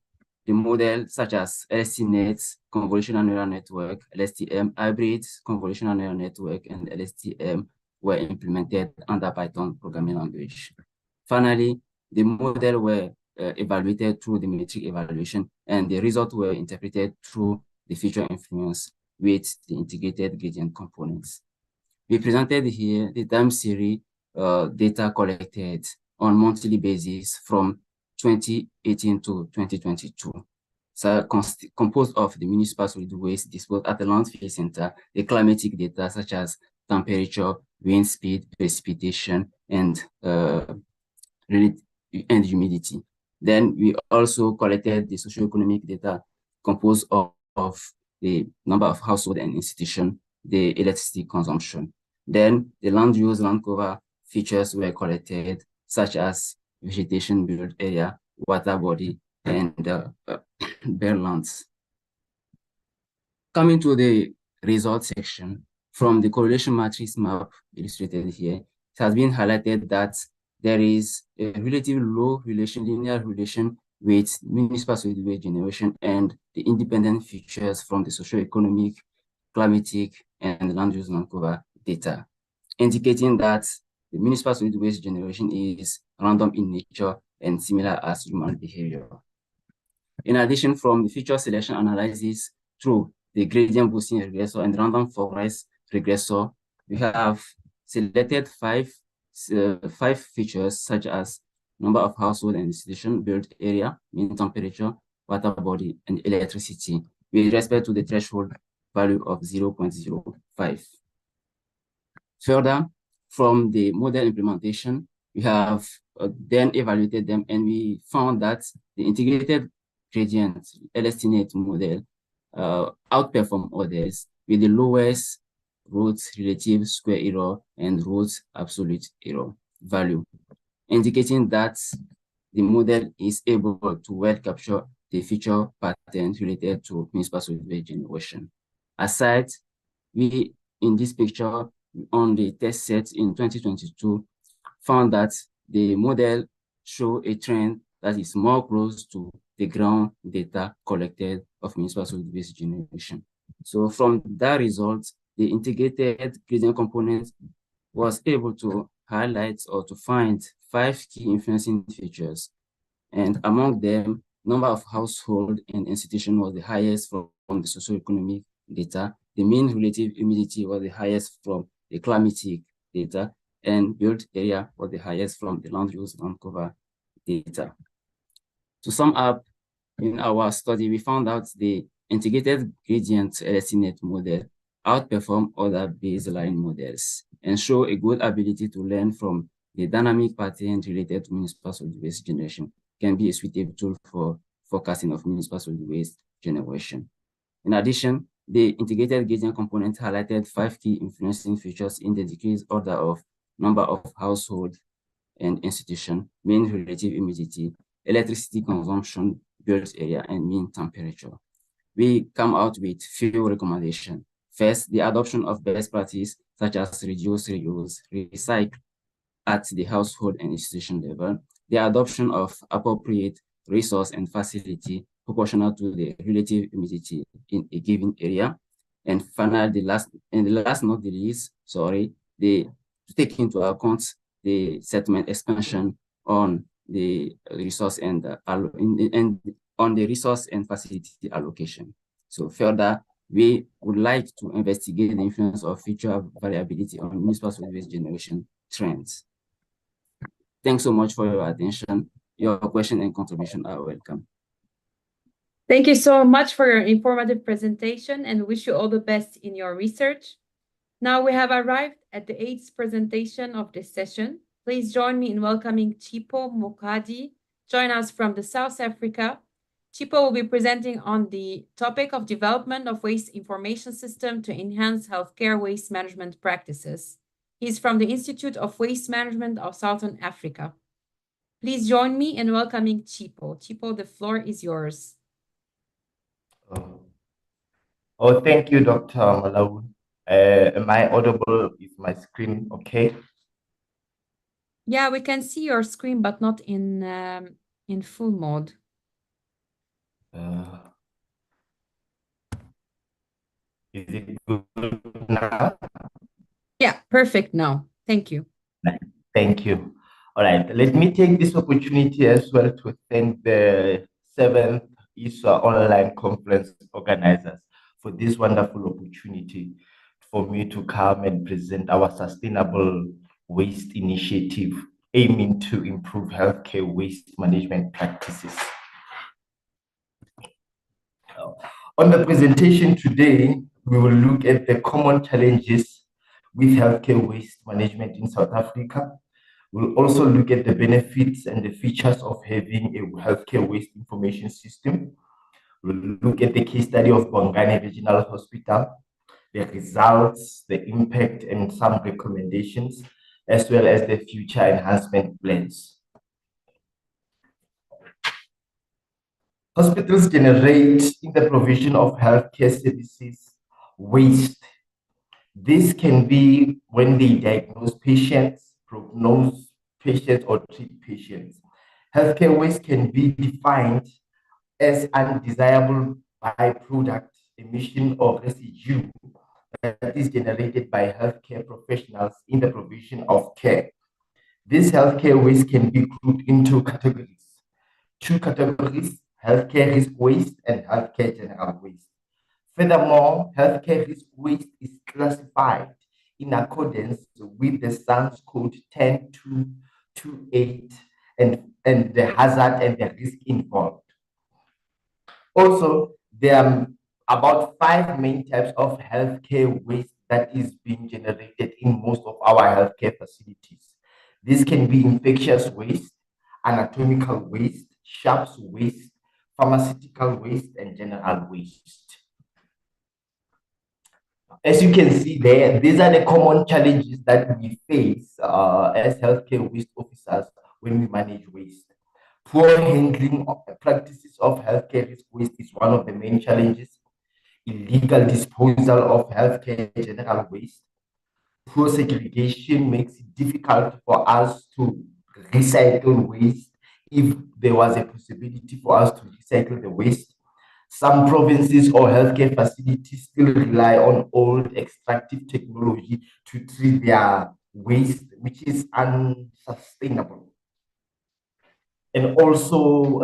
[SPEAKER 10] the models such as LSTNet, convolutional neural network, LSTM, hybrid convolutional neural network, and LSTM were implemented under Python programming language. Finally, the model were evaluated through the metric evaluation, and the results were interpreted through the feature influence with the integrated gradient components. We presented here the time series data collected on monthly basis from 2018 to 2022. composed of the municipal solid waste disposed at the landfill center, the climatic data such as temperature, wind speed, precipitation, and humidity. Then we also collected the socioeconomic data composed of the number of households and institutions, the electricity consumption. Then the land use, land cover features were collected, such as vegetation build area, water body, and bare lands. Coming to the results section, from the correlation matrix map illustrated here, it has been highlighted that there is a relatively low linear relation with municipal solid waste generation and the independent features from the socioeconomic, climatic, and land use land cover data, indicating that the municipal solid waste generation is random in nature and similar as human behavior. In addition, from the feature selection analysis through the gradient boosting regressor and random forest regressor, we have selected five features such as number of household and institution, built area, mean temperature, water body, and electricity with respect to the threshold value of 0.05. Further, from the model implementation, we have then evaluated them, and we found that the integrated gradient LSTNet model outperform others with the lowest root relative square error and root absolute error value, indicating that the model is able to well capture the feature patterns related to municipal solid waste generation. Aside, we in this picture on the test set in 2022 found that the model show a trend that is more close to the ground data collected of municipal solid waste generation. So from that result, the integrated gradient component was able to highlight or to find 5 key influencing features. And among them, number of household and institution was the highest from the socioeconomic data. The mean relative humidity was the highest from the climatic data, and built area was the highest from the land use land cover data. To sum up, in our study, we found out the integrated gradient LSTNet model outperform other baseline models and show a good ability to learn from the dynamic pattern related to municipal solid waste generation, can be a suitable tool for forecasting of municipal solid waste generation. In addition, the integrated gradient component highlighted 5 key influencing features in the decreased order of number of household and institution, mean relative humidity, electricity consumption, built area, and mean temperature. We come out with few recommendations. First, the adoption of best practice such as reduce, reuse, recycle at the household and institution level, the adoption of appropriate resource and facility proportional to the relative humidity in a given area. And finally, the last not the least, to take into account the settlement expansion on the resource and on the resource and facility allocation. So further, we would like to investigate the influence of future variability on municipal solid waste generation trends. Thanks so much for your attention. Your question and contribution are welcome.
[SPEAKER 1] Thank you so much for your informative presentation and wish you all the best in your research. Now we have arrived at the 8th presentation of this session. Please join me in welcoming Chipo Mukadi, join us from the South Africa. Chipo will be presenting on the topic of development of waste information system to enhance healthcare waste management practices. He's from the Institute of Waste Management of Southern Africa. Please join me in welcoming Chipo. Chipo, the floor is yours.
[SPEAKER 11] Oh, thank you, Dr. Malawi. Am I audible? Is my screen okay?
[SPEAKER 1] Yeah, we can see your screen, but not in full mode.
[SPEAKER 11] Is it good now?
[SPEAKER 1] Yeah, perfect now. Thank you.
[SPEAKER 11] Thank you. All right, let me take this opportunity as well to thank the 7th ISWA online conference organizers for this wonderful opportunity for me to come and present our sustainable waste initiative aiming to improve healthcare waste management practices. On the presentation today, we will look at the common challenges with healthcare waste management in South Africa. We'll also look at the benefits and the features of having a healthcare waste information system. We'll look at the case study of Bongani Regional Hospital, the results, the impact, and some recommendations, as well as the future enhancement plans. Hospitals generate, in the provision of healthcare services, waste. This can be when they diagnose patients, prognose patients, or treat patients. Healthcare waste can be defined as undesirable byproduct, emission, or residue that is generated by healthcare professionals in the provision of care. This healthcare waste can be grouped into categories. Two categories: healthcare risk waste and healthcare general waste. Furthermore, healthcare risk waste is classified in accordance with the SANS code 10228 and the hazard and the risk involved. Also, there are about 5 main types of healthcare waste that is being generated in most of our healthcare facilities. This can be infectious waste, anatomical waste, sharps waste, pharmaceutical waste, and general waste. As you can see there, these are the common challenges that we face as healthcare waste officers when we manage waste. Poor handling of the practices of healthcare risk waste is one of the main challenges. Illegal disposal of healthcare general waste. Poor segregation makes it difficult for us to recycle waste if there was a possibility for us to recycle the waste. Some provinces or healthcare facilities still rely on old extractive technology to treat their waste, which is unsustainable, and also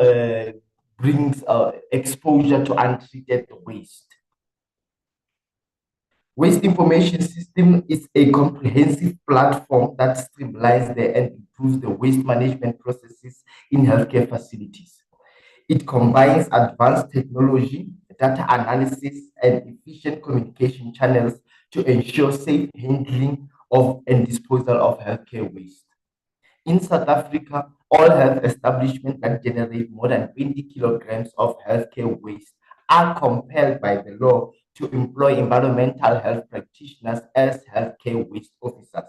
[SPEAKER 11] brings exposure to untreated waste. Waste information system is a comprehensive platform that streamlines and improves the waste management processes in healthcare facilities. It combines advanced technology, data analysis, and efficient communication channels to ensure safe handling of and disposal of healthcare waste. In South Africa, all health establishments that generate more than 20 kilograms of healthcare waste are compelled by the law to employ environmental health practitioners as healthcare waste officers.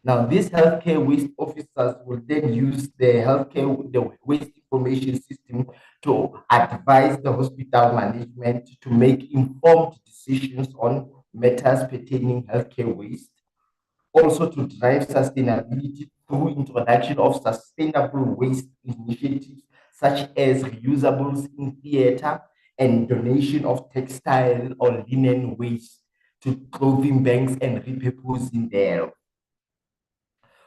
[SPEAKER 11] Now, these healthcare waste officers will then use the waste information system to advise the hospital management to make informed decisions on matters pertaining healthcare waste, also to drive sustainability through introduction of sustainable waste initiatives such as reusables in theater and donation of textile or linen waste to clothing banks and repurposing thereof.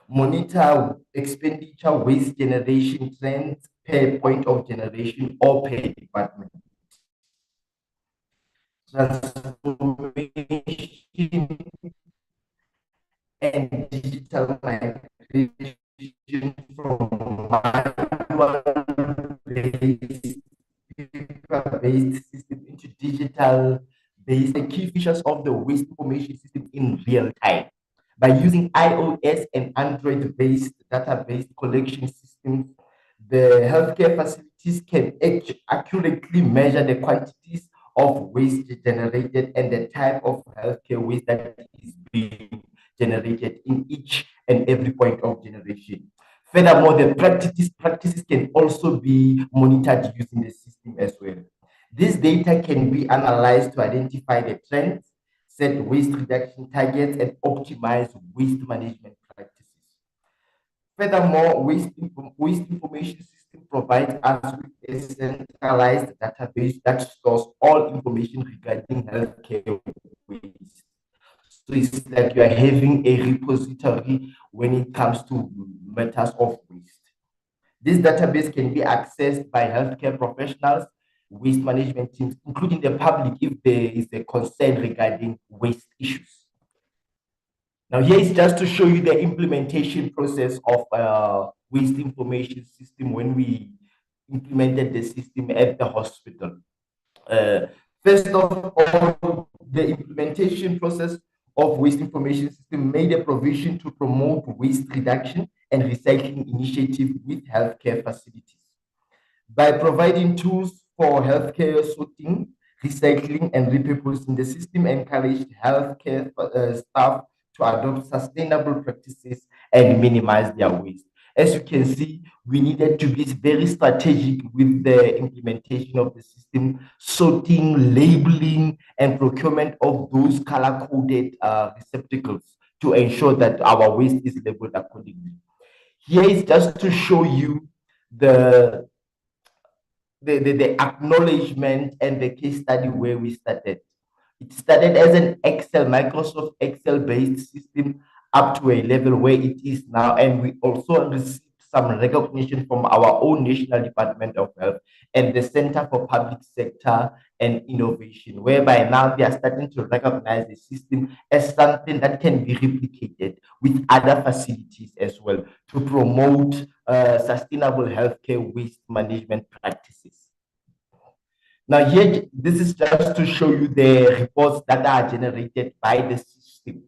[SPEAKER 11] Monitor expenditure waste generation trends per point of generation or per department. Transformation and digital migration from paper-based system into digital-based. The key features of the waste information system in real time. By using iOS and Android-based database collection systems, the healthcare facilities can accurately measure the quantities of waste generated and the type of healthcare waste that is being generated in each and every point of generation. Furthermore, the practices can also be monitored using the system as well. This data can be analyzed to identify the trends, set waste reduction targets, and optimize waste management practices. Furthermore, waste information system provides us with a centralized database that stores all information regarding healthcare waste. So it's like you are having a repository when it comes to matters of waste. This database can be accessed by healthcare professionals, waste management teams, including the public if there is a concern regarding waste issues. Now, here is just to show you the implementation process of waste information system when we implemented the system at the hospital. First of all, the implementation process of waste information system made a provision to promote waste reduction and recycling initiative with healthcare facilities. By providing tools for healthcare sorting, recycling, and repurposing, the system encouraged healthcare staff to adopt sustainable practices and minimize their waste. As you can see, we needed to be very strategic with the implementation of the system, sorting, labeling, and procurement of those color-coded receptacles to ensure that our waste is labeled accordingly. Here is just to show you the acknowledgement and the case study where we started. It started as an Microsoft Excel based system up to a level where it is now. And we also received some recognition from our own National Department of Health and the Center for Public Sector and Innovation, whereby now they are starting to recognize the system as something that can be replicated with other facilities as well to promote sustainable healthcare waste management practices. Now here, this is just to show you the reports that are generated by the system.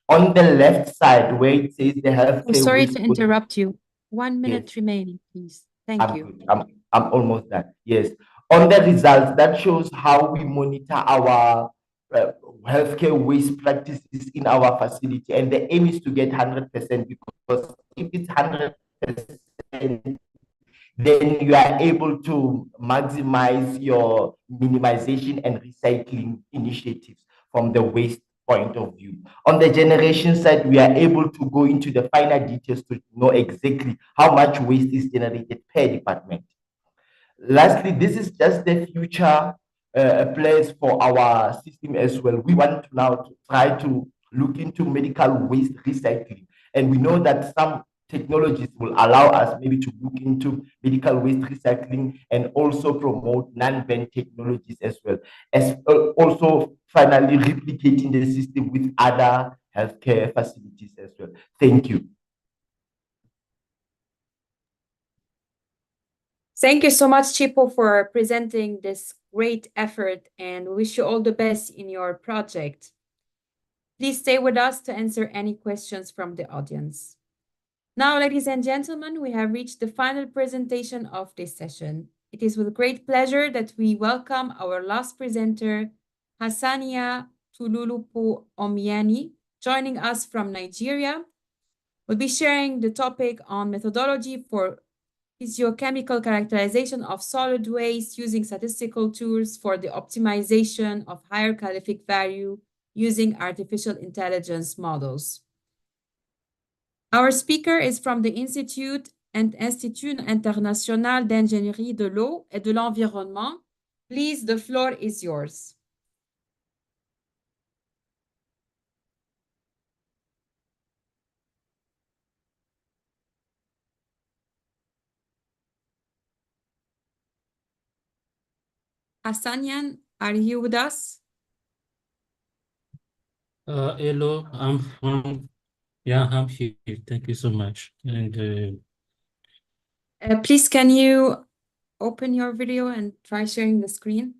[SPEAKER 11] On the left side, where it says the healthcare
[SPEAKER 1] sorry
[SPEAKER 11] waste
[SPEAKER 1] to interrupt you. 1 minute remaining, please. Thank you.
[SPEAKER 11] I'm almost done. Yes. On the results, that shows how we monitor our healthcare waste practices in our facility. And the aim is to get 100% because if it's 100%, then you are able to maximize your minimization and recycling initiatives from the waste point of view. On the generation side, we are able to go into the finer details to know exactly how much waste is generated per department. Lastly, this is just the future plans for our system as well. We want to now to try to look into medical waste recycling. And we know that some technologies will allow us maybe to look into medical waste recycling and also promote non-ban technologies as well, as also finally replicating the system with other healthcare facilities as well. Thank you.
[SPEAKER 1] Thank you so much, Chipo, for presenting this great effort, and we wish you all the best in your project. Please stay with us to answer any questions from the audience. Now, ladies and gentlemen, we have reached the final presentation of this session. It is with great pleasure that we welcome our last presenter, Hassania Tululupu Omiani, joining us from Nigeria. We'll be sharing the topic on methodology for physiochemical characterization of solid waste using statistical tools for the optimization of higher calorific value using artificial intelligence models. Our speaker is from the Institut International d'Ingénierie de l'Eau et de l'Environnement. Please, the floor is yours. Hassanian, are you with us?
[SPEAKER 12] Hello, I'm here. Thank you so much. And
[SPEAKER 1] please, can you open your video and try sharing the screen?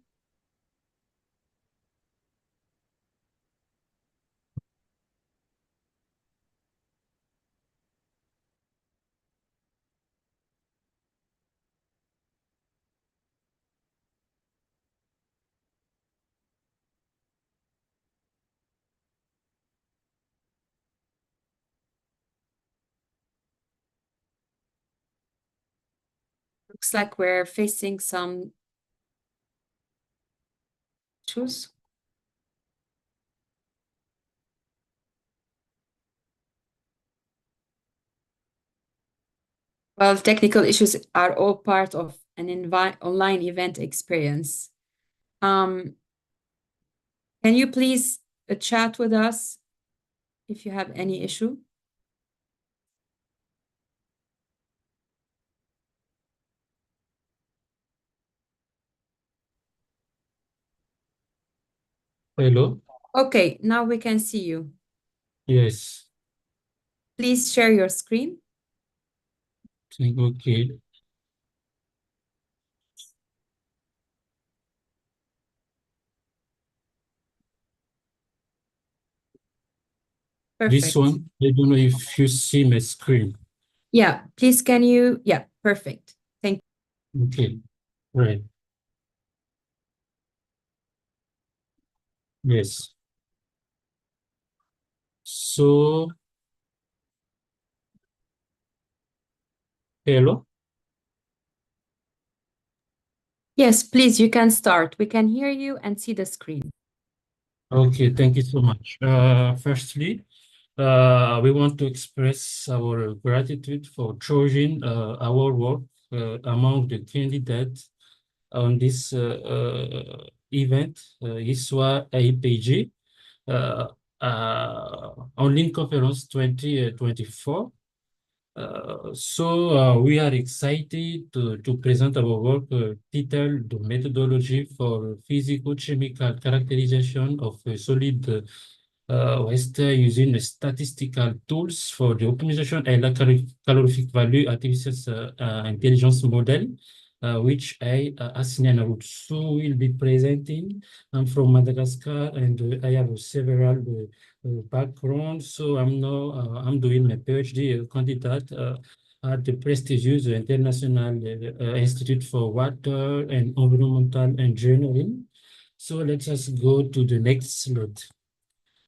[SPEAKER 1] Looks like we're facing some issues. Well, technical issues are all part of an online event experience. Can you please chat with us if you have any issue?
[SPEAKER 12] hello.
[SPEAKER 1] Okay, now we can see you.
[SPEAKER 12] Yes.
[SPEAKER 1] Please share your screen.
[SPEAKER 12] Okay. This
[SPEAKER 1] Perfect.
[SPEAKER 12] one, I don't know if you see my screen.
[SPEAKER 1] Yeah, please can you, yeah, perfect. Thank you.
[SPEAKER 12] Okay, right. Yes. So, hello.
[SPEAKER 1] Yes, please, you can start. We can hear you and see the screen.
[SPEAKER 12] Okay, thank you so much. Firstly, we want to express our gratitude for choosing our work among the candidates on this event, ISWA YPG, online conference 2024. We are excited to present our work titled The Methodology for Physico-Chemical Characterization of Solid waste using statistical tools for the optimization and la calorific value artificial intelligence model, which I, Asinian Arutsu, will be presenting. I'm from Madagascar and I have several backgrounds. So I'm doing my PhD candidate at the prestigious International Institute for Water and Environmental Engineering. So let us go to the next slide.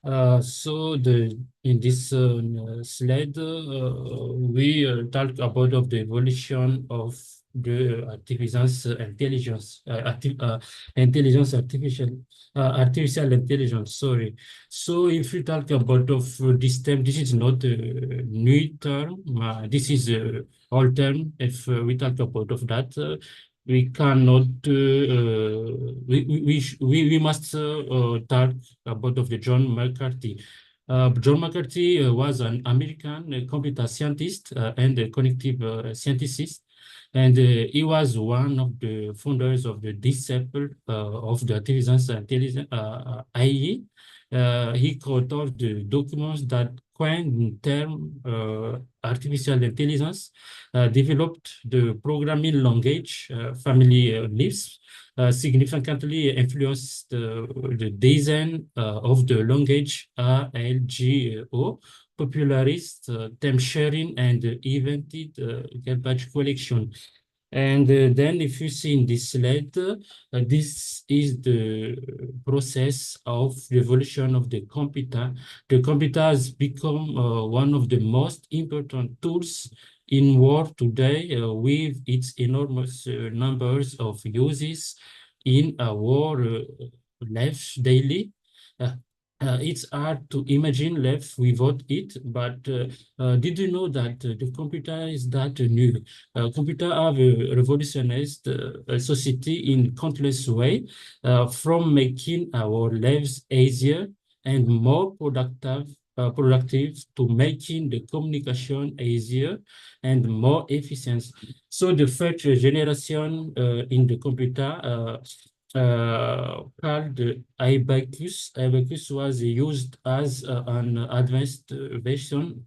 [SPEAKER 12] In this slide, we talk about of the evolution of the artificial intelligence. Sorry. So if we talk about of this term, this is not a new term. This is a old term. If we talk about of that, we cannot. We must talk about of the John McCarthy. John McCarthy was an American computer scientist and a cognitive scientist, and he was one of the founders of the disciple of the artificial intelligence AI. He co-authored the documents that coined the term artificial intelligence, developed the programming language family Lisp, significantly influenced the design of the language ALGO, popularized term sharing, and invented garbage collection. And then if you see in this slide, this is the process of the evolution of the computer. The computer has become one of the most important tools in world today with its enormous numbers of uses in our life daily. It's hard to imagine life without it, but did you know that the computer is that new? Computer have revolutionized society in countless ways, from making our lives easier and more productive to making the communication easier and more efficient. So the first generation in the computer called Ibacus. Ibacus was used as an advanced version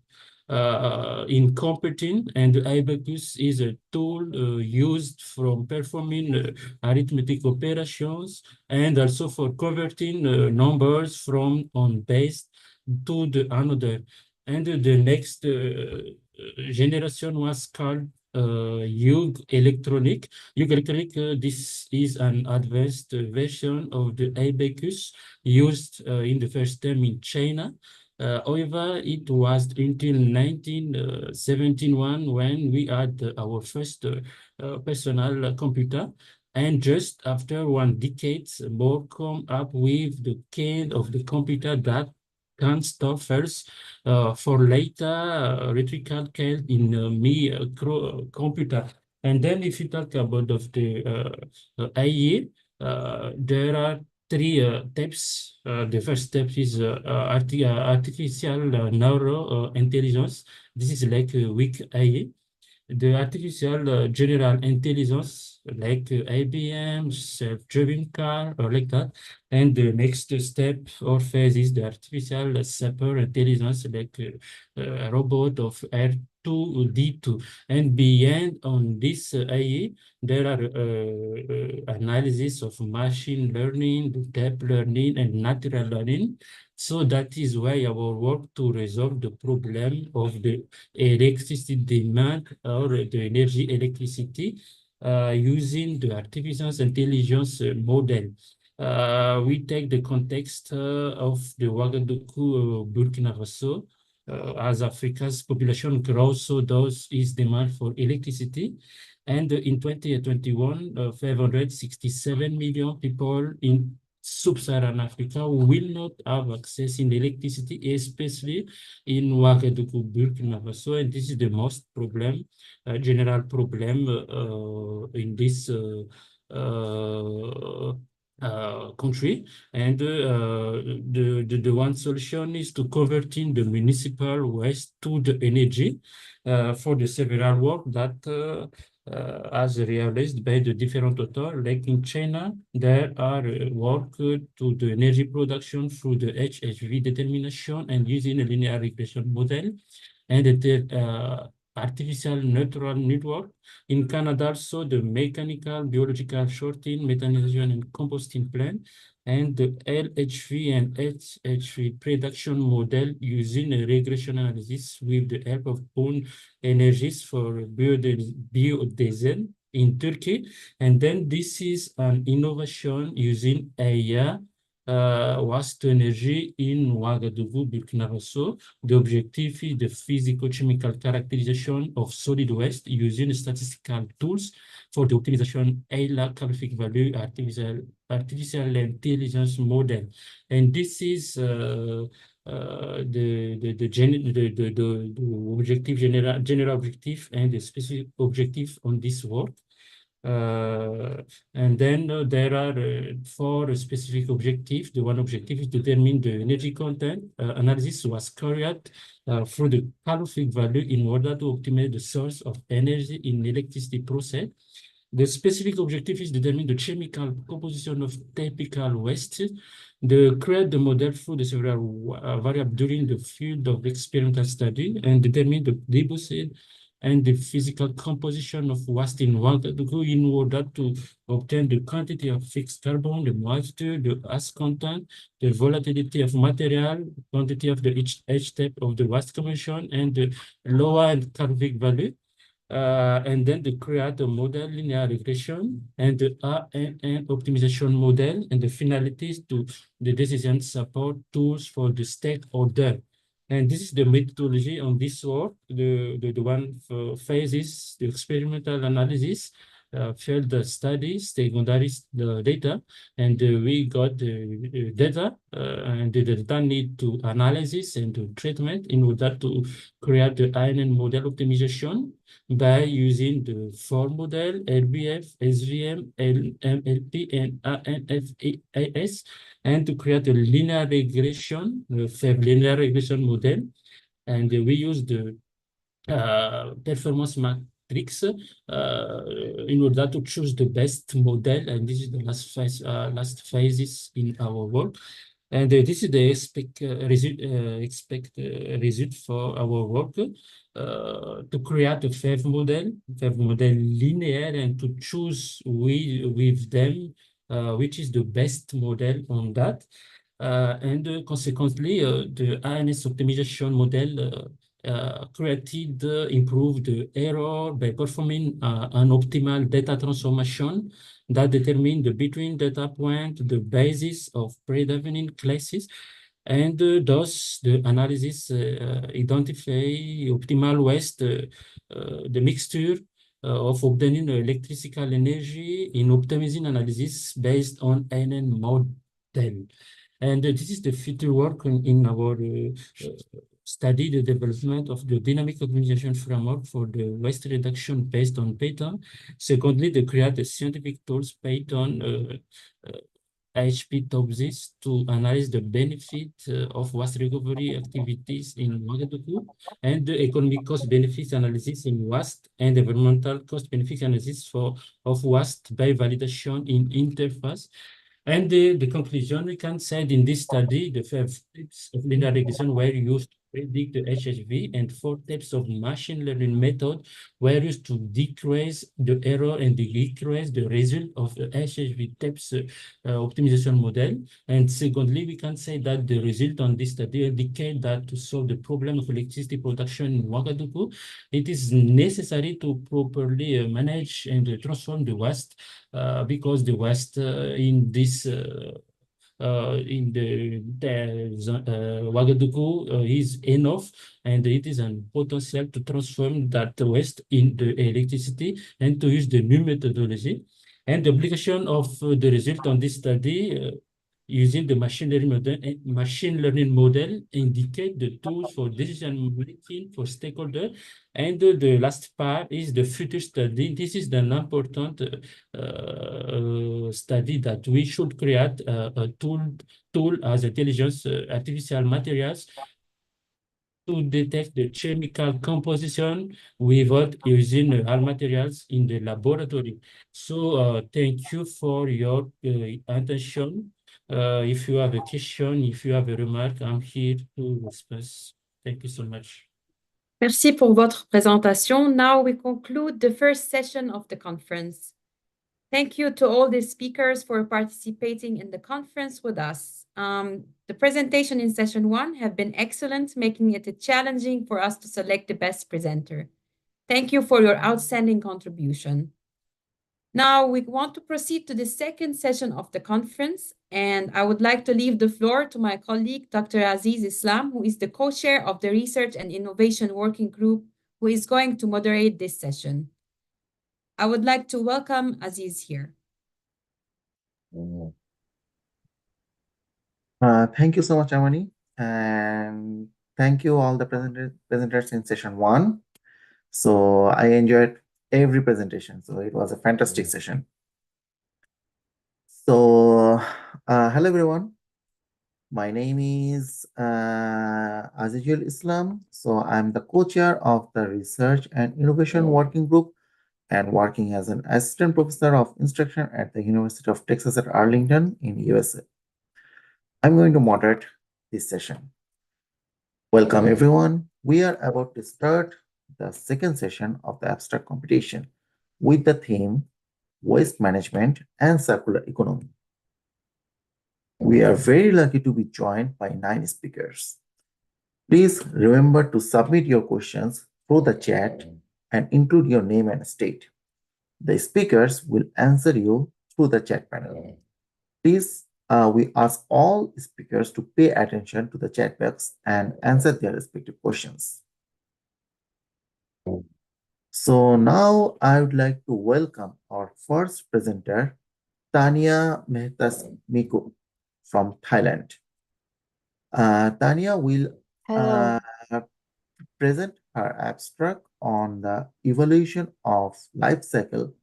[SPEAKER 12] in computing, and Ibacus is a tool used for performing arithmetic operations and also for converting numbers from one base to the another. And the next generation was called Hugh Electronic. This is an advanced version of the Abacus used in the first term in China. However, it was until 1971 when we had our first personal computer. And just after 1 decade, more come up with the kind of the computer that can store first for later electrical code in computer. And then if you talk about of the AI, there are three steps. The first step is artificial neural intelligence. This is like weak AI. The artificial general intelligence, like IBM, self-driving car, or like that. And the next step or phase is the artificial super intelligence, like robot of air to D2. And beyond on this AE, there are analysis of machine learning, deep learning, and natural learning. So that is why our work to resolve the problem of the electricity demand or the energy electricity using the artificial intelligence model. We take the context of the Ouagadougou, Burkina Faso, as Africa's population grows, so does its demand for electricity. And in 2021, 567 million people in sub-Saharan Africa will not have access in electricity, especially in Ouagadougou, Burkina Faso. And this is the most general problem in this country. And the one solution is to converting the municipal waste to the energy for the several work that as realized by the different authors. Like in China, there are work to the energy production through the HHV determination and using a linear regression model and the artificial neural network. In Canada, also the mechanical, biological sorting, methanization, and composting plant, and the LHV and HHV production model using a regression analysis with the help of own energies for biodiesel in Turkey. And then this is an innovation using AI waste-to-energy in Ouagadougou, Burkina Faso. The objective is the physico-chemical characterization of solid waste using statistical tools for the optimization AILA calorific value artificial intelligence model. And this is the objective, general objective and the specific objective on this work. And then there are 4 specific objectives. The one objective is to determine the energy content. Analysis was carried through the calorific value in order to optimize the source of energy in electricity process. The specific objective is to determine the chemical composition of typical waste. They create the model through the several variables during the field of experimental study and determine the deposit and the physical composition of waste in Ouagadougou in order to obtain the quantity of fixed carbon, the moisture, the ash content, the volatility of material, quantity of the each step of the waste composition, and the lower and calorific value. And then they create a model linear regression and the RNN optimization model, and the finalities to the decision support tools for the stakeholder. And this is the methodology on this work. The one phases, the experimental analysis, field studies, secondary data, and we got the data, and the data need to analysis and to treatment in order to create the INN model optimization by using the FOR model, LBF, SVM, MLP, and ANFAS, and to create a linear regression, linear regression model. And we use the performance matrix in order to choose the best model. And this is the last phases in our work. And this is the expect result for our work to create a FEV model linear, and to choose with them which is the best model on that. And consequently, the ANS optimization model created improved the error by performing an optimal data transformation that determined the between data point, the basis of predefining classes, and thus the analysis identify optimal waste, the mixture of obtaining electrical energy in optimizing analysis based on NN model. And this is the future work in our study the development of the dynamic optimization framework for the waste reduction based on Python. Secondly, they create a scientific tools Python HP Topsys to analyze the benefit of waste recovery activities in Ouagadougou, and the economic cost benefits analysis in waste and environmental cost benefits analysis of waste by validation in interface. And the conclusion, we can say in this study, the 5 steps of linear regression were used to predict the HHV, and 4 types of machine learning method were used to decrease the error and decrease the result of the HHV types optimization model. And secondly, we can say that the result on this study indicate that to solve the problem of electricity production in Ouagadougou, it is necessary to properly manage and transform the waste because the waste in this in the Ouagadougou is enough, and it is a potential to transform that waste into electricity and to use the new methodology. And the application of the result on this study using the machine learning model indicate the tools for decision making for stakeholders. And the last part is the future study. This is an important study that we should create a tool as intelligence artificial materials to detect the chemical composition without using all materials in the laboratory. So thank you for your attention. If you have a question, if you have a remark, I'm here to respond. Thank you so much.
[SPEAKER 1] Merci pour votre présentation. Now we conclude the first session of the conference. Thank you to all the speakers for participating in the conference with us. The presentation in session 1 have been excellent, making it challenging for us to select the best presenter. Thank you for your outstanding contribution. Now we want to proceed to the second session of the conference, and I would like to leave the floor to my colleague, Dr. Aziz Islam, who is the co-chair of the Research and Innovation Working Group, who is going to moderate this session. I would like to welcome Aziz here.
[SPEAKER 13] Thank you so much, Amani, and thank you all the presenters in session 1. So I enjoyed every presentation, so it was a fantastic session. So hello everyone, my name is Azizul Islam. So I'm the co-chair of the Research and Innovation Working Group and working as an assistant professor of instruction at the University of Texas at Arlington in USA. I'm going to moderate this session. Welcome everyone. We are about to start the second session of the abstract competition with the theme Waste Management and Circular Economy. We are very lucky to be joined by 9 speakers. Please remember to submit your questions through the chat and include your name and state. The speakers will answer you through the chat panel. Please, we ask all speakers to pay attention to the chat box and answer their respective questions. So now I would like to welcome our first presenter, Tanya Mehtasmiko from Thailand. Tanya will present her abstract on the evaluation of life cycle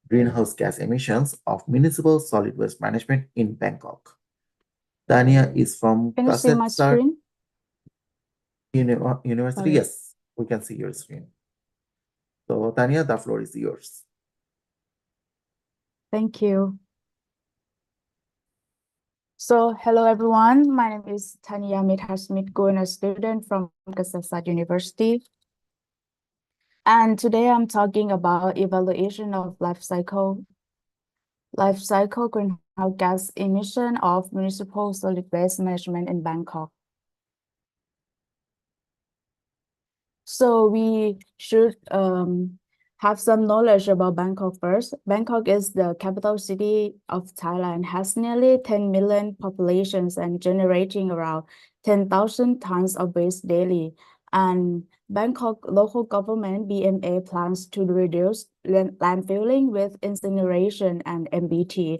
[SPEAKER 13] greenhouse gas emissions of municipal solid waste management in Bangkok. Tanya is from
[SPEAKER 14] Can you see my screen?
[SPEAKER 13] University.
[SPEAKER 14] Sorry.
[SPEAKER 13] Yes, we can see your screen. So Tanya, the floor is yours.
[SPEAKER 14] Thank you. So hello everyone, my name is Tanya Mehtasmiko, a student from Kasasat University. And today I'm talking about evaluation of life cycle greenhouse gas emission of municipal solid waste management in Bangkok. So we should have some knowledge about Bangkok first. Bangkok is the capital city of Thailand, has nearly 10 million populations and generating around 10,000 tons of waste daily. And Bangkok local government BMA plans to reduce landfilling with incineration and MBT,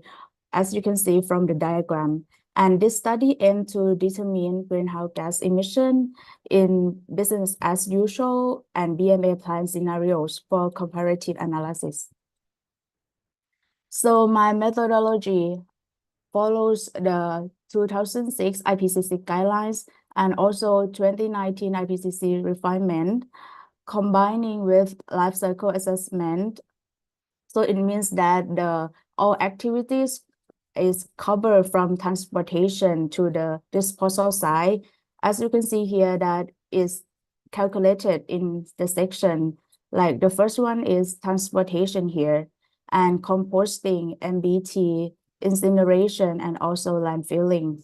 [SPEAKER 14] as you can see from the diagram. And this study aims to determine greenhouse gas emission in business as usual and BMA plan scenarios for comparative analysis. So my methodology follows the 2006 IPCC guidelines and also 2019 IPCC refinement, combining with life cycle assessment. So it means that all activities is covered from transportation to the disposal site. As you can see here that is calculated in the section. Like the first one is transportation here, and composting, MBT, incineration, and also landfilling.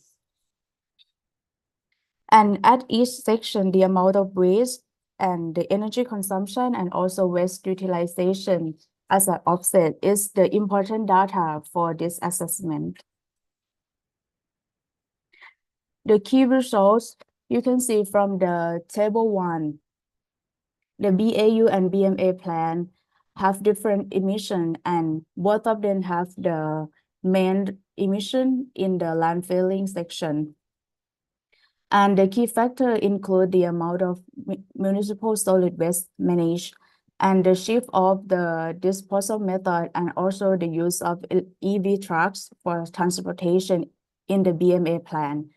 [SPEAKER 14] And at each section, the amount of waste and the energy consumption and also waste utilization as an offset is the important data for this assessment. The key results you can see from the table 1. The BAU and BMA plan have different emission, and both of them have the main emission in the landfilling section. And the key factor include the amount of municipal solid waste managed and the shift of the disposal method and also the use of EV trucks for transportation in the BMA plan.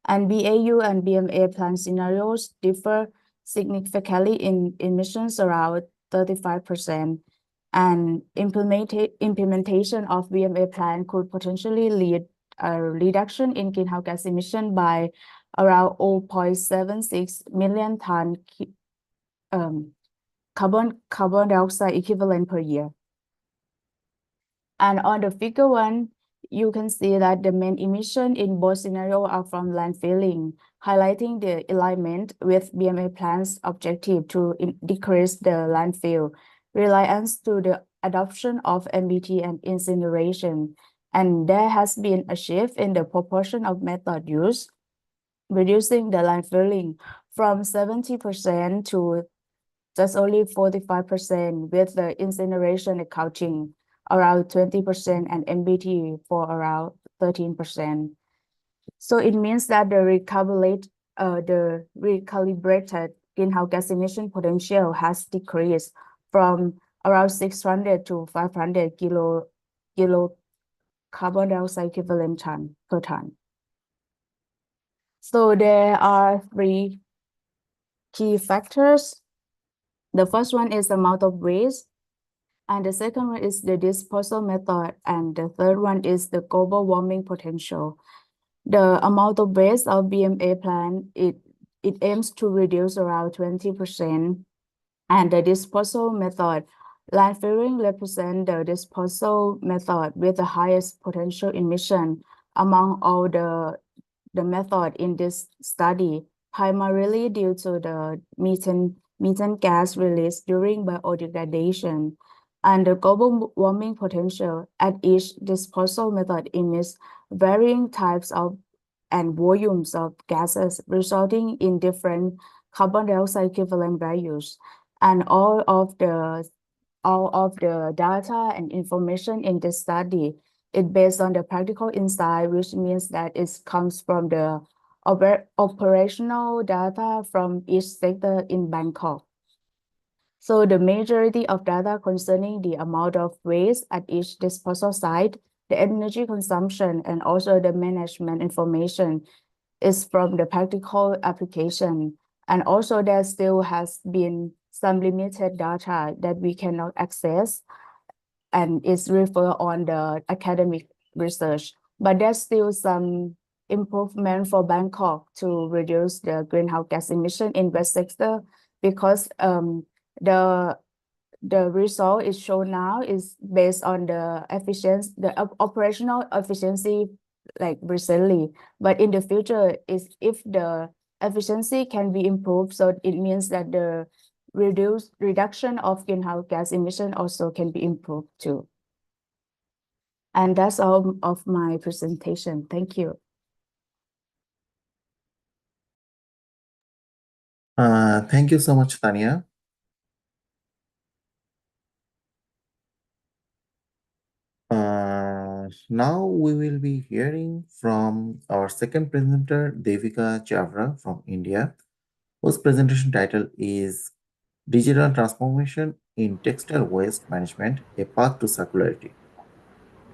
[SPEAKER 14] And BAU and BMA plan scenarios differ significantly in emissions around 35%. And implementation of BMA plan could potentially lead a reduction in greenhouse gas emission by around 0.76 million ton carbon dioxide equivalent per year. And on the figure 1, you can see that the main emission in both scenarios are from landfilling, highlighting the alignment with BMA plan's objective to decrease the landfill reliance to the adoption of MBT and incineration. And there has been a shift in the proportion of method used, reducing the landfilling from 70% to just only 45%, with the incineration accounting around 20% and MBT for around 13%. So it means that the recalibrated greenhouse gas emission potential has decreased from around 600 to 500 kilo carbon dioxide equivalent ton per ton. So there are 3 key factors. The first one is the amount of waste, and the second one is the disposal method, and the third one is the global warming potential. The amount of waste of BMA plan, it aims to reduce around 20%, and the disposal method, landfilling represents the disposal method with the highest potential emission among all the method in this study, primarily due to the methane gas released during biodegradation. And the global warming potential at each disposal method emits varying types of and volumes of gases, resulting in different carbon dioxide equivalent values. And all of the data and information in this study is based on the practical insight, which means that it comes from the operational data from each sector in Bangkok. So the majority of data concerning the amount of waste at each disposal site, the energy consumption, and also the management information is from the practical application. And also there still has been some limited data that we cannot access, and it's referred on the academic research. But there's still some improvement for Bangkok to reduce the greenhouse gas emission in West sector, because the result is shown now is based on the efficiency, the operational efficiency, like recently. But in the future, is if the efficiency can be improved, so it means that the reduction of greenhouse gas emission also can be improved too. And that's all of my presentation. Thank you.
[SPEAKER 13] Thank you so much, Tanya. Now we will be hearing from our second presenter, Devika Chavra from India, whose presentation title is Digital Transformation in Textile Waste Management, a Path to Circularity.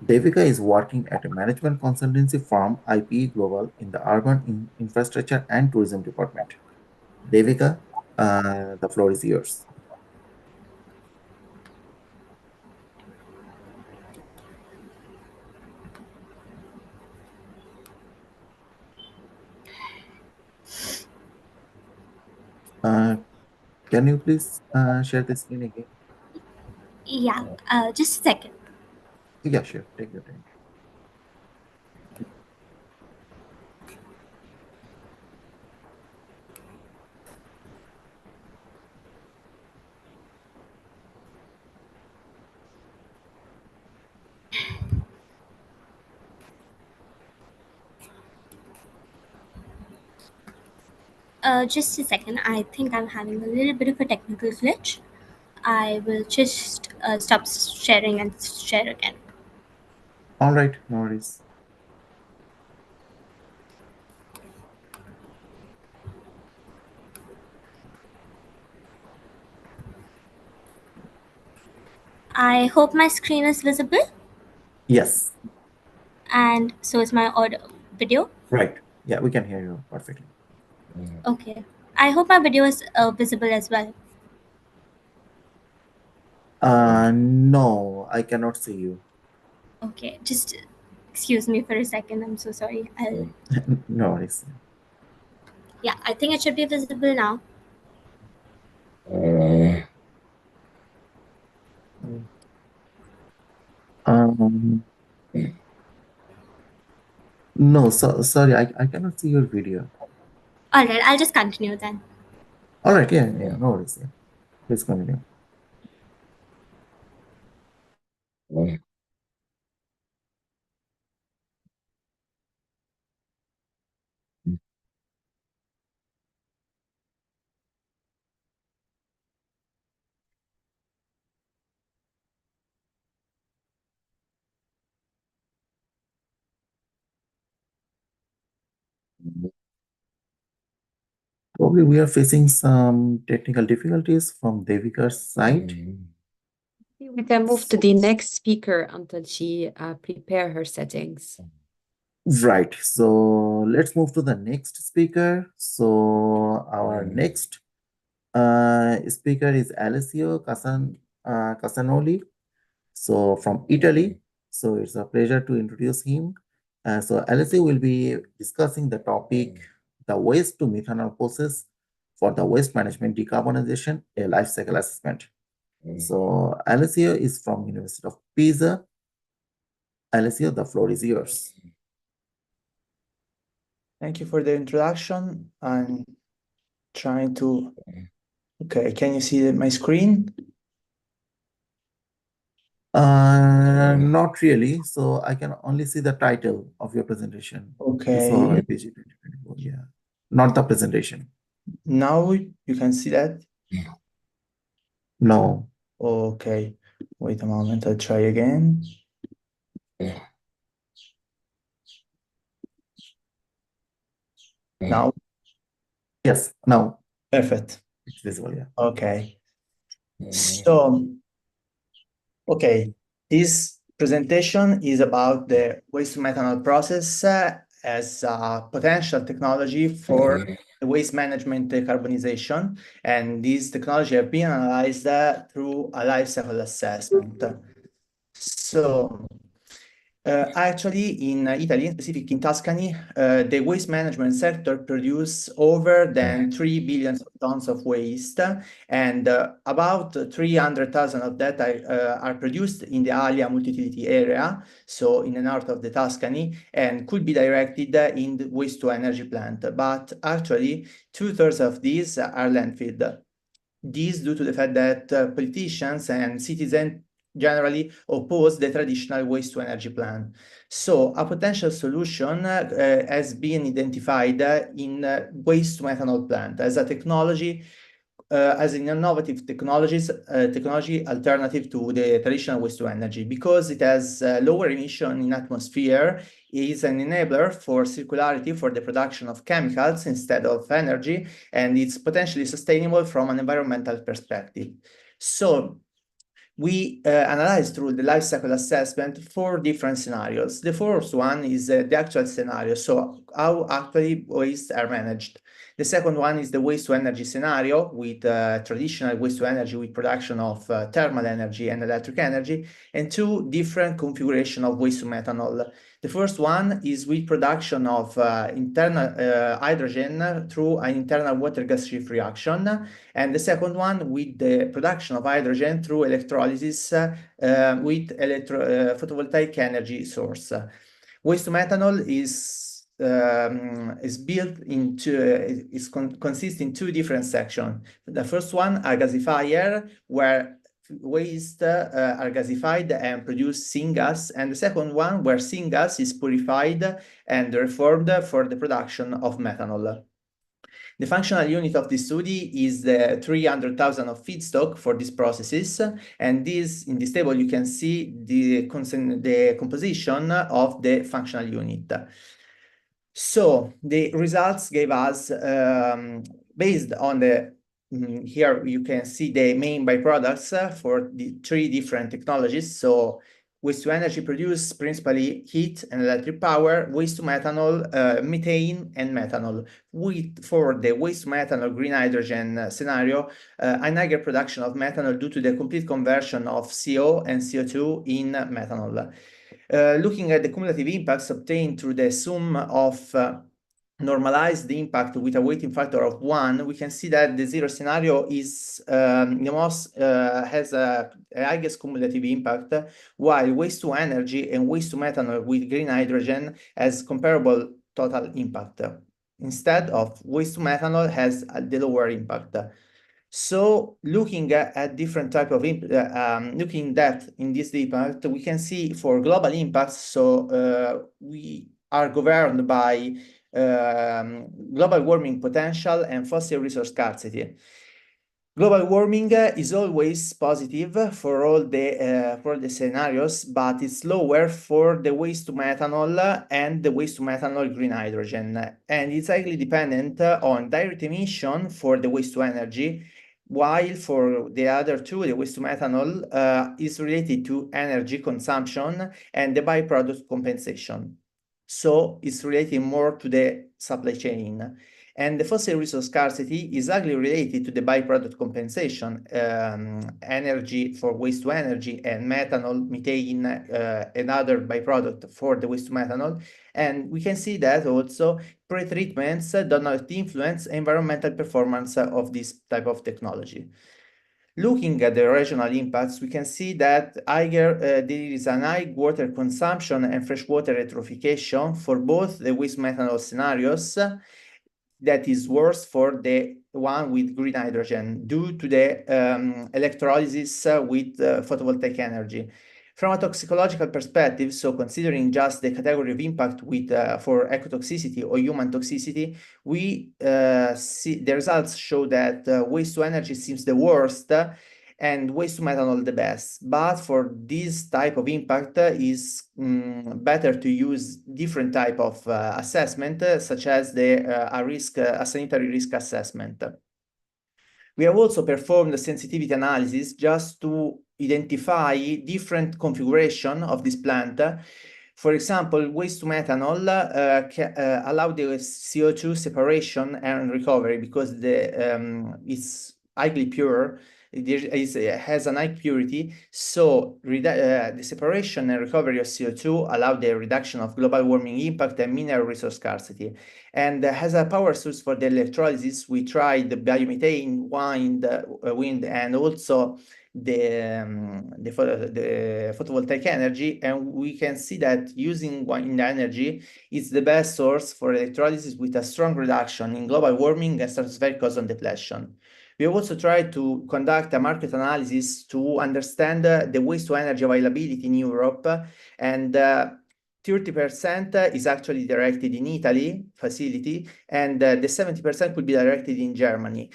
[SPEAKER 13] Devika is working at a management consultancy firm, IPE Global, in the Urban Infrastructure and Tourism Department. Devika, the floor is yours. Can you please share the screen again?
[SPEAKER 15] Yeah, just a second.
[SPEAKER 13] Yeah, sure. Take your time.
[SPEAKER 15] Just a second. I think I'm having a little bit of a technical glitch. I will just stop sharing and share again.
[SPEAKER 13] All right, no worries.
[SPEAKER 15] I hope my screen is visible.
[SPEAKER 13] Yes.
[SPEAKER 15] And so is my audio video.
[SPEAKER 13] Right. Yeah, we can hear you perfectly.
[SPEAKER 15] Okay. I hope my video is visible as well.
[SPEAKER 13] No, I cannot see you.
[SPEAKER 15] Okay, just excuse me for a second. I'm so sorry.
[SPEAKER 13] No worries.
[SPEAKER 15] Yeah, I think it should be visible now.
[SPEAKER 13] Um, no, sorry, I cannot see your video.
[SPEAKER 15] All right, I'll just continue then.
[SPEAKER 13] All right, yeah, no worries. Yeah. Please continue. Probably we are facing some technical difficulties from Devika's side.
[SPEAKER 1] We can move to the next speaker until she prepare her settings.
[SPEAKER 13] Right. So let's move to the next speaker. So our next speaker is Alessio Casanoli. So from Italy. So it's a pleasure to introduce him. So Alessio will be discussing the topic, the waste to methanol process for the waste management decarbonization, a life cycle assessment. So Alessio is from University of Pisa. Alessio, the floor is yours.
[SPEAKER 16] Thank you for the introduction. I'm trying to, okay, can you see my screen?
[SPEAKER 13] Not really. So I can only see the title of your presentation.
[SPEAKER 16] Okay.
[SPEAKER 13] YPG 2024, yeah. Not the presentation.
[SPEAKER 16] Now you can see that?
[SPEAKER 13] No.
[SPEAKER 16] Okay. Wait a moment, I'll try again. Now?
[SPEAKER 13] Yes, now.
[SPEAKER 16] Perfect.
[SPEAKER 13] It's visible, yeah.
[SPEAKER 16] Okay. So, okay, this presentation is about the waste-to-methanol process as a potential technology for the waste management decarbonization. And this technology have been analyzed through a life cycle assessment. So, actually, in Italy, specifically in Tuscany, the waste management sector produce over than 3 billion tons of waste, and about 300,000 of that are produced in the Alia multi-utility area, so in the north of the Tuscany, and could be directed in the waste-to-energy plant. But actually, 2/3 of these are landfilled. This due to the fact that politicians and citizens generally oppose the traditional waste-to-energy plan. So a potential solution has been identified in waste-to-methanol plant as a technology, as an innovative technology alternative to the traditional waste-to-energy, because it has lower emission in atmosphere, is an enabler for circularity for the production of chemicals instead of energy, and it's potentially sustainable from an environmental perspective. So we analyzed through the life cycle assessment 4 different scenarios. The first one is the actual scenario, so how actually waste are managed. The second one is the waste-to-energy scenario with traditional waste-to-energy with production of thermal energy and electric energy, and 2 different configuration of waste-to-methanol. The first one is with production of internal hydrogen through an internal water gas shift reaction, and the second one with the production of hydrogen through electrolysis with photovoltaic energy source. Waste-to-methanol is built into consists in two different sections. The first one, a gasifier, where waste are gasified and produce syngas, and the second one where syngas is purified and reformed for the production of methanol. The functional unit of this study is the 300,000 of feedstock for these processes, and in this table you can see the composition of the functional unit. So the results gave us, based on the here you can see the main byproducts for the three different technologies. So waste-to-energy produce principally heat and electric power, waste-to-methanol, methane, and methanol. For the waste-to-methanol green hydrogen scenario, an higher production of methanol due to the complete conversion of CO and CO2 in methanol. Looking at the cumulative impacts obtained through the sum of normalize the impact with a weighting factor of 1, we can see that the zero scenario is the most has a highest cumulative impact, while waste to energy and waste to methanol with green hydrogen has comparable total impact. Instead of waste to methanol has the lower impact. So looking at different type of looking in depth in this impact, we can see for global impacts. So we are governed by global warming potential and fossil resource scarcity. Global warming is always positive for all the scenarios, but it's lower for the waste to methanol and the waste to methanol green hydrogen, and it's highly dependent on direct emission for the waste to energy, while for the other two, the waste to methanol is related to energy consumption and the byproduct compensation. So it's related more to the supply chain. And the fossil resource scarcity is highly related to the byproduct compensation, energy for waste to energy, and methanol, methane, another byproduct for the waste to methanol. And we can see that also pretreatments do not influence environmental performance of this type of technology. Looking at the regional impacts, we can see that there is an high water consumption and freshwater eutrophication for both the waste methanol scenarios. That is worse for the one with green hydrogen due to the electrolysis with photovoltaic energy. From a toxicological perspective, so considering just the category of impact with for ecotoxicity or human toxicity, we see the results show that waste to energy seems the worst and waste to methanol the best. But for this type of impact is better to use different type of assessment, such as a sanitary risk assessment. We have also performed a sensitivity analysis just to identify different configuration of this plant. For example, waste to methanol allow the CO2 separation and recovery because it's highly pure. It has a high purity, so the separation and recovery of CO2 allow the reduction of global warming impact and mineral resource scarcity. And has a power source for the electrolysis. We tried the biomethane, wind, and also the photovoltaic energy, and we can see that using wind energy is the best source for electrolysis with a strong reduction in global warming and stratospheric ozone depletion. We have also tried to conduct a market analysis to understand the waste to energy availability in Europe, and 30% is actually directed in Italy facility, and the 70% could be directed in Germany.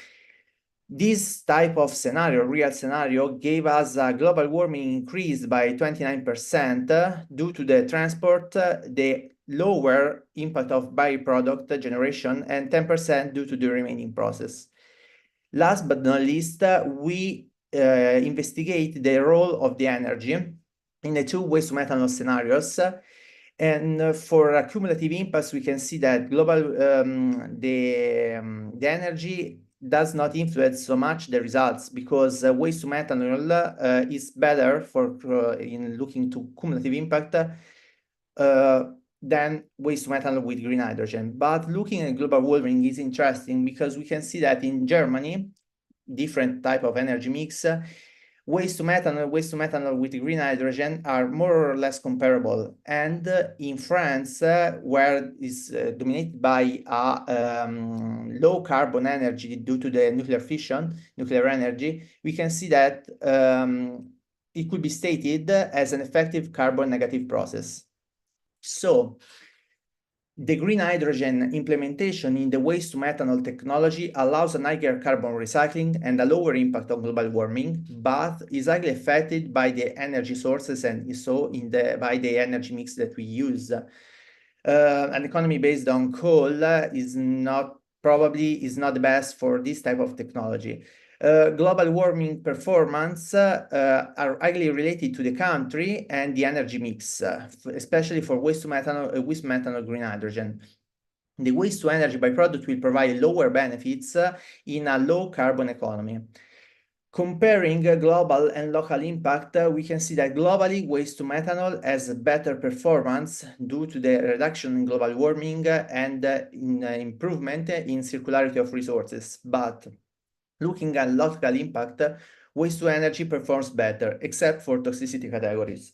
[SPEAKER 16] This type of scenario, real scenario, gave us a global warming increase by 29% due to the transport, the lower impact of byproduct generation, and 10% due to the remaining process. Last but not least, we investigate the role of the energy in the two waste to methanol scenarios. And for cumulative impacts, we can see that global the energy does not influence so much the results, because waste to methanol is better for in looking to cumulative impact than waste-to-methanol with green hydrogen. But looking at global warming is interesting because we can see that in Germany, different type of energy mix, waste-to-methanol with green hydrogen are more or less comparable. And in France, where is dominated by low carbon energy due to the nuclear fission, nuclear energy, we can see that it could be stated as an effective carbon negative process. So the green hydrogen implementation in the waste-to-methanol technology allows an higher carbon recycling and a lower impact on global warming, but is highly affected by the energy sources and so by the energy mix that we use. An economy based on coal is not the best for this type of technology. Global warming performance are highly related to the country and the energy mix, especially for waste-to-methanol green hydrogen. The waste-to-energy byproduct will provide lower benefits in a low-carbon economy. Comparing global and local impact, we can see that globally waste-to-methanol has better performance due to the reduction in global warming and in improvement in circularity of resources. But looking at local impact, waste-to-energy performs better, except for toxicity categories.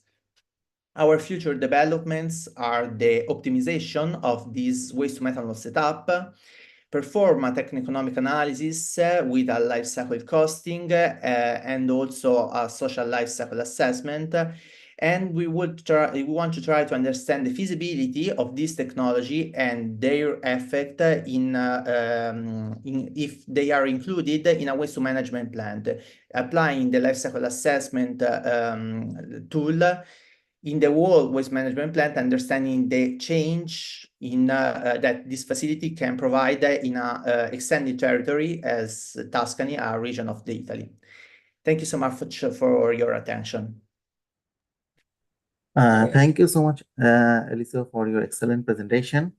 [SPEAKER 16] Our future developments are the optimization of this waste-to-methanol setup, perform a techno-economic analysis with a life cycle costing and also a social life cycle assessment. And we want to try to understand the feasibility of this technology and their effect in if they are included in a waste management plan, applying the life cycle assessment tool in the whole waste management plant, understanding the change in that this facility can provide in a extended territory as Tuscany, a region of the Italy. Thank you so much for your attention.
[SPEAKER 13] Thank you so much, Elisa, for your excellent presentation.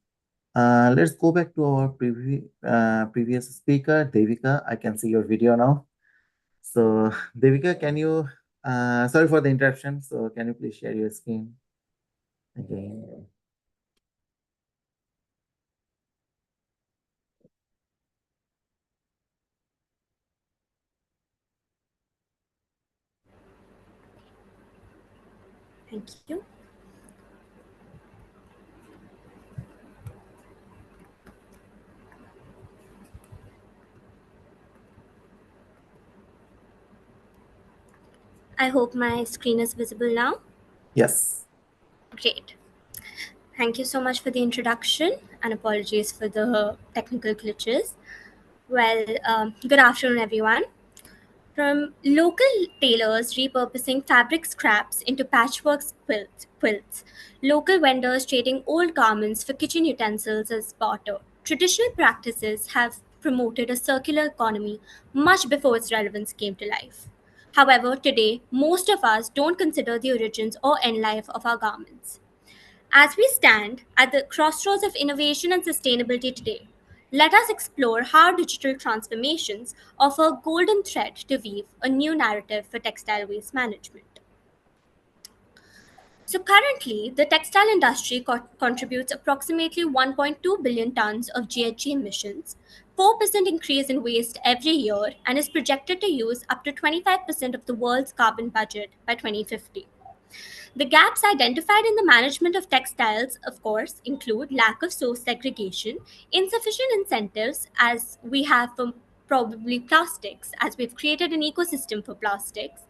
[SPEAKER 13] Let's go back to our previous speaker, Devika. I can see your video now. So, Devika, can you, sorry for the interruption. So, can you please share your screen again?
[SPEAKER 15] Thank you. I hope my screen is visible now.
[SPEAKER 13] Yes.
[SPEAKER 15] Great. Thank you so much for the introduction and apologies for the technical glitches. Well, good afternoon, everyone. From local tailors repurposing fabric scraps into patchwork quilts, local vendors trading old garments for kitchen utensils as barter, traditional practices have promoted a circular economy much before its relevance came to life. However, today, most of us don't consider the origins or end life of our garments. As we stand at the crossroads of innovation and sustainability today, let us explore how digital transformations offer a golden thread to weave a new narrative for textile waste management. So currently, the textile industry contributes approximately 1.2 billion tons of GHG emissions, 4% increase in waste every year, and is projected to use up to 25% of the world's carbon budget by 2050. The gaps identified in the management of textiles, of course, include lack of source segregation, insufficient incentives, as we have for probably plastics, as we've created an ecosystem for plastics,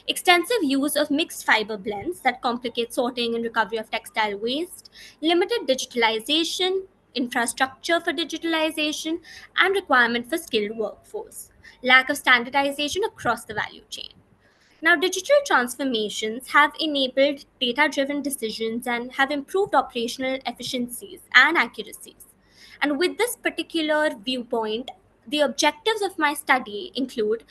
[SPEAKER 15] extensive use of mixed fiber blends that complicate sorting and recovery of textile waste, limited digitalization, infrastructure for digitalization, and requirement for skilled workforce, lack of standardization across the value chain. Now, digital transformations have enabled data driven decisions and have improved operational efficiencies and accuracies. And with this particular viewpoint, the objectives of my study include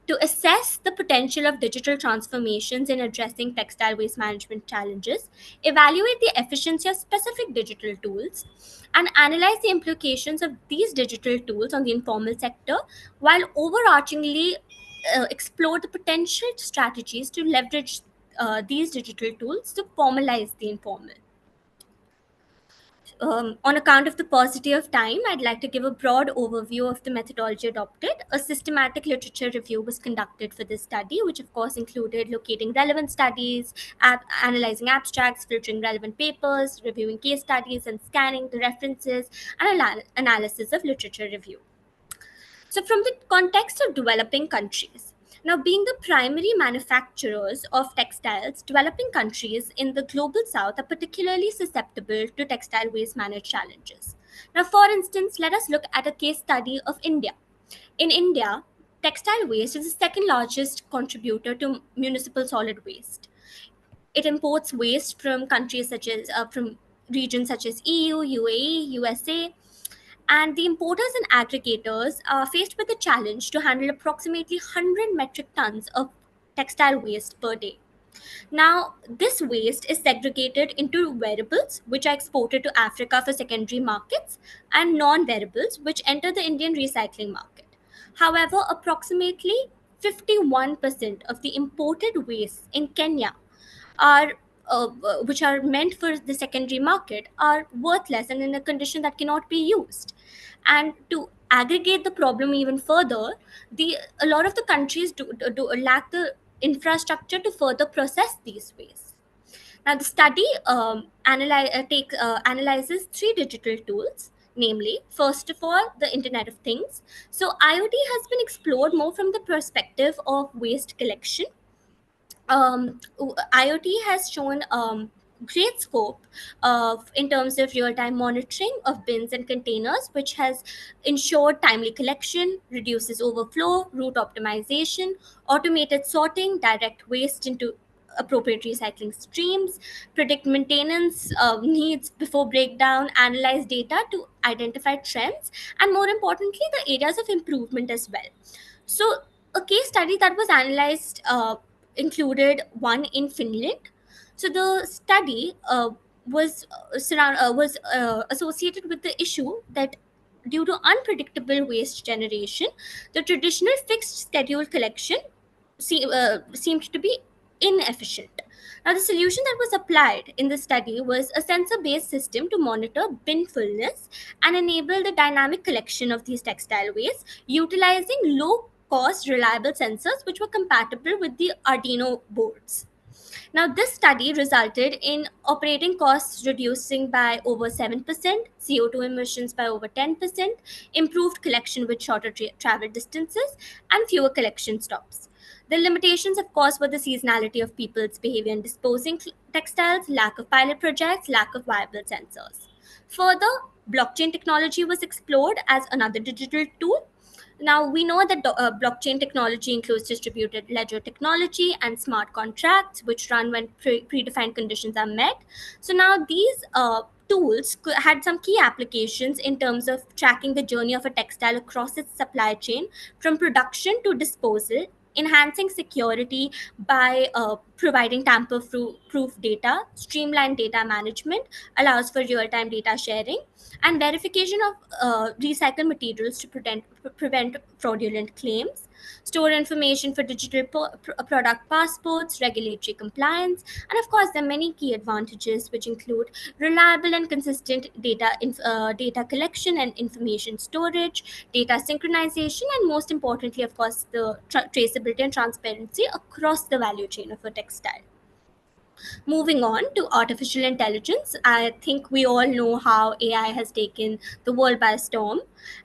[SPEAKER 15] to assess the potential of digital transformations in addressing textile waste management challenges, evaluate the efficiency of specific digital tools, and analyze the implications of these digital tools on the informal sector, while overarchingly explore the potential strategies to leverage these digital tools to formalize the informal. on account of the paucity of time, I'd like to give a broad overview of the methodology adopted. A systematic literature review was conducted for this study, which of course included locating relevant studies, analyzing abstracts, filtering relevant papers, reviewing case studies, and scanning the references and analysis of literature review. So from the context of developing countries, now, being the primary manufacturers of textiles, developing countries in the global south are particularly susceptible to textile waste management challenges. Now, for instance, let us look at a case study of India. In India, textile waste is the second largest contributor to municipal solid waste. It imports waste from countries such as from regions such as EU, UAE, USA, and the importers and aggregators are faced with the challenge to handle approximately 100 metric tons of textile waste per day. Now, this waste is segregated into wearables, which are exported to Africa for secondary markets, and non-wearables, which enter the Indian recycling market. However, approximately 51% of the imported waste in Kenya are which are meant for the secondary market are worthless and in a condition that cannot be used. And to aggregate the problem even further, a lot of the countries do lack the infrastructure to further process these wastes. Now, the study analyzes three digital tools, namely, first of all, the Internet of Things. So, IoT has been explored more from the perspective of waste collection. IoT has shown great scope in terms of real-time monitoring of bins and containers, which has ensured timely collection, reduces overflow, route optimization, automated sorting, direct waste into appropriate recycling streams, predict maintenance needs before breakdown, analyze data to identify trends, and more importantly, the areas of improvement as well. So, a case study that was analyzed included one in Finland. So the study was associated with the issue that due to unpredictable waste generation, the traditional fixed schedule collection seemed to be inefficient. Now, the solution that was applied in the study was a sensor-based system to monitor bin fullness and enable the dynamic collection of these textile waste, utilizing low-cost, reliable sensors which were compatible with the Arduino boards. Now, this study resulted in operating costs reducing by over 7%, CO2 emissions by over 10%, improved collection with shorter travel distances, and fewer collection stops. The limitations, of course, were the seasonality of people's behavior in disposing textiles, lack of pilot projects, lack of viable sensors. Further, blockchain technology was explored as another digital tool. Now, we know that blockchain technology includes distributed ledger technology and smart contracts, which run when predefined conditions are met. So now these tools had some key applications in terms of tracking the journey of a textile across its supply chain from production to disposal, enhancing security by providing tamper-proof data, streamlined data management, allows for real-time data sharing, and verification of recycled materials to prevent fraudulent claims, store information for digital product passports, regulatory compliance, and of course, there are many key advantages which include reliable and consistent data collection and information storage, data synchronization, and most importantly, of course, the traceability and transparency across the value chain of a textile. Moving on to artificial intelligence, I think we all know how AI has taken the world by storm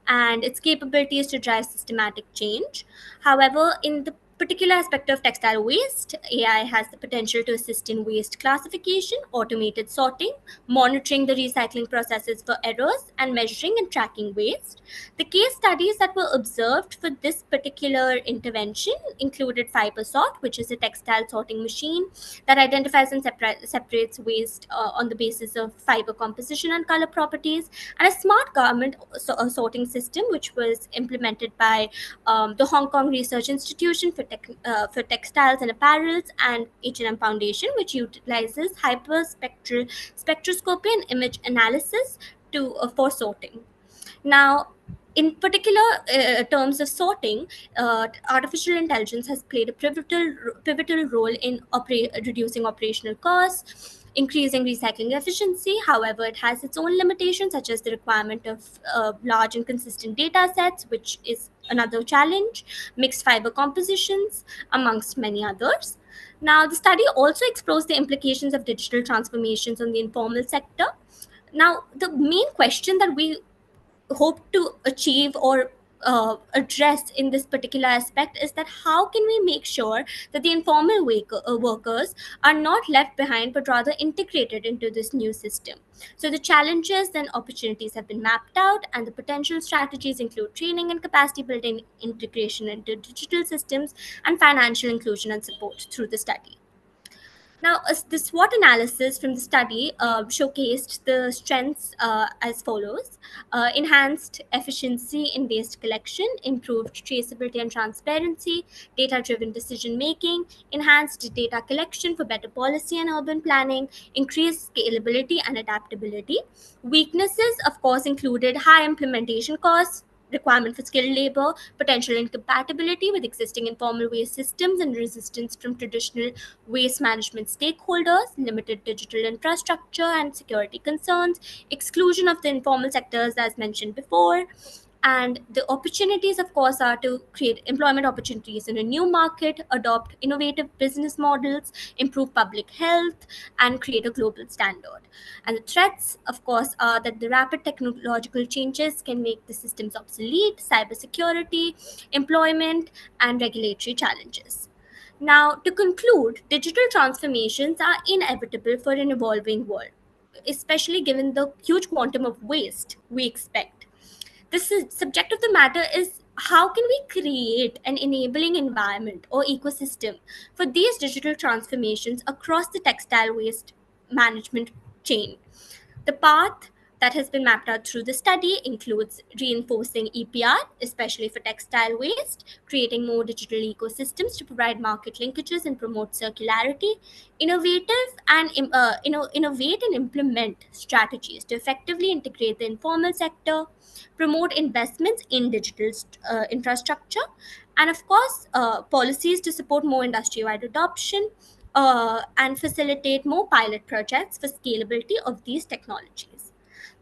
[SPEAKER 15] and its capabilities to drive systematic change. However, in the particular aspect of textile waste, AI has the potential to assist in waste classification, automated sorting, monitoring the recycling processes for errors, and measuring and tracking waste. The case studies that were observed for this particular intervention included FiberSort, which is a textile sorting machine that identifies and separates waste on the basis of fiber composition and color properties, and a smart garment sorting system, which was implemented by the Hong Kong Research Institution for Textiles and Apparels and H&M Foundation, which utilizes spectroscopy and image analysis for sorting. Now, in particular terms of sorting, artificial intelligence has played a pivotal role in reducing operational costs, increasing recycling efficiency. However, it has its own limitations, such as the requirement of large and consistent data sets, which is another challenge, mixed fiber compositions, amongst many others. Now, the study also explores the implications of digital transformations on the informal sector. Now, the main question that we hope to achieve or address in this particular aspect is that how can we make sure that the informal workers are not left behind but rather integrated into this new system. So the challenges and opportunities have been mapped out, and the potential strategies include training and capacity building, integration into digital systems, and financial inclusion and support through the study. Now, the SWOT analysis from the study showcased the strengths as follows: enhanced efficiency in waste collection, improved traceability and transparency, data-driven decision making, enhanced data collection for better policy and urban planning, increased scalability and adaptability. Weaknesses, of course, included high implementation costs, requirement for skilled labor, potential incompatibility with existing informal waste systems, and resistance from traditional waste management stakeholders, limited digital infrastructure and security concerns, exclusion of the informal sectors as mentioned before. And the opportunities, of course, are to create employment opportunities in a new market, adopt innovative business models, improve public health, and create a global standard. And the threats, of course, are that the rapid technological changes can make the systems obsolete, cybersecurity, employment, and regulatory challenges. Now, to conclude, digital transformations are inevitable for an evolving world, especially given the huge quantum of waste we expect. The subject of the matter is how can we create an enabling environment or ecosystem for these digital transformations across the textile waste management chain. The path that has been mapped out through the study includes reinforcing EPR, especially for textile waste, creating more digital ecosystems to provide market linkages and promote circularity, innovate and implement strategies to effectively integrate the informal sector, promote investments in digital infrastructure, and of course, policies to support more industry-wide adoption and facilitate more pilot projects for scalability of these technologies.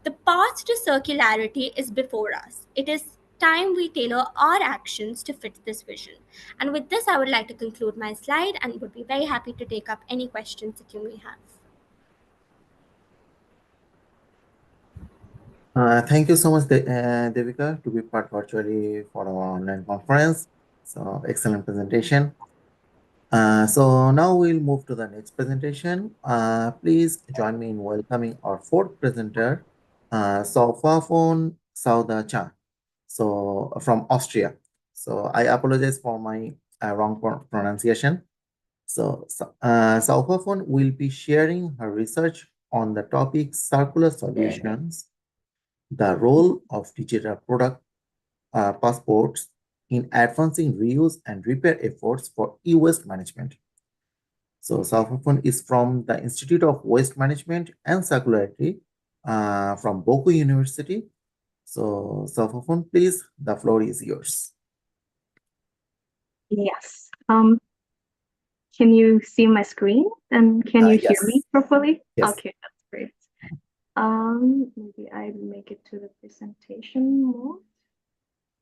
[SPEAKER 15] The path to circularity is before us. It is time we tailor our actions to fit this vision. And with this, I would like to conclude my slide and would be very happy to take up any questions that you may have.
[SPEAKER 13] Thank you so much, Devika, to be part virtually for our online conference. So excellent presentation. So now we'll move to the next presentation. Please join me in welcoming our fourth presenter, Saufafon Sauda-Chan, so from Austria. So I apologize for my wrong pronunciation. So Saufafon will be sharing her research on the topic circular solutions, the role of digital product passports in advancing reuse and repair efforts for e-waste management. So Saufafon is from the Institute of Waste Management and Circularity from Boku University. So Saufafon, please, the floor is yours.
[SPEAKER 17] Yes. Can you see my screen? And can you hear me properly?
[SPEAKER 13] Yes.
[SPEAKER 17] Okay, that's great. Maybe I make it to the presentation mode.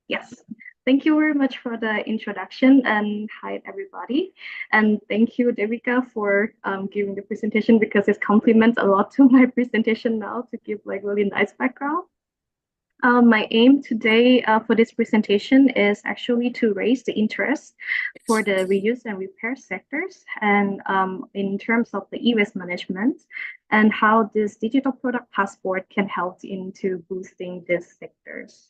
[SPEAKER 17] Yes. Thank you very much for the introduction, and hi everybody. And thank you, Devika, for giving the presentation, because it complements a lot to my presentation now to give like really nice background. My aim today for this presentation is actually to raise the interest for the reuse and repair sectors, and in terms of the e-waste management and how this digital product passport can help into boosting these sectors.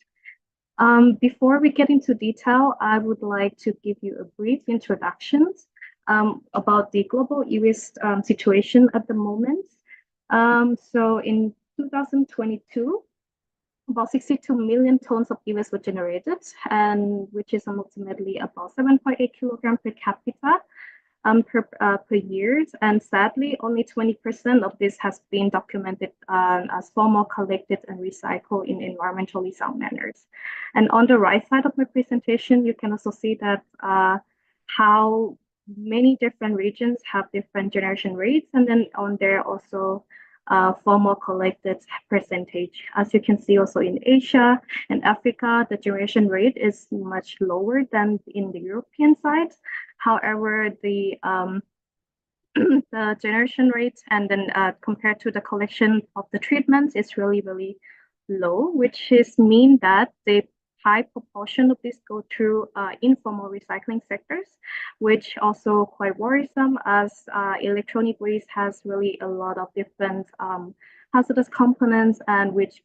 [SPEAKER 17] Before we get into detail, I would like to give you a brief introduction about the global e-waste situation at the moment. So in 2022, about 62 million tons of e-waste were generated, and which is approximately about 7.8 kilograms per capita per year. And sadly, only 20% of this has been documented as formal collected and recycled in environmentally sound manners. And on the right side of my presentation, you can also see that how many different regions have different generation rates, and then on there also formal collected percentage. As you can see also in Asia and Africa, the generation rate is much lower than in the European side. However, the the generation rate and then compared to the collection of the treatments is really, really low, which is mean that the high proportion of this go through informal recycling sectors, which also quite worrisome as electronic waste has really a lot of different hazardous components and which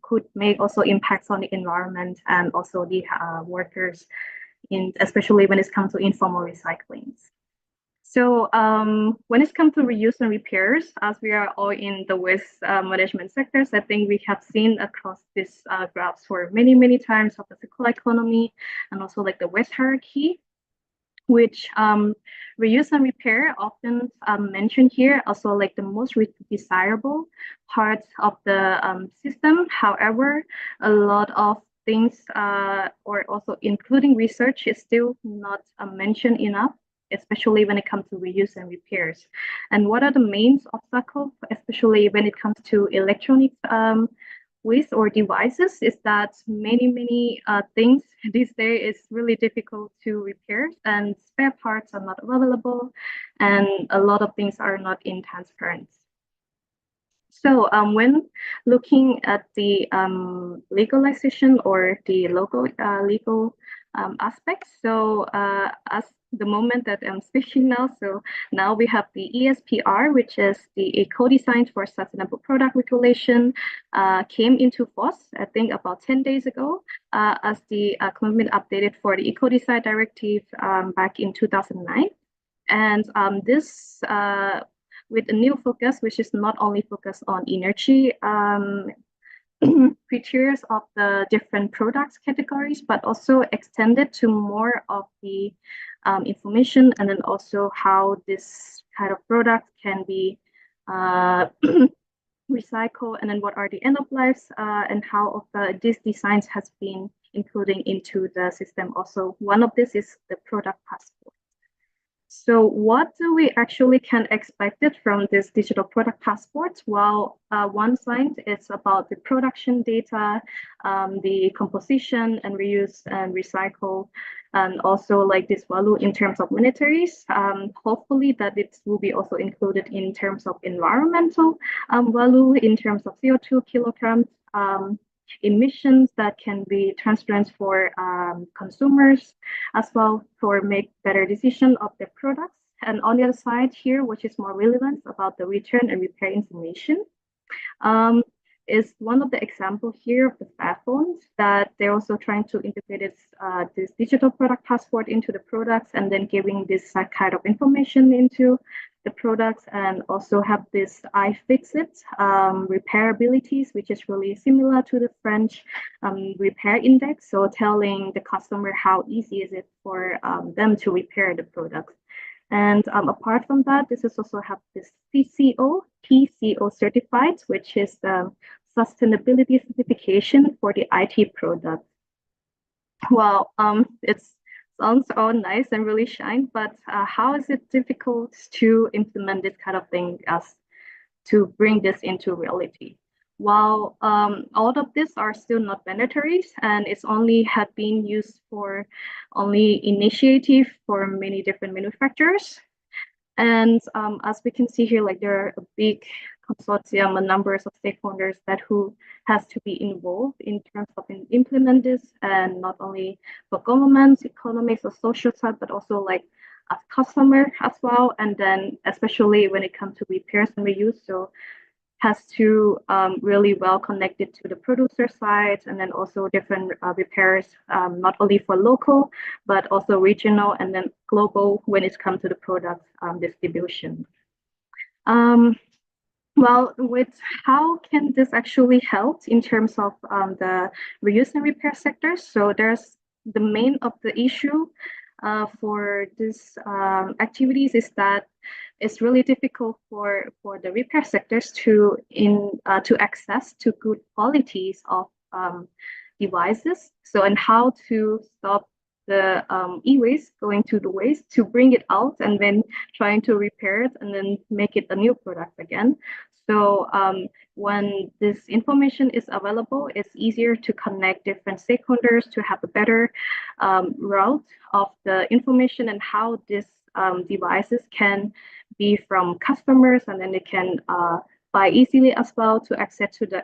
[SPEAKER 17] could make also impacts on the environment and also the workers, especially when it comes to informal recycling. So when it comes to reuse and repairs, as we are all in the waste management sectors, I think we have seen across this graphs for many, many times of the circular economy and also like the waste hierarchy, which reuse and repair often mentioned here, also like the most desirable parts of the system. However, a lot of things or also including research is still not mentioned enough, especially when it comes to reuse and repairs. And what are the main obstacles, especially when it comes to electronic waste or devices, is that many things these days is really difficult to repair and spare parts are not available and a lot of things are not in transparent. So when looking at the legalization or the local legal aspects, so as the moment that I'm speaking now, so now we have the ESPR, which is the Eco-Design for Sustainable Product Regulation, came into force, I think about 10 days ago, as the commitment updated for the Eco-Design Directive back in 2009. And this with a new focus, which is not only focused on energy features of the different products categories, but also extended to more of the information and then also how this kind of product can be recycled and then what are the end of lives and how of these designs has been including into the system. Also, one of this is the product passport. So what do we actually can expect it from this digital product passport? Well, one side is about the production data, the composition and reuse and recycle, and also like this value in terms of monetaries. Hopefully that it will be also included in terms of environmental value, in terms of CO2 kilograms, emissions that can be transparent for consumers as well for make better decision of the products. And on the other side here, which is more relevant about the return and repair information, is one of the example here of the platforms that they're also trying to integrate this digital product passport into the products and then giving this kind of information into the products and also have this iFixit repairabilities, which is really similar to the French repair index. So telling the customer how easy is it for them to repair the product. And apart from that, this is also have this PCO certified, which is the sustainability certification for the IT product. Well, it sounds all nice and really shine, but how is it difficult to implement this kind of thing as to bring this into reality? While all of this are still not mandatory and it's only had been used for only initiative for many different manufacturers. And as we can see here, like there are a big consortium, a numbers of stakeholders that who has to be involved in terms of implement this, and not only for governments, economics, or social side, but also like as customer as well. And then especially when it comes to repairs and reuse, so has to really well connected to the producer side and then also different repairs, not only for local, but also regional and then global when it comes to the product distribution. Well, with how can this actually help in terms of the reuse and repair sector? So there's the main of the issue for this activities is that it's really difficult for the repair sectors to access to good qualities of devices. So and how to stop the e-waste going to the waste to bring it out and then trying to repair it and then make it a new product again. So when this information is available, it's easier to connect different stakeholders to have a better route of the information and how these devices can be from customers, and then they can buy easily as well to access to the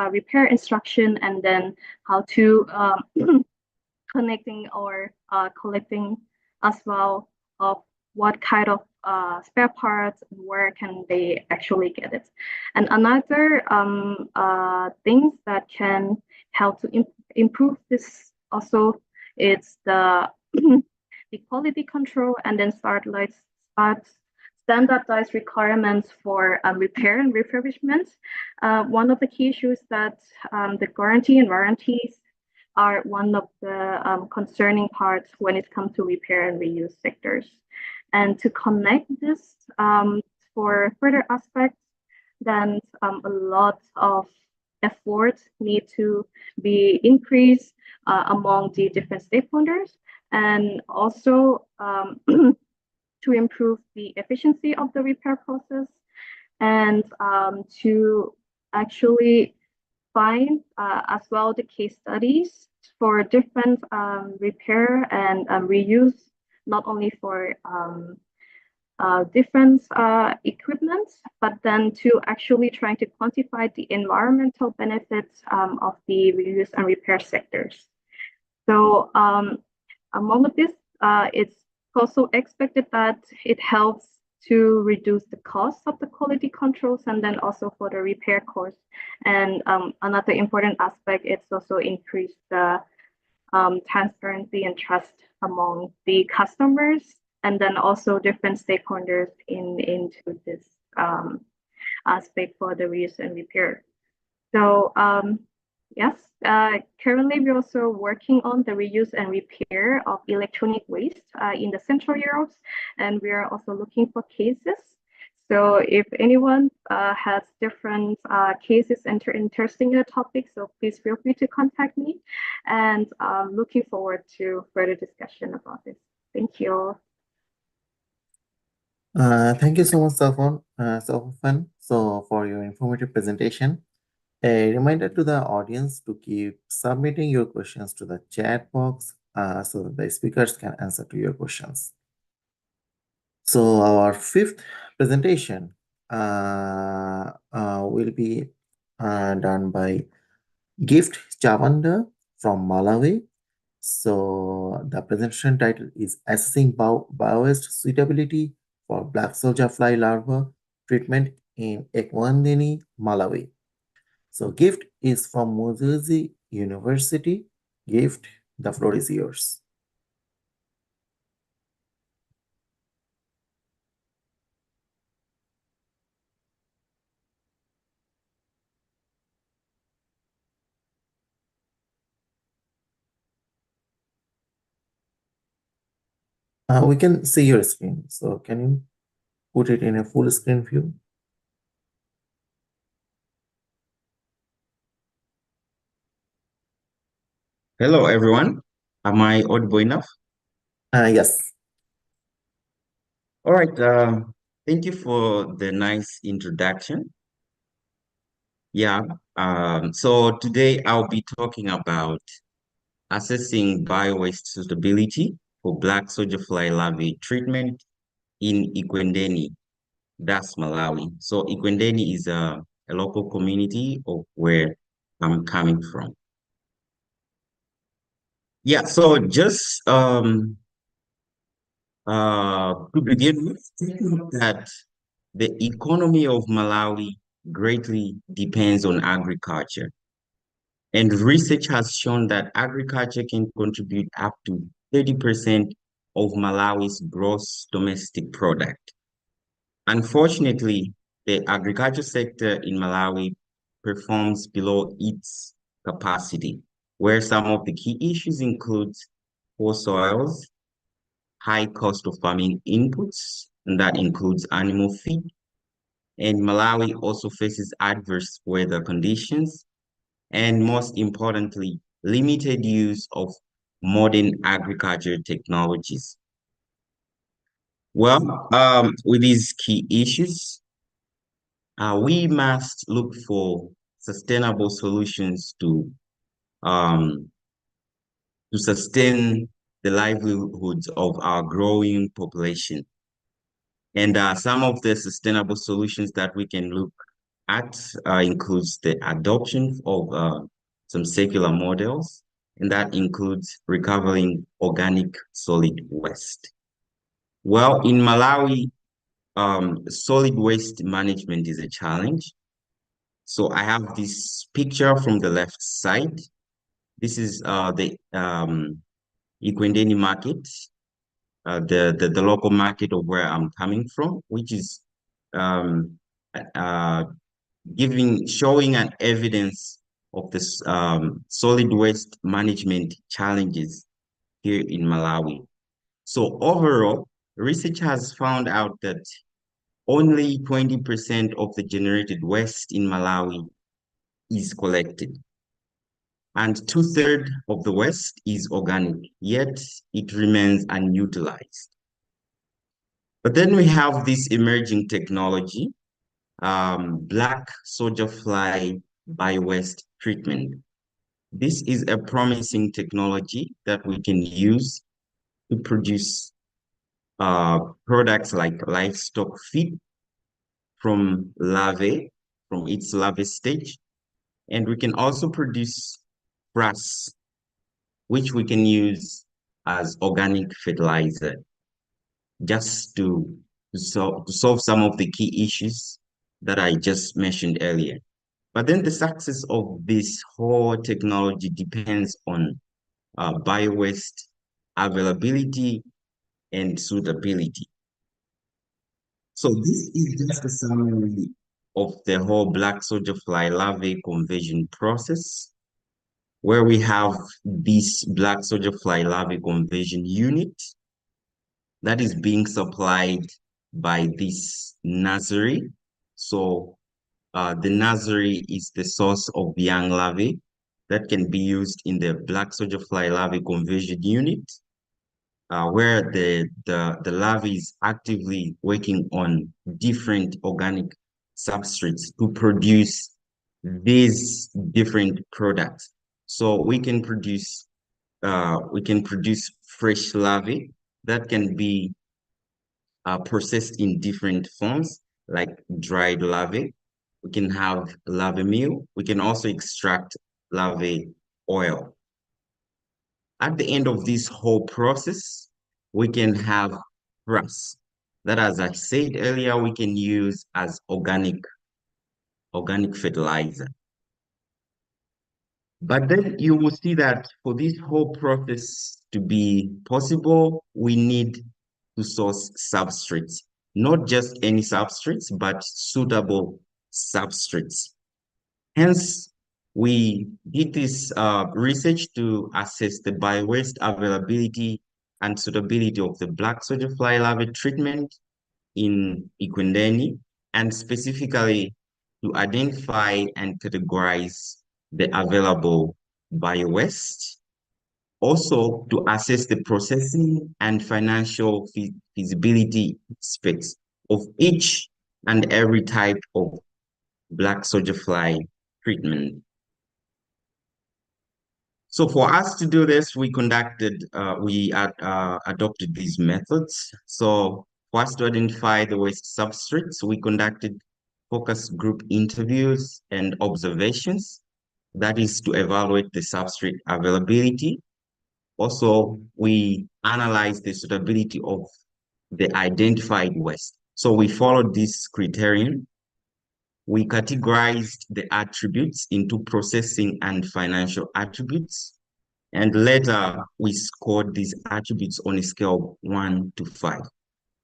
[SPEAKER 17] repair instruction, and then how to connecting or collecting as well of what kind of spare parts and where can they actually get it. And another things that can help to improve this also is the the quality control, and then start standardized requirements for repair and refurbishment. One of the key issues that the guarantee and warranties are one of the concerning parts when it comes to repair and reuse sectors. And to connect this for further aspects, then a lot of effort need to be increased among the different stakeholders, and also to improve the efficiency of the repair process, and to actually find as well the case studies for different repair and reuse, not only for different equipment, but then to actually trying to quantify the environmental benefits of the reuse and repair sectors. So among of this, it's also expected that it helps to reduce the cost of the quality controls, and then also for the repair costs. And another important aspect is also increase the transparency and trust among the customers, and then also different stakeholders into this aspect for the reuse and repair. So yes, currently we're also working on the reuse and repair of electronic waste in the Central Europe, and we are also looking for cases. So if anyone has different cases interesting in the topic, so please feel free to contact me, and looking forward to further discussion about this. Thank you.
[SPEAKER 13] Thank you so much, Safwan, for your informative presentation. A reminder to the audience to keep submitting your questions to the chat box so that the speakers can answer to your questions. So our fifth presentation will be done by Gift Chavanda from Malawi. So the presentation title is Assessing Biowaste Suitability for Black Soldier Fly Larva Treatment in Ekwandeni, Malawi. So Gift is from Moses University. Gift, the floor is yours. We can see your screen. So can you put it in a full screen view?
[SPEAKER 18] Hello, everyone. Am I audible enough?
[SPEAKER 13] Yes.
[SPEAKER 18] All right. Thank you for the nice introduction. Yeah. So today I'll be talking about assessing biowaste suitability for black soldier fly larvae treatment in Ekwandeni, that's Malawi. So Ekwandeni is a local community of where I'm coming from. Yeah, so just to begin with, that the economy of Malawi greatly depends on agriculture. And research has shown that agriculture can contribute up to 30% of Malawi's gross domestic product. Unfortunately, the agriculture sector in Malawi performs below its capacity, where some of the key issues include poor soils, high cost of farming inputs, and that includes animal feed. And Malawi also faces adverse weather conditions, and most importantly, limited use of modern agriculture technologies. Well, with these key issues, we must look for sustainable solutions to sustain the livelihoods of our growing population. And some of the sustainable solutions that we can look at includes the adoption of some circular models, and that includes recovering organic solid waste. Well, in Malawi, solid waste management is a challenge. So I have this picture from the left side. This is the Ikwendeni market, the local market of where I'm coming from, which is showing an evidence of this solid waste management challenges here in Malawi. So overall, research has found out that only 20% of the generated waste in Malawi is collected. And 2/3 of the waste is organic, yet it remains unutilized. But then we have this emerging technology, black soldier fly bio-waste treatment. This is a promising technology that we can use to produce products like livestock feed from larvae, from its larvae stage. And we can also produce grass, which we can use as organic fertilizer, just to solve some of the key issues that I just mentioned earlier. But then the success of this whole technology depends on bio-waste availability and suitability. So this is just a summary of the whole black soldier fly larvae conversion process, where we have this black soldier fly larvae conversion unit that is being supplied by this nursery. So the nursery is the source of young larvae that can be used in the black soldier fly larvae conversion unit, where the larvae is actively working on different organic substrates to produce these different products. So we can produce fresh larvae that can be processed in different forms, like dried larvae. We can have larvae meal. We can also extract larvae oil. At the end of this whole process, we can have grass that, as I said earlier, we can use as organic fertilizer. But then you will see that for this whole process to be possible, we need to source substrates, not just any substrates, but suitable substrates. Hence, we did this research to assess the bio-waste availability and suitability of the black soldier fly larvae treatment in Ikwendeni, and specifically to identify and categorize the available bio-waste. Also, to assess the processing and financial feasibility aspects of each and every type of black soldier fly treatment. So for us to do this, we adopted these methods. So for us to identify the waste substrates, we conducted focus group interviews and observations. That is to evaluate the substrate availability. Also, we analyzed the suitability of the identified waste. So we followed this criterion. We categorized the attributes into processing and financial attributes. And later, we scored these attributes on a scale of 1 to 5,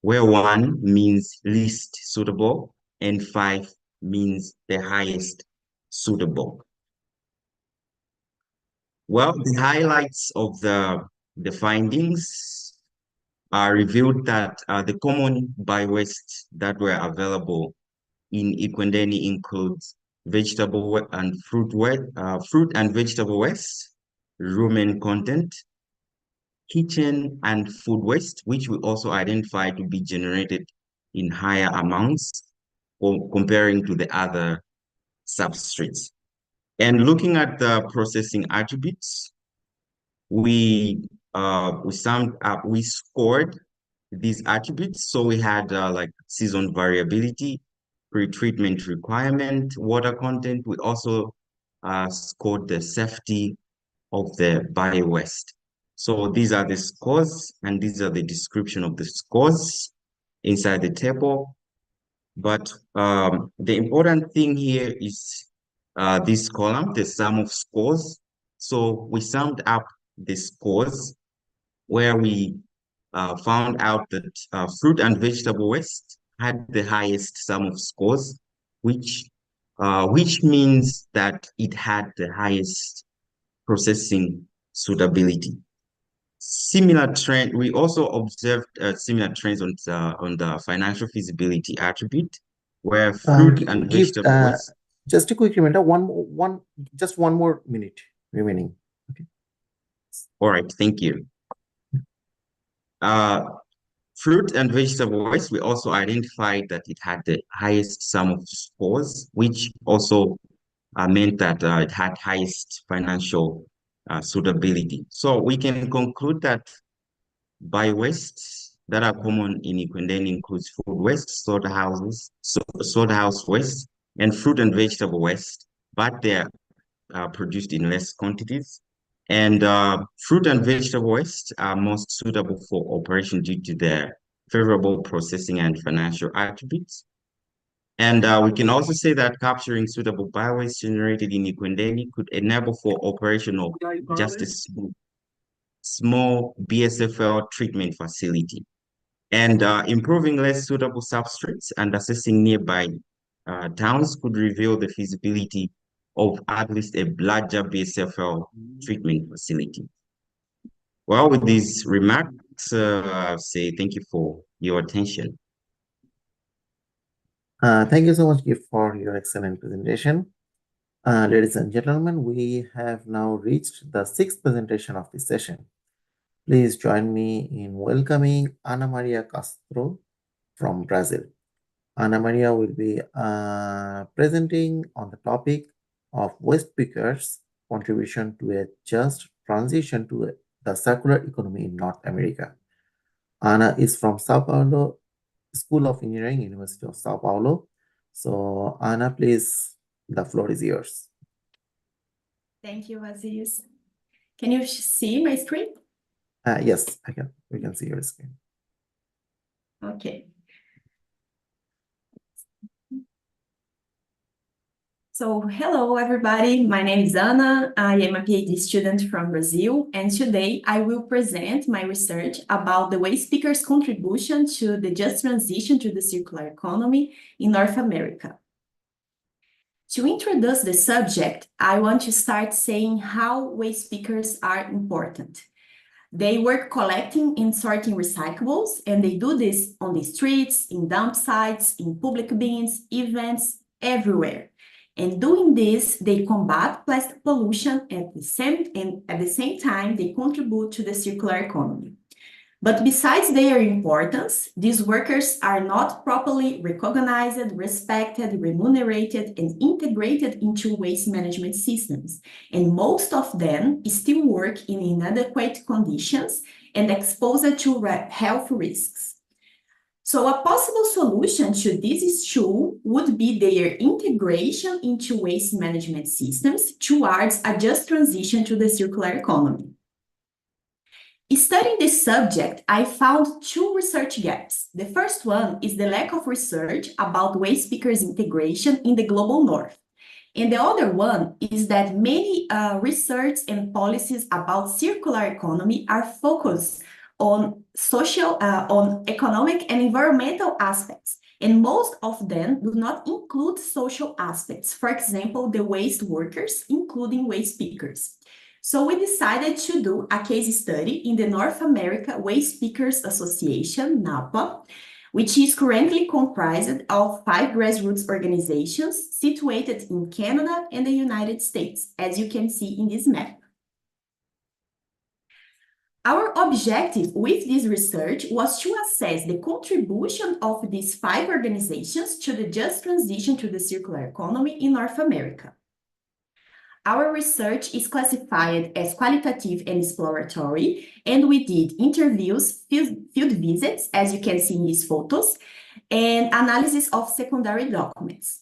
[SPEAKER 18] where 1 means least suitable and 5 means the highest suitable. Well, the highlights of the findings are revealed that the common bio-waste that were available in Ikwendeni includes vegetable and fruit and vegetable waste, rumen content, kitchen and food waste, which we also identified to be generated in higher amounts comparing to the other substrates. And looking at the processing attributes, we summed up, we scored these attributes. So we had like season variability, pre-treatment requirement, water content. We also scored the safety of the bio-waste. So these are the scores, and these are the description of the scores inside the table. But the important thing here is this column, the sum of scores. So we summed up the scores where we found out that fruit and vegetable waste had the highest sum of scores, which means that it had the highest processing suitability. Similar trend, we also observed similar trends on the financial feasibility attribute, where fruit and vegetable waste.
[SPEAKER 13] Just a quick reminder, just one more minute remaining. Okay.
[SPEAKER 18] All right, thank you. Fruit and vegetable waste, we also identified that it had the highest sum of scores, which also meant that it had highest financial suitability. So we can conclude that bio-waste that are common in Equindeni includes food waste, slaughterhouse waste, and fruit and vegetable waste, but they are produced in less quantities. And fruit and vegetable waste are most suitable for operation due to their favorable processing and financial attributes. And we can also say that capturing suitable bio-waste generated in Equindeni could enable for operation of just a small BSFL treatment facility. And improving less suitable substrates and assessing nearby towns could reveal the feasibility of at least a larger BSFL treatment facility. Well, with these remarks, I'll say thank you for your attention.
[SPEAKER 13] Thank you so much, Gif, for your excellent presentation. Ladies and gentlemen, we have now reached the 6th presentation of this session. Please join me in welcoming Ana Maria Castro from Brazil. Ana Maria will be presenting on the topic of waste pickers' contribution to a just transition to the circular economy in North America. Ana is from Sao Paulo School of Engineering, University of Sao Paulo. So Ana, please, the floor is yours.
[SPEAKER 19] Thank you, Aziz. Can you see my screen?
[SPEAKER 13] Yes, I can. We can see your screen.
[SPEAKER 19] Okay. So, hello, everybody. My name is Ana. I am a PhD student from Brazil, and today I will present my research about the waste pickers' contribution to the just transition to the circular economy in North America. To introduce the subject, I want to start saying how waste pickers are important. They work collecting and sorting recyclables, and they do this on the streets, in dump sites, in public bins, events, everywhere. And doing this, they combat plastic pollution at the same time, they contribute to the circular economy. But besides their importance, these workers are not properly recognized, respected, remunerated, and integrated into waste management systems. And most of them still work in inadequate conditions and exposed to health risks. So a possible solution to this issue would be their integration into waste management systems towards a just transition to the circular economy. Studying this subject, I found two research gaps. The first one is the lack of research about waste pickers integration in the global north. And the other one is that many research and policies about circular economy are focused on on economic and environmental aspects. And most of them do not include social aspects. For example, the waste workers, including waste pickers. So we decided to do a case study in the North America Waste Pickers Association, NAPA, which is currently comprised of 5 grassroots organizations situated in Canada and the United States, as you can see in this map. Our objective with this research was to assess the contribution of these 5 organizations to the just transition to the circular economy in North America. Our research is classified as qualitative and exploratory, and we did interviews, field visits, as you can see in these photos, and analysis of secondary documents.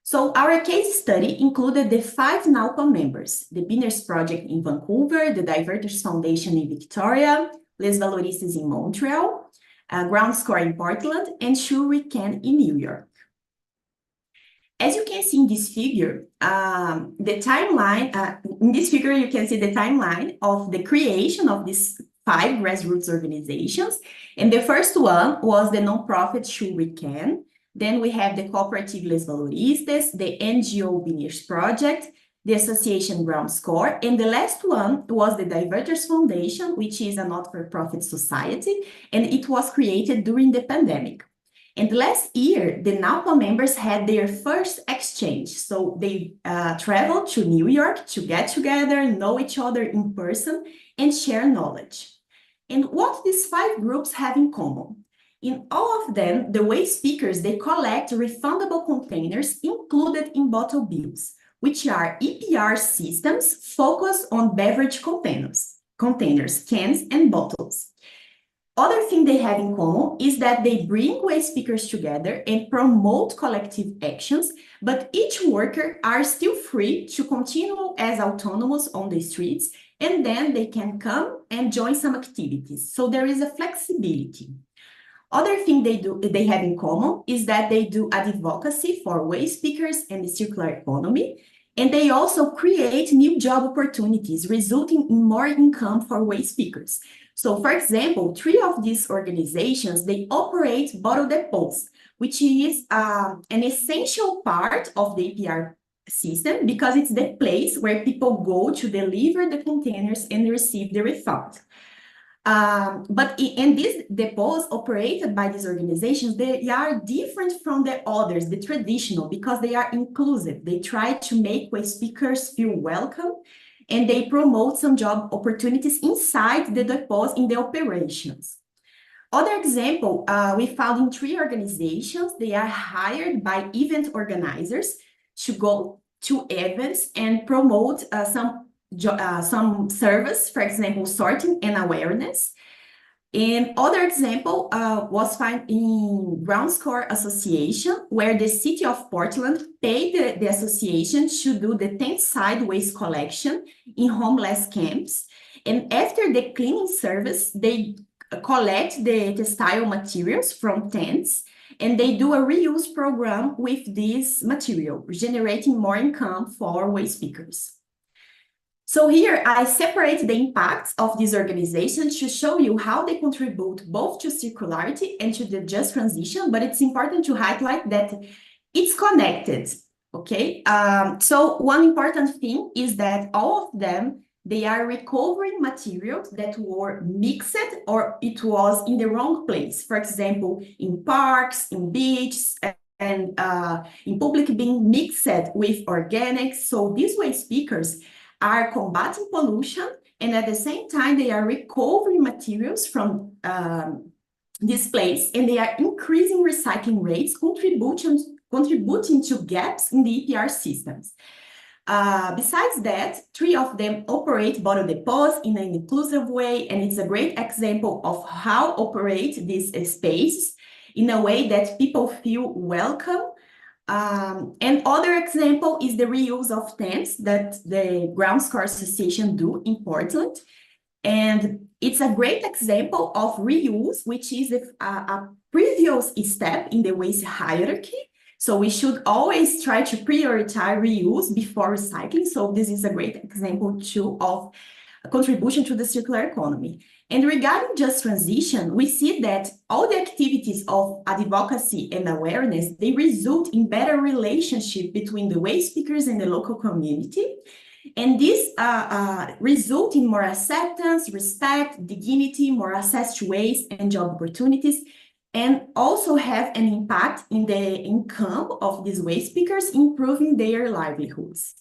[SPEAKER 19] So our case study included the 5 NALPA members, the Binners Project in Vancouver, the Diverters Foundation in Victoria, Les Valoristas in Montreal, Groundscore in Portland, and Shuriken in New York. As you can see in this figure, the timeline, in this figure you can see the timeline of the creation of these 5 grassroots organizations. And the first one was the nonprofit Shuriken. Then we have the cooperative Les Valoristas, the NGO Binners Project, the association Groundscore, and the last one was the Diverters Foundation, which is a not-for-profit society, and it was created during the pandemic. And last year, the NALPA members had their first exchange. So they traveled to New York to get together, know each other in person, and share knowledge. And what these 5 groups have in common? In all of them, the waste pickers, they collect refundable containers included in bottle bills, which are EPR systems focused on beverage containers, cans, and bottles. Other thing they have in common is that they bring waste pickers together and promote collective actions, but each worker are still free to continue as autonomous on the streets, and then they can come and join some activities. So there is a flexibility. Other thing they have in common is that they do advocacy for waste pickers and the circular economy, and they also create new job opportunities, resulting in more income for waste pickers. So, for example, 3 of these organizations, they operate bottle depots, which is an essential part of the EPR system because it's the place where people go to deliver the containers and receive the refund. But in these depots operated by these organizations, they are different from the others, the traditional, because they are inclusive. They try to make waste pickers feel welcome, and they promote some job opportunities inside the depots in the operations. Other example, we found in 3 organizations, they are hired by event organizers to go to events and promote some service, for example, sorting and awareness. And other example was found in Groundscore Association, where the city of Portland paid the association to do the tent-side waste collection in homeless camps. And after the cleaning service, they collect the textile materials from tents, and they do a reuse program with this material, generating more income for waste pickers. So here I separate the impacts of these organizations to show you how they contribute both to circularity and to the just transition, but it's important to highlight that it's connected, okay? So one important thing is that all of them, they are recovering materials that were mixed or it was in the wrong place. For example, in parks, in beaches, and in public being mixed with organics. So these waste pickers are combating pollution, and at the same time, they are recovering materials from this place, and they are increasing recycling rates, contributing to gaps in the EPR systems. Besides that, 3 of them operate bottle depots in an inclusive way, and it's a great example of how operate this space in a way that people feel welcome. And other example is the reuse of tents that the Groundscore Association do in Portland. And it's a great example of reuse, which is a previous step in the waste hierarchy. So we should always try to prioritize reuse before recycling. So this is a great example too of a contribution to the circular economy. And regarding just transition, we see that all the activities of advocacy and awareness, they result in better relationship between the waste pickers and the local community. And this result in more acceptance, respect, dignity, more access to waste and job opportunities, and also have an impact in the income of these waste pickers, improving their livelihoods.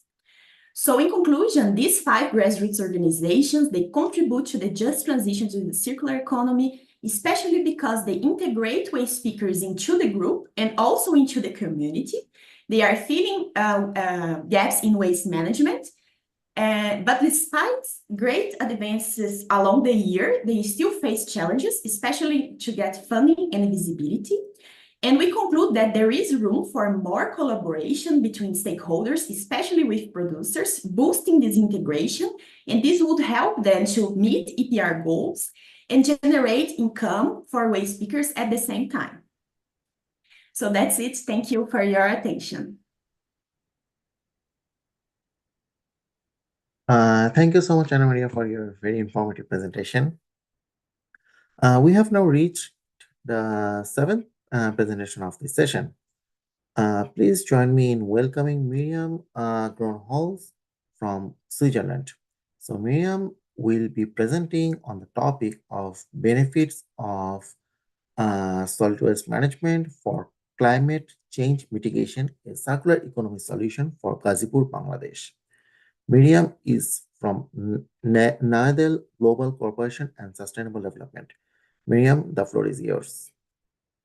[SPEAKER 19] So in conclusion, these 5 grassroots organizations, they contribute to the just transition to the circular economy, especially because they integrate waste speakers into the group and also into the community. They are filling gaps in waste management. But despite great advances along the year, they still face challenges, especially to get funding and visibility. And we conclude that there is room for more collaboration between stakeholders, especially with producers, boosting this integration, and this would help them to meet EPR goals and generate income for waste speakers at the same time. So that's it. Thank you for your attention.
[SPEAKER 13] Thank you so much, Ana Maria, for your very informative presentation. We have now reached the 7th presentation of this session. Please join me in welcoming Miriam Gronholz from Switzerland. So Miriam will be presenting on the topic of benefits of solid waste management for climate change mitigation, a circular economy solution for Ghazipur, Bangladesh. Miriam is from Nadel Global Corporation and Sustainable Development. Miriam, the floor is yours.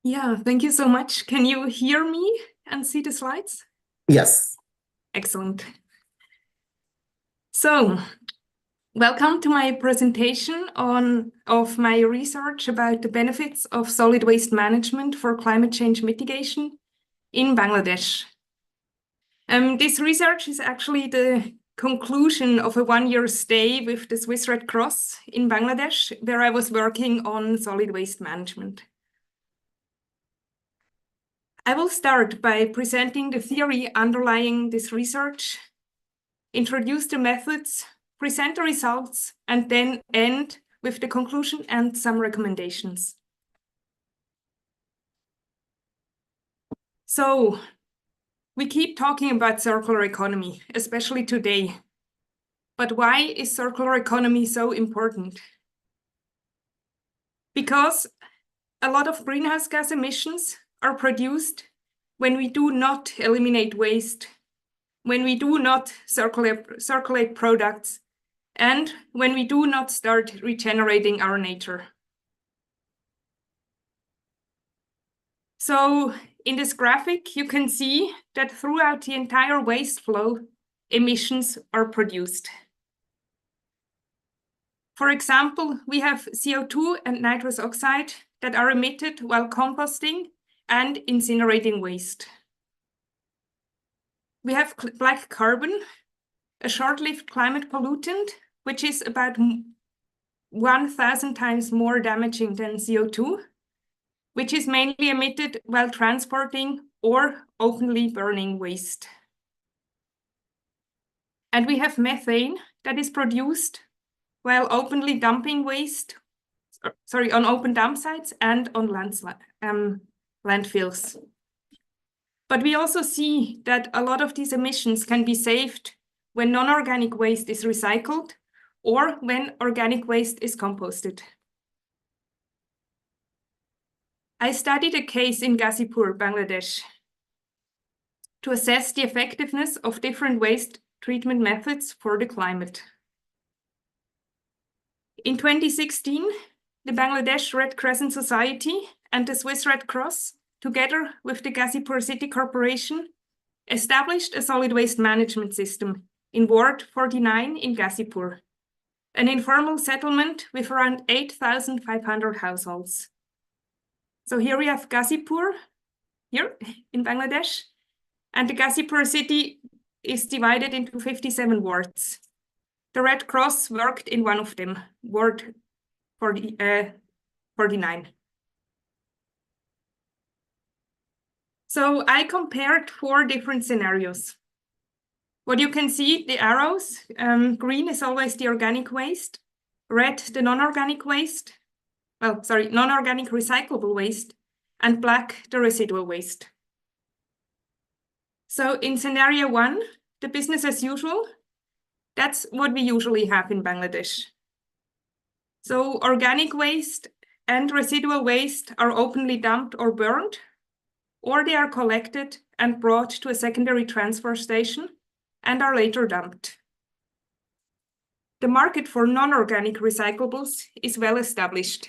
[SPEAKER 20] Yeah, thank you so much. Can you hear me and see the slides?
[SPEAKER 13] Yes.
[SPEAKER 20] Excellent. So, welcome to my presentation of my research about the benefits of solid waste management for climate change mitigation in Bangladesh. This research is actually the conclusion of a 1-year stay with the Swiss Red Cross in Bangladesh, where I was working on solid waste management. I will start by presenting the theory underlying this research, introduce the methods, present the results, and then end with the conclusion and some recommendations. So, we keep talking about circular economy, especially today. But why is circular economy so important? Because a lot of greenhouse gas emissions are produced when we do not eliminate waste, when we do not circulate products, and when we do not start regenerating our nature. So in this graphic, you can see that throughout the entire waste flow, emissions are produced. For example, we have CO2 and nitrous oxide that are emitted while composting and incinerating waste. We have black carbon, a short-lived climate pollutant, which is about 1,000 times more damaging than CO2, which is mainly emitted while transporting or openly burning waste. And we have methane that is produced while openly dumping waste, on open dump sites and on landfills. But we also see that a lot of these emissions can be saved when non-organic waste is recycled or when organic waste is composted. I studied a case in Ghazipur, Bangladesh, to assess the effectiveness of different waste treatment methods for the climate. In 2016, the Bangladesh Red Crescent Society and the Swiss Red Cross, together with the Ghazipur City Corporation, established a solid waste management system in Ward 49 in Ghazipur, an informal settlement with around 8,500 households. So here we have Ghazipur, here in Bangladesh, and the Ghazipur city is divided into 57 wards. The Red Cross worked in one of them, Ward 49. So I compared 4 different scenarios. What you can see, the arrows, green is always the organic waste, red the non-organic waste, non-organic recyclable waste, and black the residual waste. So in scenario 1, the business as usual, that's what we usually have in Bangladesh. So organic waste and residual waste are openly dumped or burned, or they are collected and brought to a secondary transfer station and are later dumped. the market for non-organic recyclables is well established.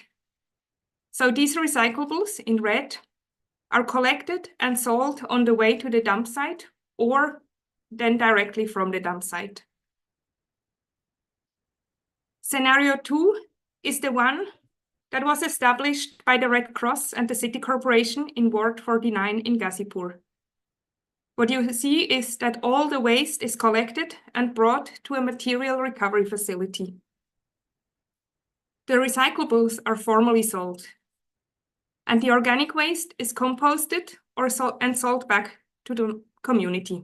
[SPEAKER 20] So these recyclables in red are collected and sold on the way to the dump site or then directly from the dump site. Scenario 2 is the one that was established by the Red Cross and the City Corporation in Ward 49 in Ghazipur. What you see is that all the waste is collected and brought to a material recovery facility. The recyclables are formally sold, and the organic waste is composted and sold back to the community.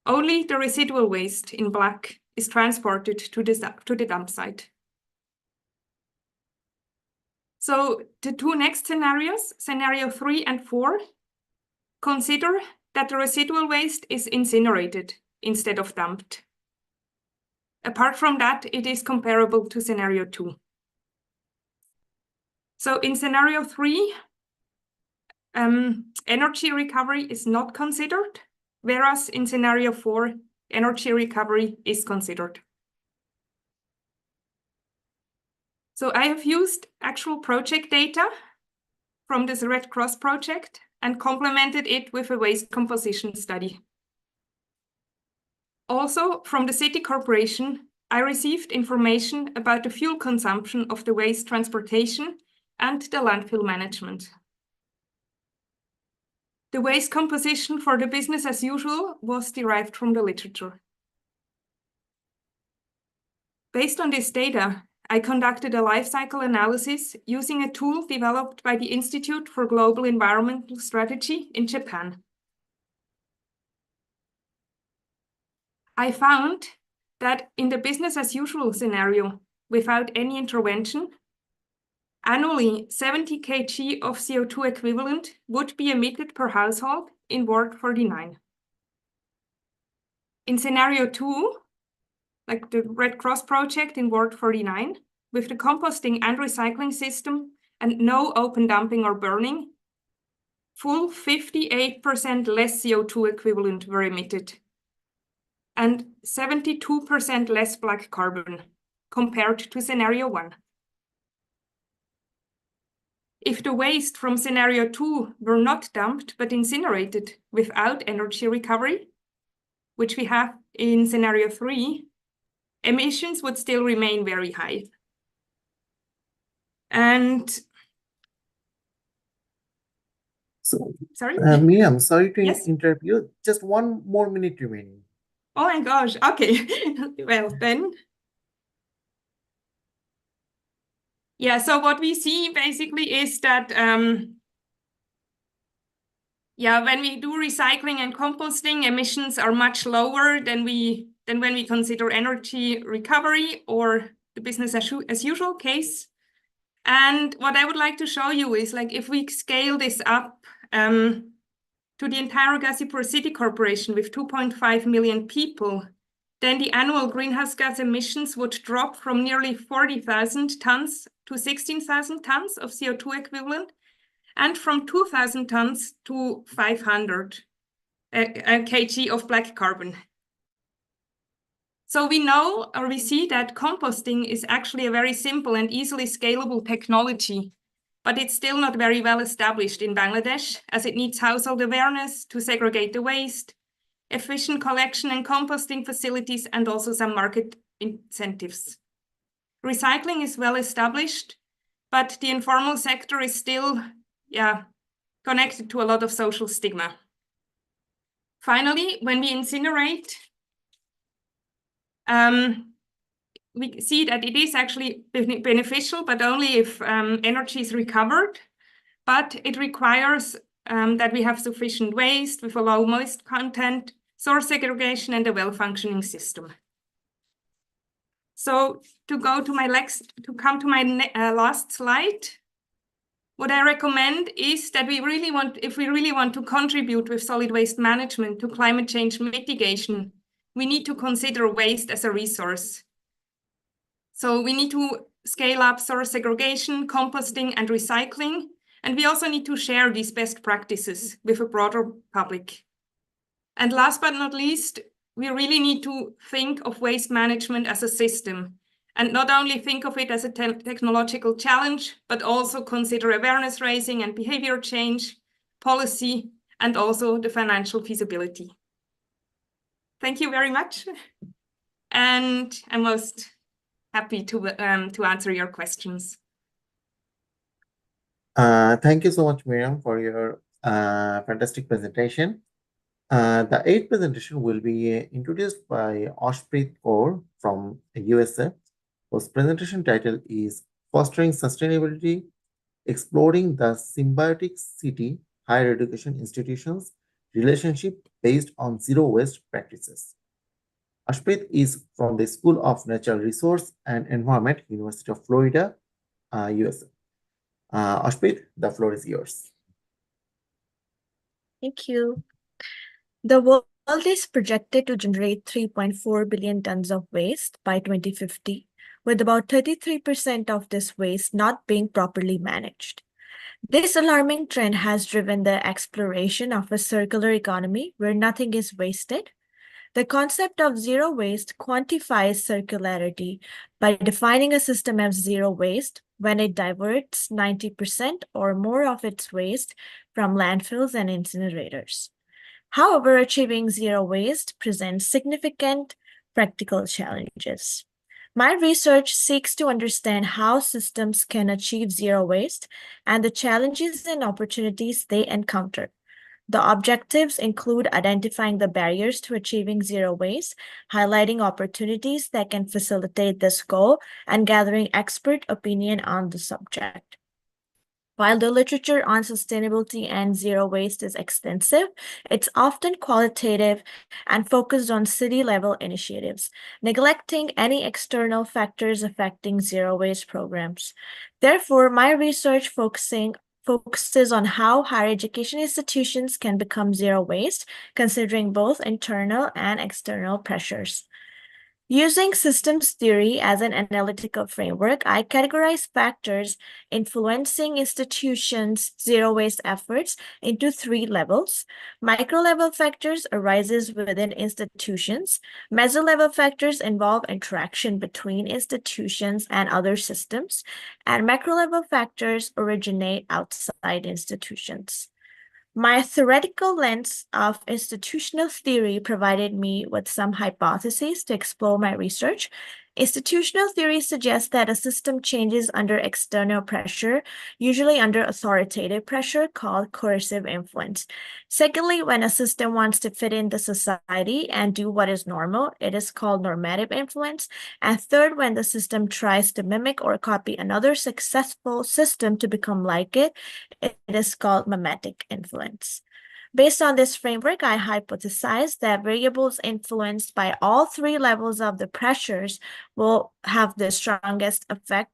[SPEAKER 20] Only the residual waste in black is transported to the dump site. So the two next scenarios, scenario 3 and 4, consider that the residual waste is incinerated instead of dumped. Apart from that, it is comparable to scenario 2. So in scenario 3, energy recovery is not considered, whereas in scenario 4, energy recovery is considered. So I have used actual project data from this Red Cross project and complemented it with a waste composition study. Also, from the City Corporation, I received information about the fuel consumption of the waste transportation and the landfill management. The waste composition for the business as usual was derived from the literature. Based on this data, I conducted a life cycle analysis using a tool developed by the Institute for Global Environmental Strategy in Japan. I found that in the business as usual scenario, without any intervention, annually 70 kg of CO2 equivalent would be emitted per household in Ward 49. In scenario 2, like the Red Cross project in Ward 49, with the composting and recycling system and no open dumping or burning, full 58% less CO2 equivalent were emitted and 72% less black carbon compared to scenario 1. If the waste from scenario 2 were not dumped but incinerated without energy recovery, which we have in scenario 3, emissions would still remain very high. And sorry?
[SPEAKER 13] Miriam, sorry to
[SPEAKER 20] Yes?
[SPEAKER 13] interrupt you. Just 1 more minute remaining.
[SPEAKER 20] Oh my gosh, okay. Well, then. Yeah, so what we see basically is that, when we do recycling and composting, emissions are much lower than when we consider energy recovery or the business as usual case. And what I would like to show you is, like, if we scale this up to the entire Ghazipur City Corporation with 2.5 million people, then the annual greenhouse gas emissions would drop from nearly 40,000 tons to 16,000 tons of CO2 equivalent, and from 2,000 tons to 500 kg of black carbon. So we know, or we see, that composting is actually a very simple and easily scalable technology, but it's still not very well established in Bangladesh, as it needs household awareness to segregate the waste, efficient collection and composting facilities, and also some market incentives. Recycling is well established, but the informal sector is still, connected to a lot of social stigma. Finally, when we incinerate, we see that it is actually beneficial, but only if energy is recovered. But it requires that we have sufficient waste with a low moist content, source segregation, and a well-functioning system. So to come to my last slide, what I recommend is that if we really want to contribute with solid waste management to climate change mitigation, we need to consider waste as a resource. So we need to scale up source segregation, composting, and recycling. And we also need to share these best practices with a broader public. And last but not least, we really need to think of waste management as a system, and not only think of it as a technological challenge, but also consider awareness raising and behavior change, policy, and also the financial feasibility. Thank you very much. And I'm most happy to answer your questions.
[SPEAKER 13] Thank you so much, Miriam, for your fantastic presentation. The eighth presentation will be introduced by Ashpreet Kaur from USA, whose presentation title is Fostering Sustainability, Exploring the Symbiotic City Higher Education Institutions Relationship Based on Zero Waste Practices. Ashpreet is from the School of Natural Resource and Environment, University of Florida, USA. Ashpreet, the floor is yours.
[SPEAKER 3] Thank you. The world is projected to generate 3.4 billion tons of waste by 2050, with about 33% of this waste not being properly managed. This alarming trend has driven the exploration of a circular economy where nothing is wasted. The concept of zero waste quantifies circularity by defining a system as zero waste when it diverts 90% or more of its waste from landfills and incinerators. However, achieving zero waste presents significant practical challenges. My research seeks to understand how systems can achieve zero waste and the challenges and opportunities they encounter. The objectives include identifying the barriers to achieving zero waste, highlighting opportunities that can facilitate this goal, and gathering expert opinion on the subject. While the literature on sustainability and zero waste is extensive, it's often qualitative and focused on city-level initiatives, neglecting any external factors affecting zero waste programs. Therefore, my research focuses on how higher education institutions can become zero waste, considering both internal and external pressures. Using systems theory as an analytical framework, I categorize factors influencing institutions' zero waste efforts into 3 levels. Micro-level factors arises within institutions. Meso-level factors involve interaction between institutions and other systems. And macro-level factors originate outside institutions. My theoretical lens of institutional theory provided me with some hypotheses to explore my research. Institutional theory suggests that a system changes under external pressure, usually under authoritative pressure called coercive influence. Secondly, when a system wants to fit in the society and do what is normal, it is called normative influence. And third, when the system tries to mimic or copy another successful system to become like it, it is called mimetic influence. Based on this framework, I hypothesized that variables influenced by all 3 levels of the pressures will have the strongest effect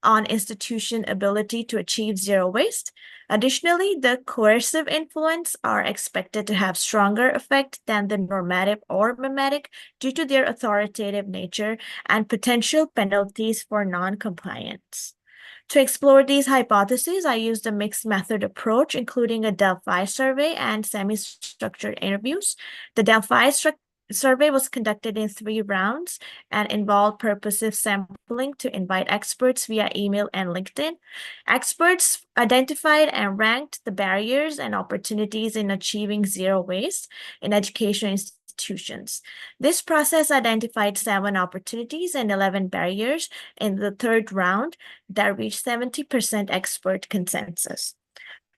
[SPEAKER 3] on institution ability to achieve zero waste. Additionally, the coercive influence are expected to have stronger effect than the normative or mimetic due to their authoritative nature and potential penalties for non-compliance. To explore these hypotheses, I used a mixed method approach, including a Delphi survey and semi-structured interviews. The Delphi survey was conducted in 3 rounds and involved purposive sampling to invite experts via email and LinkedIn. Experts identified and ranked the barriers and opportunities in achieving zero waste in education institutions. This process identified 7 opportunities and 11 barriers in the 3rd round that reached 70% expert consensus.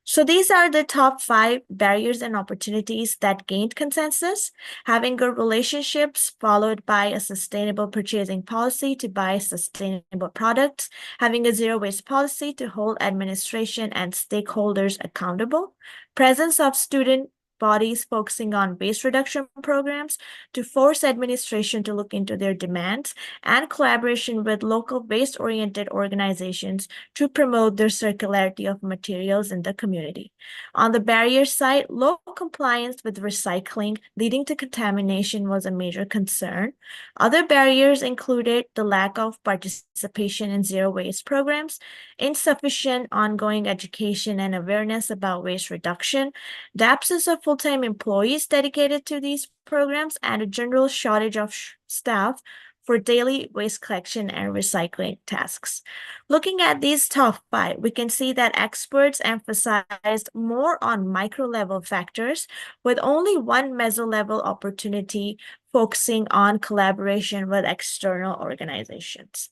[SPEAKER 3] So these are the top 5 barriers and opportunities that gained consensus: having good relationships, followed by a sustainable purchasing policy to buy sustainable products, having a zero waste policy to hold administration and stakeholders accountable, presence of student bodies focusing on waste reduction programs to force administration to look into their demands, and collaboration with local waste-oriented organizations to promote their circularity of materials in the community. On the barrier side, low compliance with recycling leading to contamination was a major concern. Other barriers included the lack of participation in zero waste programs, insufficient ongoing education and awareness about waste reduction, the absence of
[SPEAKER 14] full-time employees dedicated to these programs and a general shortage of staff for daily waste collection and recycling tasks. Looking at these top 5, we can see that experts emphasized more on micro-level factors with only one meso-level opportunity focusing on collaboration with external organizations.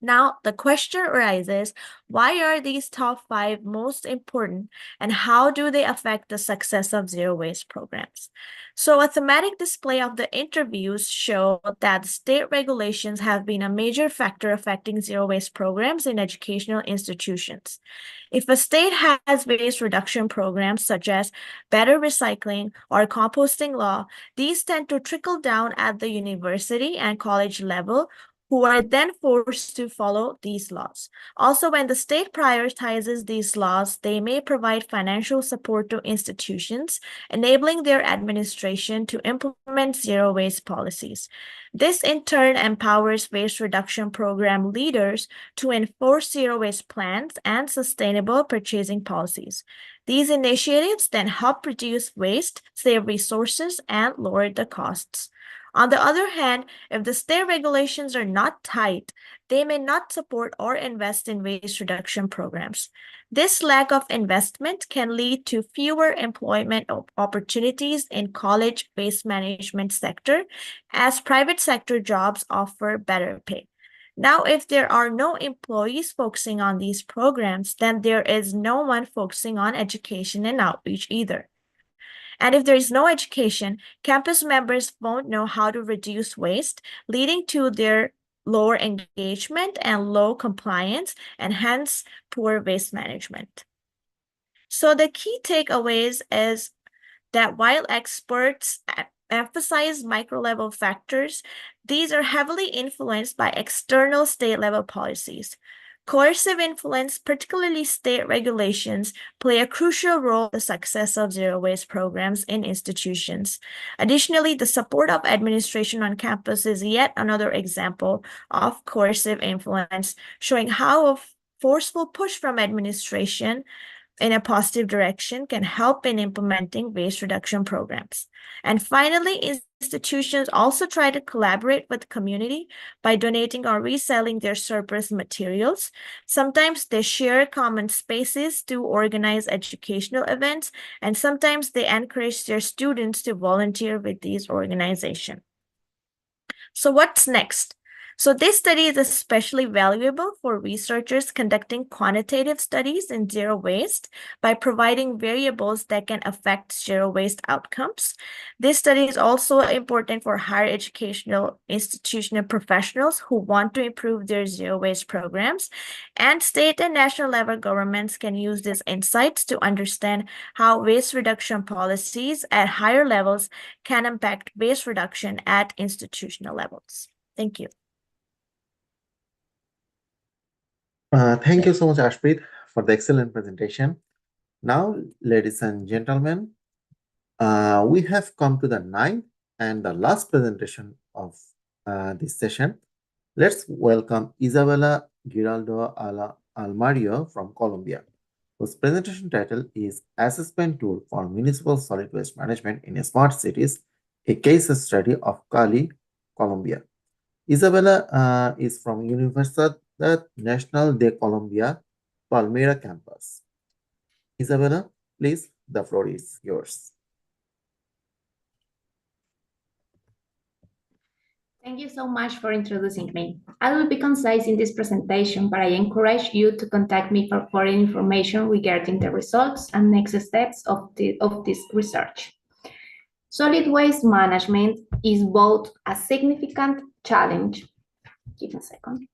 [SPEAKER 14] Now, the question arises, why are these top 5 most important and how do they affect the success of zero waste programs? So a thematic display of the interviews show that state regulations have been a major factor affecting zero waste programs in educational institutions. If a state has waste reduction programs such as better recycling or composting law, these tend to trickle down at the university and college level, who are then forced to follow these laws. Also, when the state prioritizes these laws, they may provide financial support to institutions, enabling their administration to implement zero waste policies. This in turn empowers waste reduction program leaders to enforce zero waste plans and sustainable purchasing policies. These initiatives then help reduce waste, save resources, and lower the costs. On the other hand, if the state regulations are not tight, they may not support or invest in waste reduction programs. This lack of investment can lead to fewer employment opportunities in college waste management sector, as private sector jobs offer better pay. Now, if there are no employees focusing on these programs, then there is no one focusing on education and outreach either. And if there is no education, campus members won't know how to reduce waste, leading to their lower engagement and low compliance, and hence poor waste management. So the key takeaways is that while experts emphasize micro-level factors, these are heavily influenced by external state-level policies. Coercive influence, particularly state regulations, play a crucial role in the success of zero waste programs in institutions. Additionally, the support of administration on campus is yet another example of coercive influence, showing how a forceful push from administration in a positive direction can help in implementing waste reduction programs. And finally, institutions also try to collaborate with the community by donating or reselling their surplus materials. Sometimes they share common spaces to organize educational events, and sometimes they encourage their students to volunteer with these organizations. So what's next? So this study is especially valuable for researchers conducting quantitative studies in zero waste by providing variables that can affect zero waste outcomes. This study is also important for higher educational institutional professionals who want to improve their zero waste programs, and state and national level governments can use these insights to understand how waste reduction policies at higher levels can impact waste reduction at institutional levels. Thank you.
[SPEAKER 13] Thank you so much, Ashpreet, for the excellent presentation. Now, ladies and gentlemen, we have come to the 9th and the last presentation of this session. Let's welcome Isabella Giraldo Almario from Colombia, whose presentation title is Assessment Tool for Municipal Solid Waste Management in Smart Cities, a case study of Cali, Colombia. Isabella is from Universidad Nacional de Colombia, Palmira campus. Isabella, please, the floor is yours.
[SPEAKER 3] Thank you so much for introducing me. I will be concise in this presentation, but I encourage you to contact me for further information regarding the results and next steps of this research. Solid waste management is both a significant challenge. Give me a second.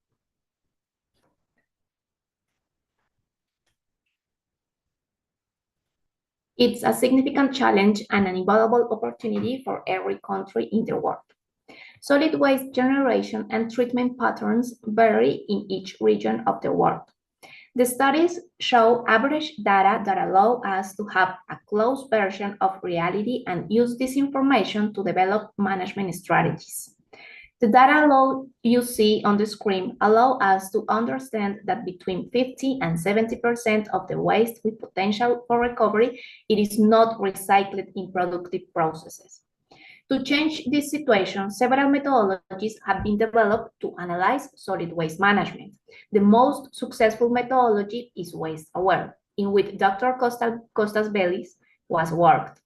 [SPEAKER 3] It's a significant challenge and an invaluable opportunity for every country in the world. Solid waste generation and treatment patterns vary in each region of the world. The studies show average data that allow us to have a close version of reality and use this information to develop management strategies.
[SPEAKER 17] The data you see on the screen allow us to understand that between 50 and 70% of the waste with potential for recovery, it is not recycled in productive processes. To change this situation, several methodologies have been developed to analyze solid waste management. The most successful methodology is Waste-Aware, in which Dr. Costas Bellis was worked.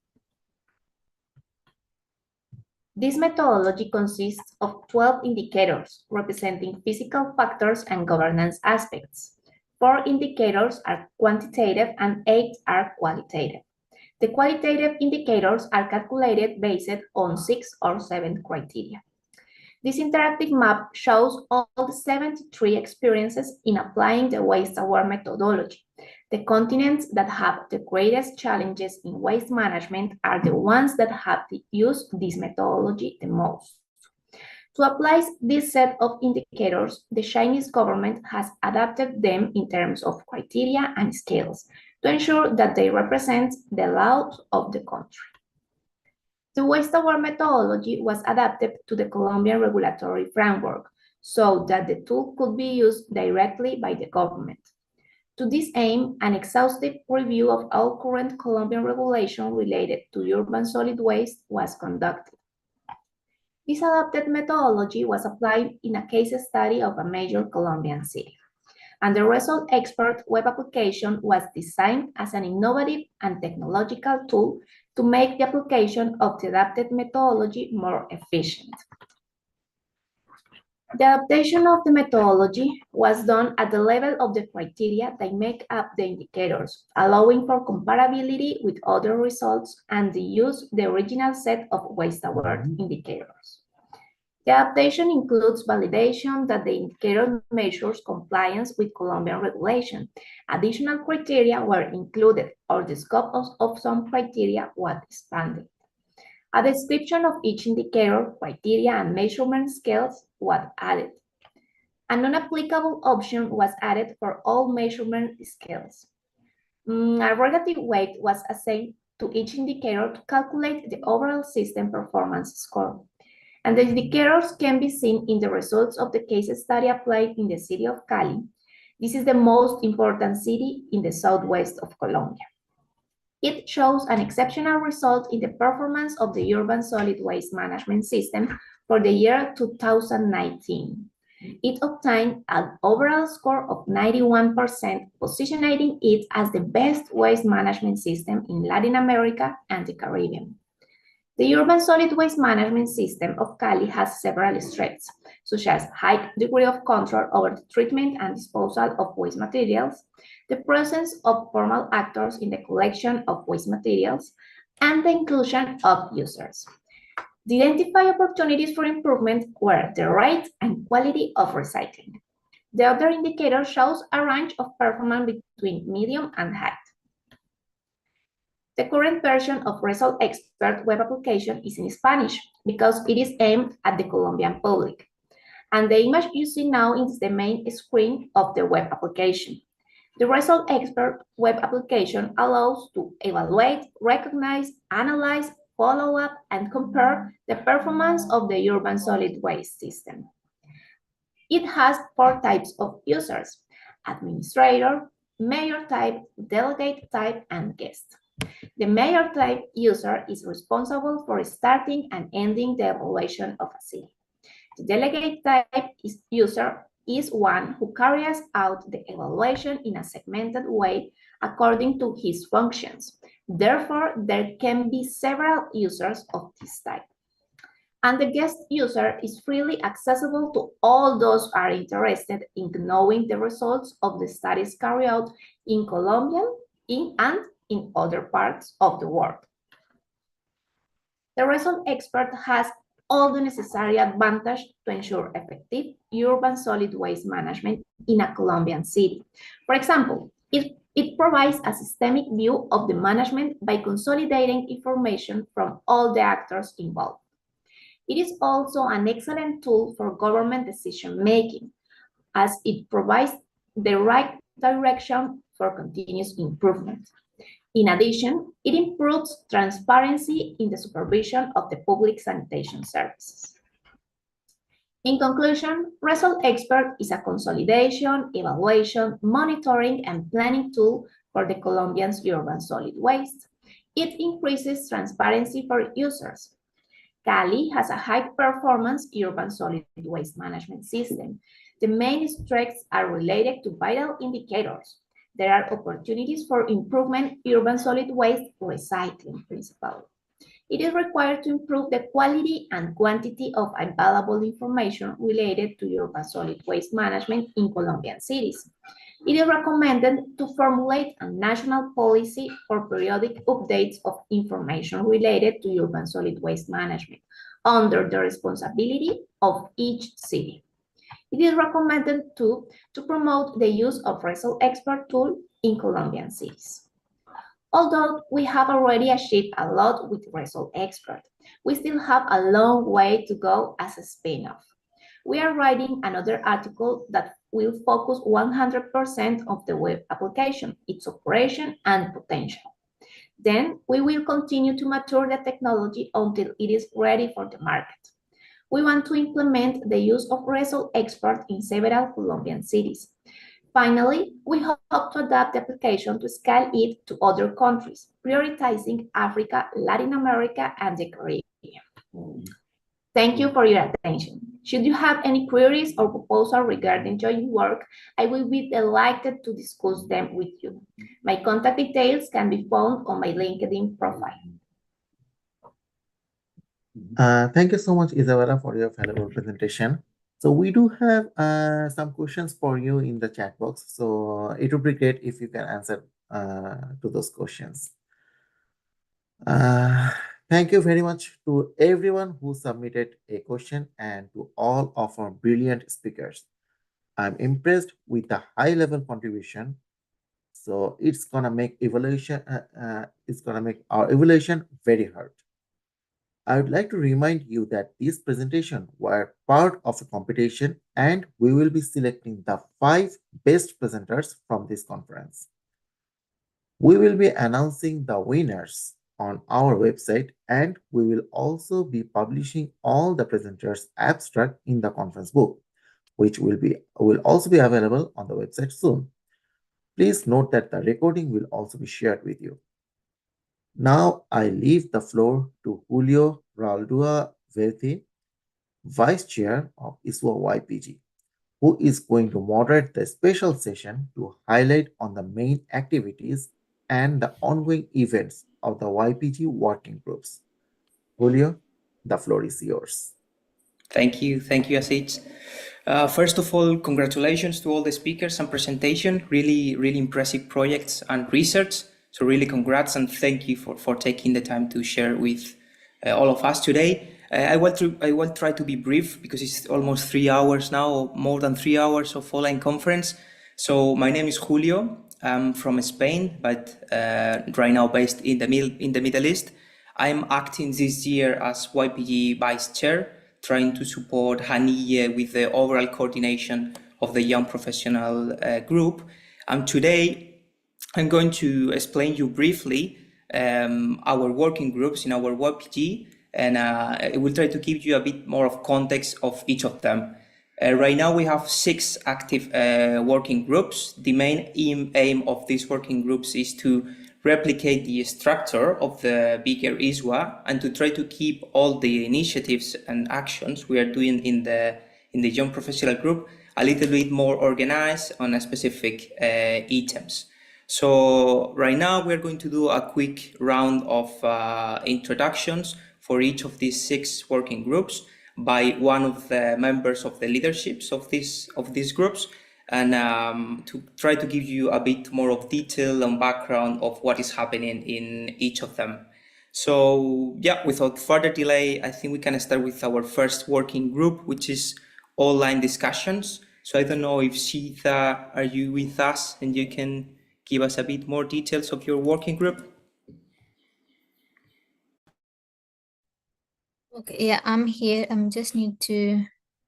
[SPEAKER 17] This methodology consists of 12 indicators representing physical factors and governance aspects. 4 indicators are quantitative and 8 are qualitative. The qualitative indicators are calculated based on 6 or 7 criteria. This interactive map shows all the 73 experiences in applying the Waste-Aware methodology. The continents that have the greatest challenges in waste management are the ones that have used this methodology the most. To apply this set of indicators, the Chinese government has adapted them in terms of criteria and scales to ensure that they represent the laws of the country. The Waste-Aware methodology was adapted to the Colombian regulatory framework so that the tool could be used directly by the government. To this aim, an exhaustive review of all current Colombian regulation related to urban solid waste was conducted. This adapted methodology was applied in a case study of a major Colombian city, and the Result Expert web application was designed as an innovative and technological tool to make the application of the adapted methodology more efficient. The adaptation of the methodology was done at the level of the criteria that make up the indicators, allowing for comparability with other results and the use of the original set of Waste-Aware indicators. The adaptation includes validation that the indicator measures compliance with Colombian regulation. Additional criteria were included, or the scope of some criteria was expanded. A description of each indicator, criteria, and measurement scales was added. A non-applicable option was added for all measurement scales. A relative weight was assigned to each indicator to calculate the overall system performance score. And the indicators can be seen in the results of the case study applied in the city of Cali. This is the most important city in the southwest of Colombia. It shows an exceptional result in the performance of the urban solid waste management system for the year 2019. It obtained an overall score of 91%, positioning it as the best waste management system in Latin America and the Caribbean. The urban solid waste management system of Cali has several strengths, such as high degree of control over the treatment and disposal of waste materials, the presence of formal actors in the collection of waste materials, and the inclusion of users. The identified opportunities for improvement were the rate and quality of recycling. The other indicator shows a range of performance between medium and high. The current version of Result Expert web application is in Spanish because it is aimed at the Colombian public. And the image you see now is the main screen of the web application. The Result Expert web application allows to evaluate, recognize, analyze, follow up, and compare the performance of the urban solid waste system. It has 4 types of users: administrator, mayor type, delegate type, and guest. The mayor type user is responsible for starting and ending the evaluation of a city. The delegate type user is one who carries out the evaluation in a segmented way according to his functions. Therefore, there can be several users of this type. And the guest user is freely accessible to all those who are interested in knowing the results of the studies carried out in Colombia and in other parts of the world. The Result Expert has all the necessary advantages to ensure effective urban solid waste management in a Colombian city. For example, it provides a systemic view of the management by consolidating information from all the actors involved. It is also an excellent tool for government decision-making, as it provides the right direction for continuous improvement. In addition, it improves transparency in the supervision of the public sanitation services.
[SPEAKER 3] In conclusion, Result Expert is a consolidation, evaluation, monitoring, and planning tool for the Colombians' urban solid waste. It increases transparency for users. Cali has a high-performance urban solid waste management system. The main strengths are related to vital indicators. There are opportunities for improvement urban solid waste recycling principle. It is required to improve the quality and quantity of available information related to urban solid waste management in Colombian cities. It is recommended to formulate a national policy for periodic updates of information related to urban solid waste management under the responsibility of each city. It is recommended to promote the use of Result Expert tool in Colombian cities. Although we have already achieved a lot with Result Expert, we still have a long way to go as a spin-off. We are writing another article that will focus 100% of the web application, its operation and potential. Then we will continue to mature the technology until it is ready for the market. We want to implement the use of Result Expert in several Colombian cities. Finally, we hope to adapt the application to scale it to other countries, prioritizing Africa, Latin America, and the Caribbean. Thank you for your attention. Should you have any queries or proposals regarding joint work, I will be delighted to discuss them with you. My contact details can be found on my LinkedIn profile.
[SPEAKER 13] Thank you so much, Isabella, for your valuable presentation. So we do have some questions for you in the chat box. So it would be great if you can answer to those questions. Thank you very much to everyone who submitted a question and to all of our brilliant speakers. I'm impressed with the high-level contribution. So it's gonna make our evaluation very hard. I would like to remind you that these presentations were part of a competition and we will be selecting the 5 best presenters from this conference. We will be announcing the winners on our website and we will also be publishing all the presenters' abstract in the conference book, which will also be available on the website soon. Please note that the recording will also be shared with you. Now I leave the floor to Julio Raldua Verte, Vice Chair of ISWA YPG, who is going to moderate the special session to highlight on the main activities and the ongoing events of the YPG working groups. Julio, the floor is yours.
[SPEAKER 2] Thank you, Aziz. First of all, congratulations to all the speakers and presentation. Really impressive projects and research. So really congrats and thank you for taking the time to share with all of us today. I will try to be brief because it's almost 3 hours now, or more than 3 hours of online conference. So my name is Julio. I'm from Spain, but right now based in the Middle East. I'm acting this year as YPG Vice Chair, trying to support Haniye with the overall coordination of the young professional group. And today, I'm going to explain you briefly our working groups in our YPG, and I will try to give you a bit more of context of each of them. Right now we have 6 active working groups. The main aim of these working groups is to replicate the structure of the bigger ISWA and to try to keep all the initiatives and actions we are doing in the young professional group a little bit more organized on a specific items. So right now we're going to do a quick round of introductions for each of these 6 working groups by one of the members of the leaderships of these groups, and to try to give you a bit more of detail and background of what is happening in each of them. So yeah, without further delay, I think we can start with our first working group, which is online discussions. So I don't know if Sita, are you with us and you can give us a bit more details of your working group?
[SPEAKER 4] Okay, yeah, I'm here.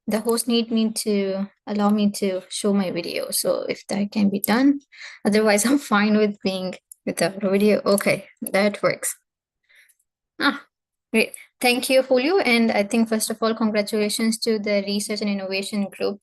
[SPEAKER 4] The host need me to allow me to show my video. So if that can be done, otherwise I'm fine with being without a video. Okay, that works.
[SPEAKER 3] Great. Thank you, Julio. And I think, first of all, congratulations to the Research and Innovation Group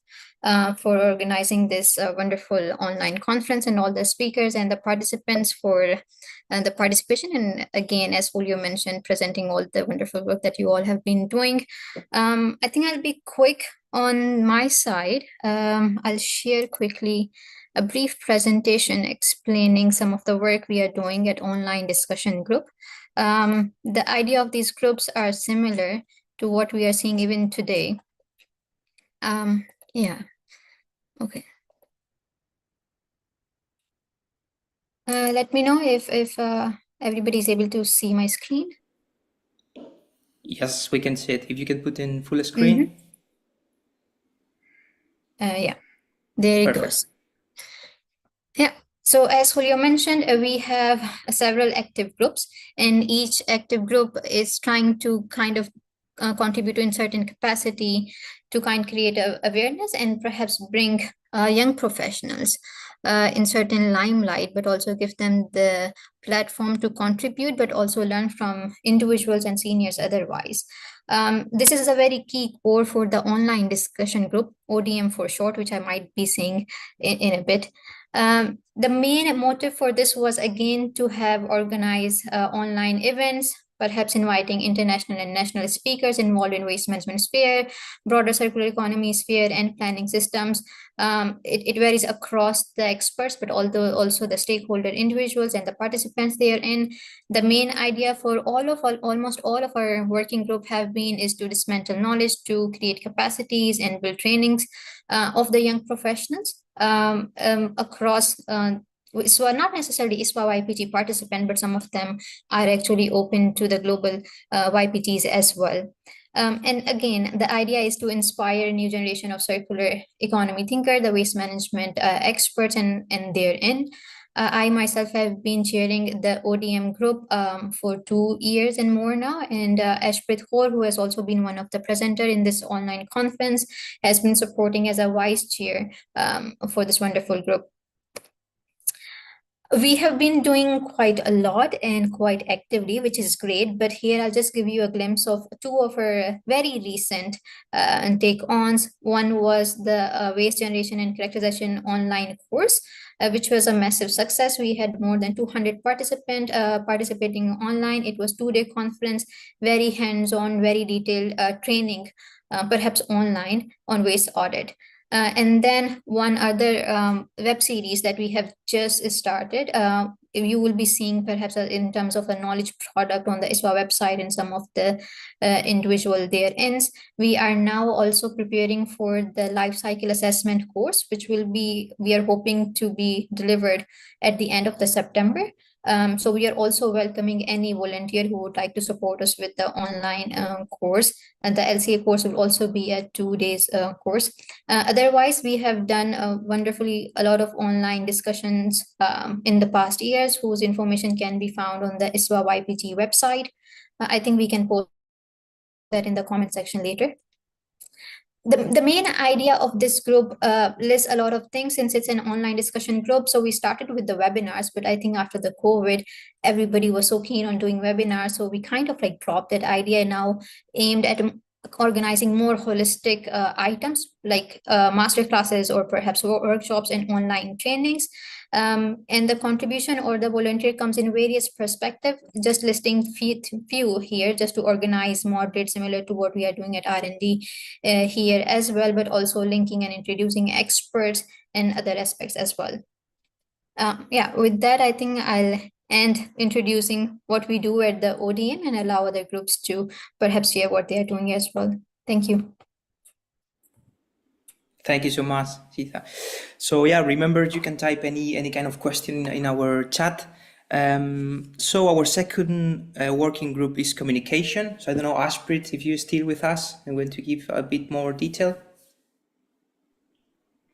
[SPEAKER 3] for organizing this wonderful online conference, and all the speakers and the participants for the participation. And again, as Julio mentioned, presenting all the wonderful work that you all have been doing. I think I'll be quick on my side. I'll share quickly a brief presentation explaining some of the work we are doing at Online Discussion Group. The idea of these groups are similar to what we are seeing even today. Yeah, okay. Let me know if everybody is able to see my screen.
[SPEAKER 21] Yes, we can see it. If you can put in full screen.
[SPEAKER 3] Yeah, there it goes. Yeah. So as Julio mentioned, we have several active groups, and each active group is trying to kind of contribute to in certain capacity to kind of create awareness and perhaps bring young professionals in certain limelight, but also give them the platform to contribute, but also learn from individuals and seniors otherwise. This is a very key core for the online discussion group, ODM for short, which I might be saying in a bit. The main motive for this was, again, to have organized online events, perhaps inviting international and national speakers involved in waste management sphere, broader circular economy sphere, and planning systems. It varies across the experts, but also the stakeholder individuals and the participants therein. The main idea for almost all of our working group is to dismantle knowledge, to create capacities and build trainings of the young professionals across ISWA, not necessarily ISWA YPG participant, but some of them are actually open to the global YPGs as well. And again, the idea is to inspire a new generation of circular economy thinker, the waste management experts, and therein. I myself have been chairing the ODM group for 2 years and more now, and Ashprit Kaur, who has also been one of the presenters in this online conference, has been supporting as a vice chair for this wonderful group. We have been doing quite a lot and quite actively, which is great. But here I'll just give you a glimpse of 2 of our very recent take-ons. One was the Waste Generation and Characterization online course, which was a massive success. We had more than 200 participants participating online. It was 2-day conference, very hands-on, very detailed training, perhaps online, on waste audit. And then one other web series that we have just started, you will be seeing perhaps in terms of a knowledge product on the ISWA website and some of the individual therein. We are now also preparing for the life cycle assessment course, which we are hoping to be delivered at the end of the September. So we are also welcoming any volunteer who would like to support us with the online course, and the LCA course will also be a 2 days course. Otherwise, we have done wonderfully a lot of online discussions in the past years, whose information can be found on the ISWA YPG website. I think we can post that in the comment section later. The main idea of this group lists a lot of things, since it's an online discussion group. So we started with the webinars, but I think after the COVID, everybody was so keen on doing webinars. So we kind of like dropped that idea, now aimed at organizing more holistic items like master classes or perhaps workshops and online trainings. And the contribution or the volunteer comes in various perspectives, just listing few here just to organize, moderate, similar to what we are doing at R&D here as well, but also linking and introducing experts and other aspects as well. Yeah, with that, I think I'll end introducing what we do at the ODM and allow other groups to perhaps share what they are doing as well. Thank you.
[SPEAKER 21] Thank you so much, Sita. So yeah, remember, you can type any kind of question in our chat. So our second working group is communication. So I don't know, Ashprit, if you're still with us, I'm going to give a bit more detail.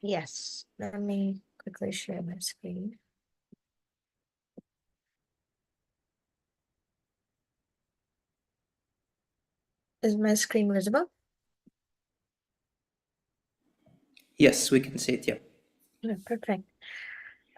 [SPEAKER 3] Yes, let me quickly share my screen. Is my screen visible?
[SPEAKER 21] Yes, we can see it, yeah.
[SPEAKER 3] Yeah, perfect.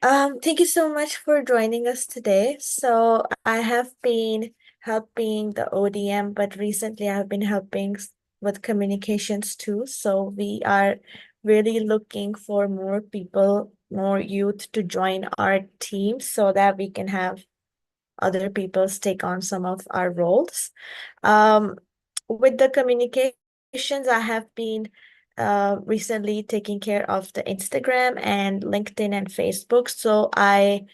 [SPEAKER 3] Thank you so much for joining us today. So I have been
[SPEAKER 5] helping the ODM, but recently I've been helping with communications too. So we are really looking for more people, more youth to join our team so that we can have other people take on some of our roles. With the communications, I have been recently taking care of the Instagram and LinkedIn and Facebook. So I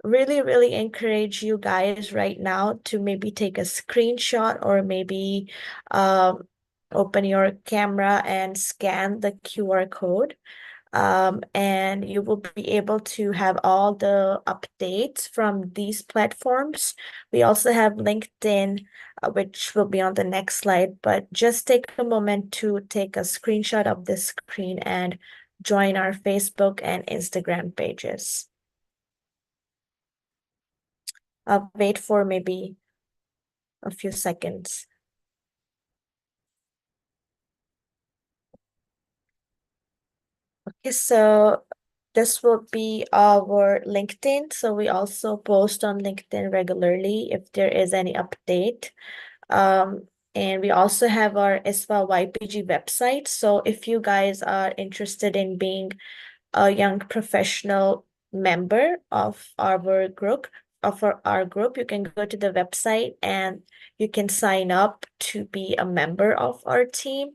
[SPEAKER 5] really encourage you guys right now to maybe take a screenshot or maybe open your camera and scan the QR code. And you will be able to have all the updates from these platforms. We also have LinkedIn, which will be on the next slide, but just take a moment to take a screenshot of this screen and join our Facebook and Instagram pages. I'll wait for maybe a few seconds. Okay, so this will be our LinkedIn. So we also post on LinkedIn regularly if there is any update. And we also have our ISWA YPG website. So if you guys are interested in being a young professional member of our group, you can go to the website and you can sign up to be a member of our team.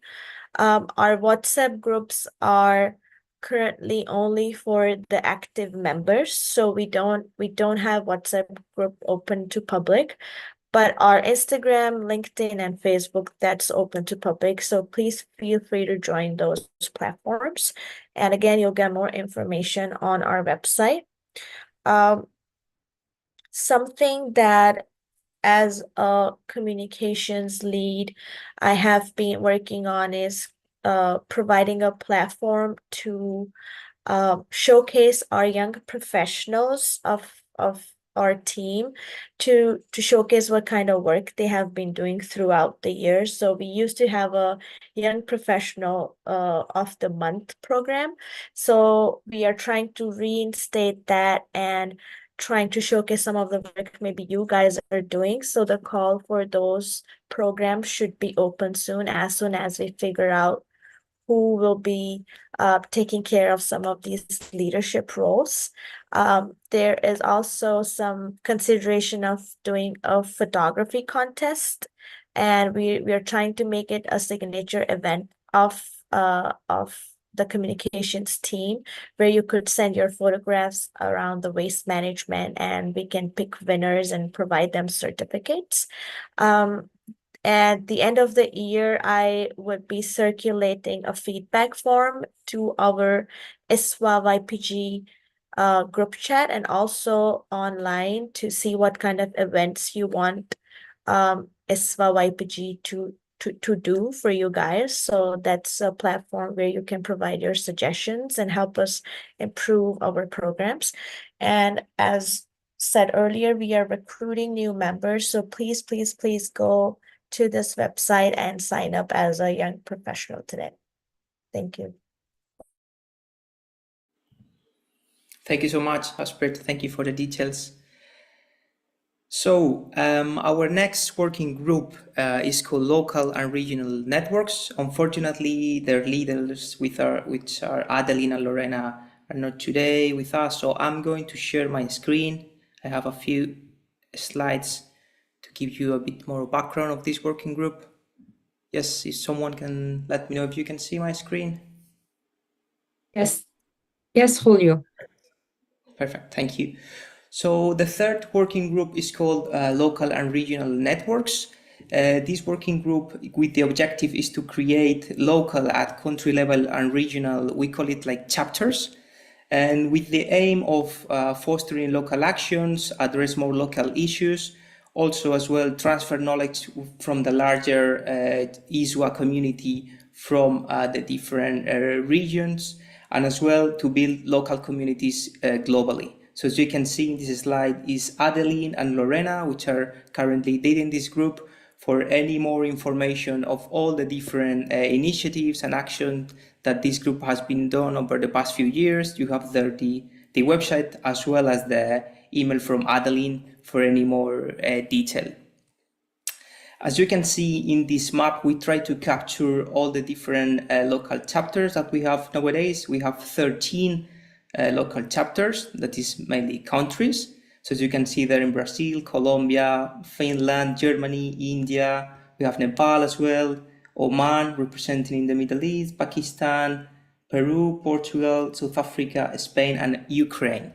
[SPEAKER 5] Our WhatsApp groups are currently only for the active members, so we don't have WhatsApp group open to public, but our Instagram, LinkedIn, and Facebook, that's open to public. So please feel free to join those platforms. And again, you'll get more information on our website. Something that as a communications lead, I have been working on is providing a platform to showcase our young professionals of our team to showcase what kind of work they have been doing throughout the years. So we used to have a young professional of the month program. So we are trying to reinstate that and trying to showcase some of the work maybe you guys are doing. So the call for those programs should be open soon as we figure out who will be taking care of some of these leadership roles. There is also some consideration of doing a photography contest, and we are trying to make it a signature event of the communications team, where you could send your photographs around the waste management and we can pick winners and provide them certificates. At the end of the year, I would be circulating a feedback form to our ISWA YPG group chat and also online to see what kind of events you want ISWA YPG to do for you guys. So that's a platform where you can provide your suggestions and help us improve our programs. And as said earlier, we are recruiting new members. So please go to this website and sign up as a young professional today. Thank you.
[SPEAKER 21] Thank you so much, Aspert. Thank you for the details. So our next working group is called Local and Regional Networks. Unfortunately, their leaders, which are Adeline and Lorena, are not today with us. So I'm going to share my screen. I have a few slides to give you a bit more background of this working group. Yes, if someone can let me know if you can see my screen.
[SPEAKER 1] Yes, Julio.
[SPEAKER 21] Perfect, thank you. So the third working group is called Local and Regional Networks. This working group with the objective is to create local at country level and regional, we call it like chapters, and with the aim of fostering local actions, address more local issues, also as well transfer knowledge from the larger ISWA community from the different regions, and as well to build local communities globally. So as you can see in this slide is Adeline and Lorena, which are currently leading this group. For any more information of all the different initiatives and actions that this group has been done over the past few years, you have there the website as well as the email from Adeline for any more detail. As you can see in this map, we try to capture all the different local chapters that we have nowadays. We have 13 local chapters, that is mainly countries. So as you can see there in Brazil, Colombia, Finland, Germany, India, we have Nepal as well, Oman representing in the Middle East, Pakistan, Peru, Portugal, South Africa, Spain, and Ukraine.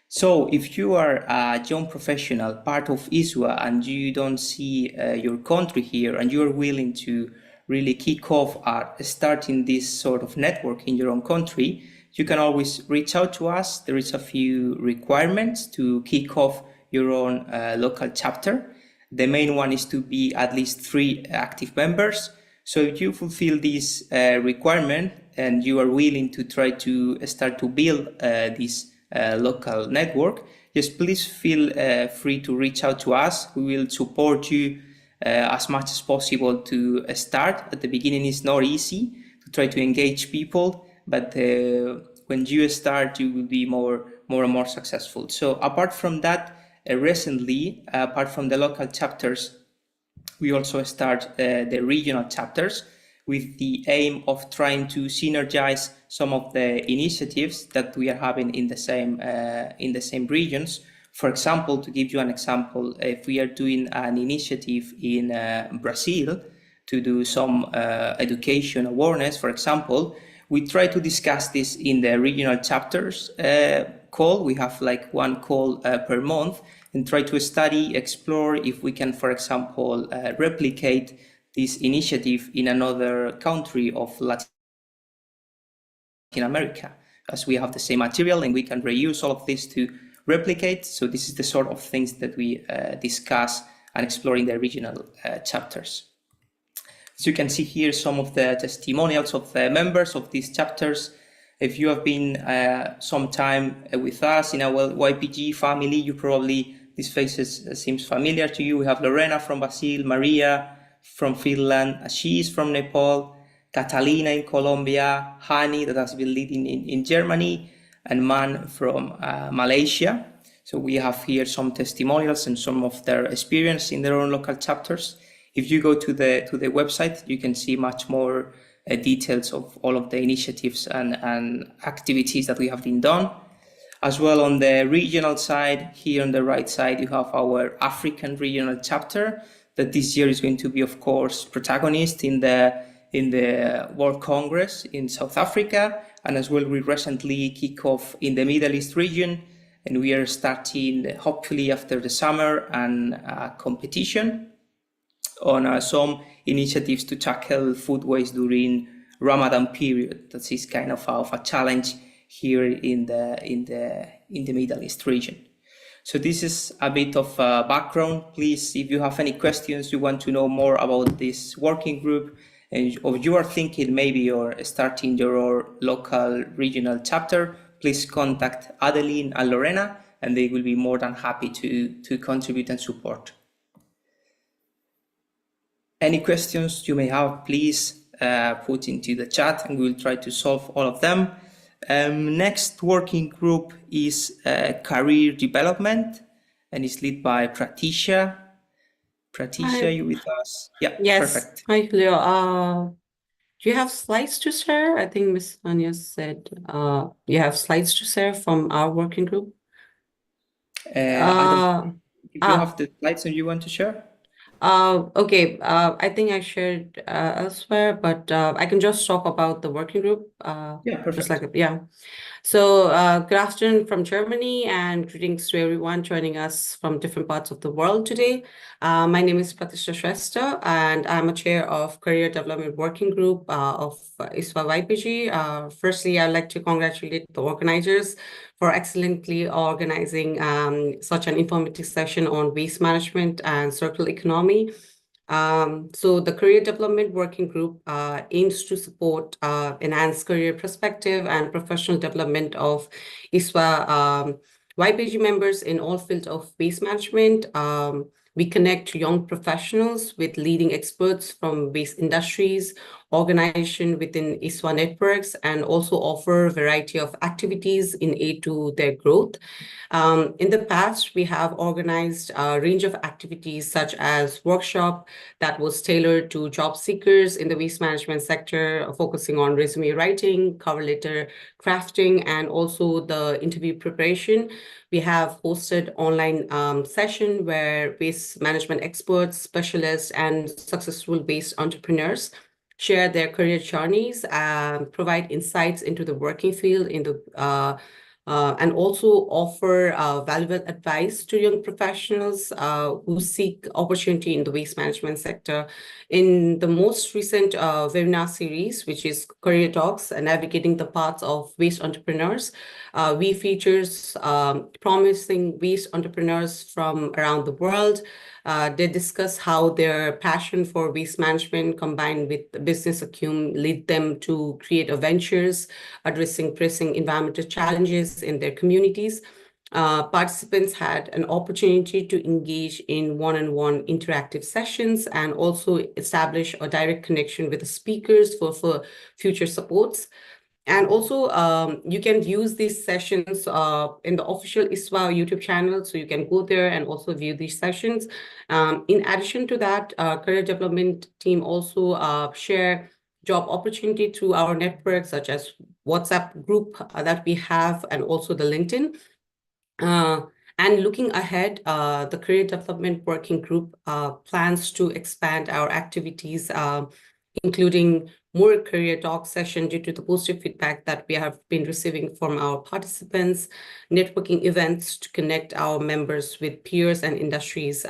[SPEAKER 21] So if you are a young professional, part of ISWA, and you don't see your country here, and you're willing to really kick off starting this sort of network in your own country, you can always reach out to us. There is a few requirements to kick off your own local chapter. The main one is to be at least 3 active members. So if you fulfill this requirement and you are willing to try to start to build this local network, just please feel free to reach out to us. We will support you as much as possible to start. At the beginning, it's not easy to try to engage people, but when you start, you will be more and more successful. So apart from that, recently, apart from the local chapters, we also start the regional chapters with the aim of trying to synergize some of the initiatives that we are having in the same regions. For example, to give you an example, if we are doing an initiative in Brazil to do some education awareness, for example, we try to discuss this in the regional chapters call. We have like 1 call per month, and try to study, explore if we can, for example, replicate this initiative in another country of Latin America, as we have the same material and we can reuse all of this to replicate. So this is the sort of things that we discuss and explore in the regional chapters. As you can see here, some of the testimonials of the members of these chapters. If you have been some time with us in our YPG family, you probably, these faces seems familiar to you. We have Lorena from Brazil, Maria from Finland, Ashish from Nepal, Catalina in Colombia, Hani that has been leading in Germany, and Man from Malaysia. So we have here some testimonials and some of their experience in their own local chapters. If you go to the website, you can see much more details of all of the initiatives and activities that we have been done. As well, on the regional side, here on the right side, you have our African regional chapter that this year is going to be, of course, protagonist in the World Congress in South Africa. And as well, we recently kick off in the Middle East region, and we are starting, hopefully after the summer, and competition on some initiatives to tackle food waste during Ramadan period. That is kind of a challenge here in the Middle East region. So this is a bit of background. Please, if you have any questions, you want to know more about this working group, or you are thinking maybe you're starting your local regional chapter, please contact Adeline and Lorena, and they will be more than happy to contribute and support. Any questions you may have, please put into the chat, and we'll try to solve all of them. Next working group is career development, and it's led by Pratisha. Pratisha, you with us? Yeah,
[SPEAKER 6] yes.
[SPEAKER 21] Perfect.
[SPEAKER 6] Hi, Julio. Do you have slides to share? I think Ms. Anya said you have slides to share from our working group.
[SPEAKER 21] I don't, if you have the slides that you want to share?
[SPEAKER 6] Okay. I think I shared elsewhere, but I can just talk about the working group.
[SPEAKER 21] Yeah, perfect.
[SPEAKER 6] So good afternoon from Germany, and greetings to everyone joining us from different parts of the world today. My name is Pratisha Shrestha, and I'm a chair of Career Development Working Group of ISWA YPG. Firstly, I'd like to congratulate the organizers for excellently organizing such an informative session on waste management and circular economy. So the Career Development Working Group aims to support enhanced career perspective and professional development of ISWA YPG members in all fields of waste management. We connect young professionals with leading experts from waste industries, organization within ISWA networks, and also offer a variety of activities in aid to their growth. In the past, we have organized a range of activities such as workshop that was tailored to job seekers in the waste management sector, focusing on resume writing, cover letter crafting, and also the interview preparation. We have hosted online session where waste management experts, specialists, and successful waste entrepreneurs share their career journeys, provide insights into the working field and also offer valuable advice to young professionals who seek opportunity in the waste management sector. In the most recent webinar series, which is Career Talks and Navigating the Paths of Waste Entrepreneurs, we features promising waste entrepreneurs from around the world. They discuss how their passion for waste management combined with business acumen lead them to create ventures addressing pressing environmental challenges in their communities. Participants had an opportunity to engage in one-on-one interactive sessions and also establish a direct connection with the speakers for future supports. And also, you can use these sessions in the official ISWA YouTube channel, so you can go there and also view these sessions. In addition to that, career development team also share job opportunity through our network, such as WhatsApp group that we have, and also the LinkedIn. And looking ahead, the Career Development Working Group plans to expand our activities, including more career talk session due to the positive feedback that we have been receiving from our participants, networking events to connect our members with peers and industries,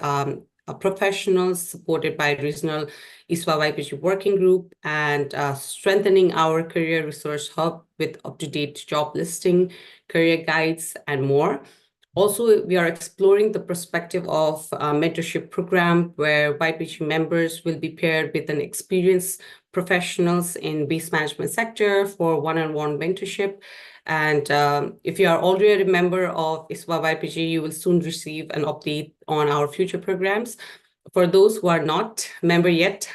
[SPEAKER 6] professionals supported by regional ISWA YPG working group, and strengthening our career resource hub with up-to-date job listing, career guides, and more. Also, we are exploring the perspective of a mentorship program where YPG members will be paired with an experienced professionals in waste management sector for one-on-one mentorship. And if you are already a member of ISWA YPG, you will soon receive an update on our future programs. For those who are not member yet,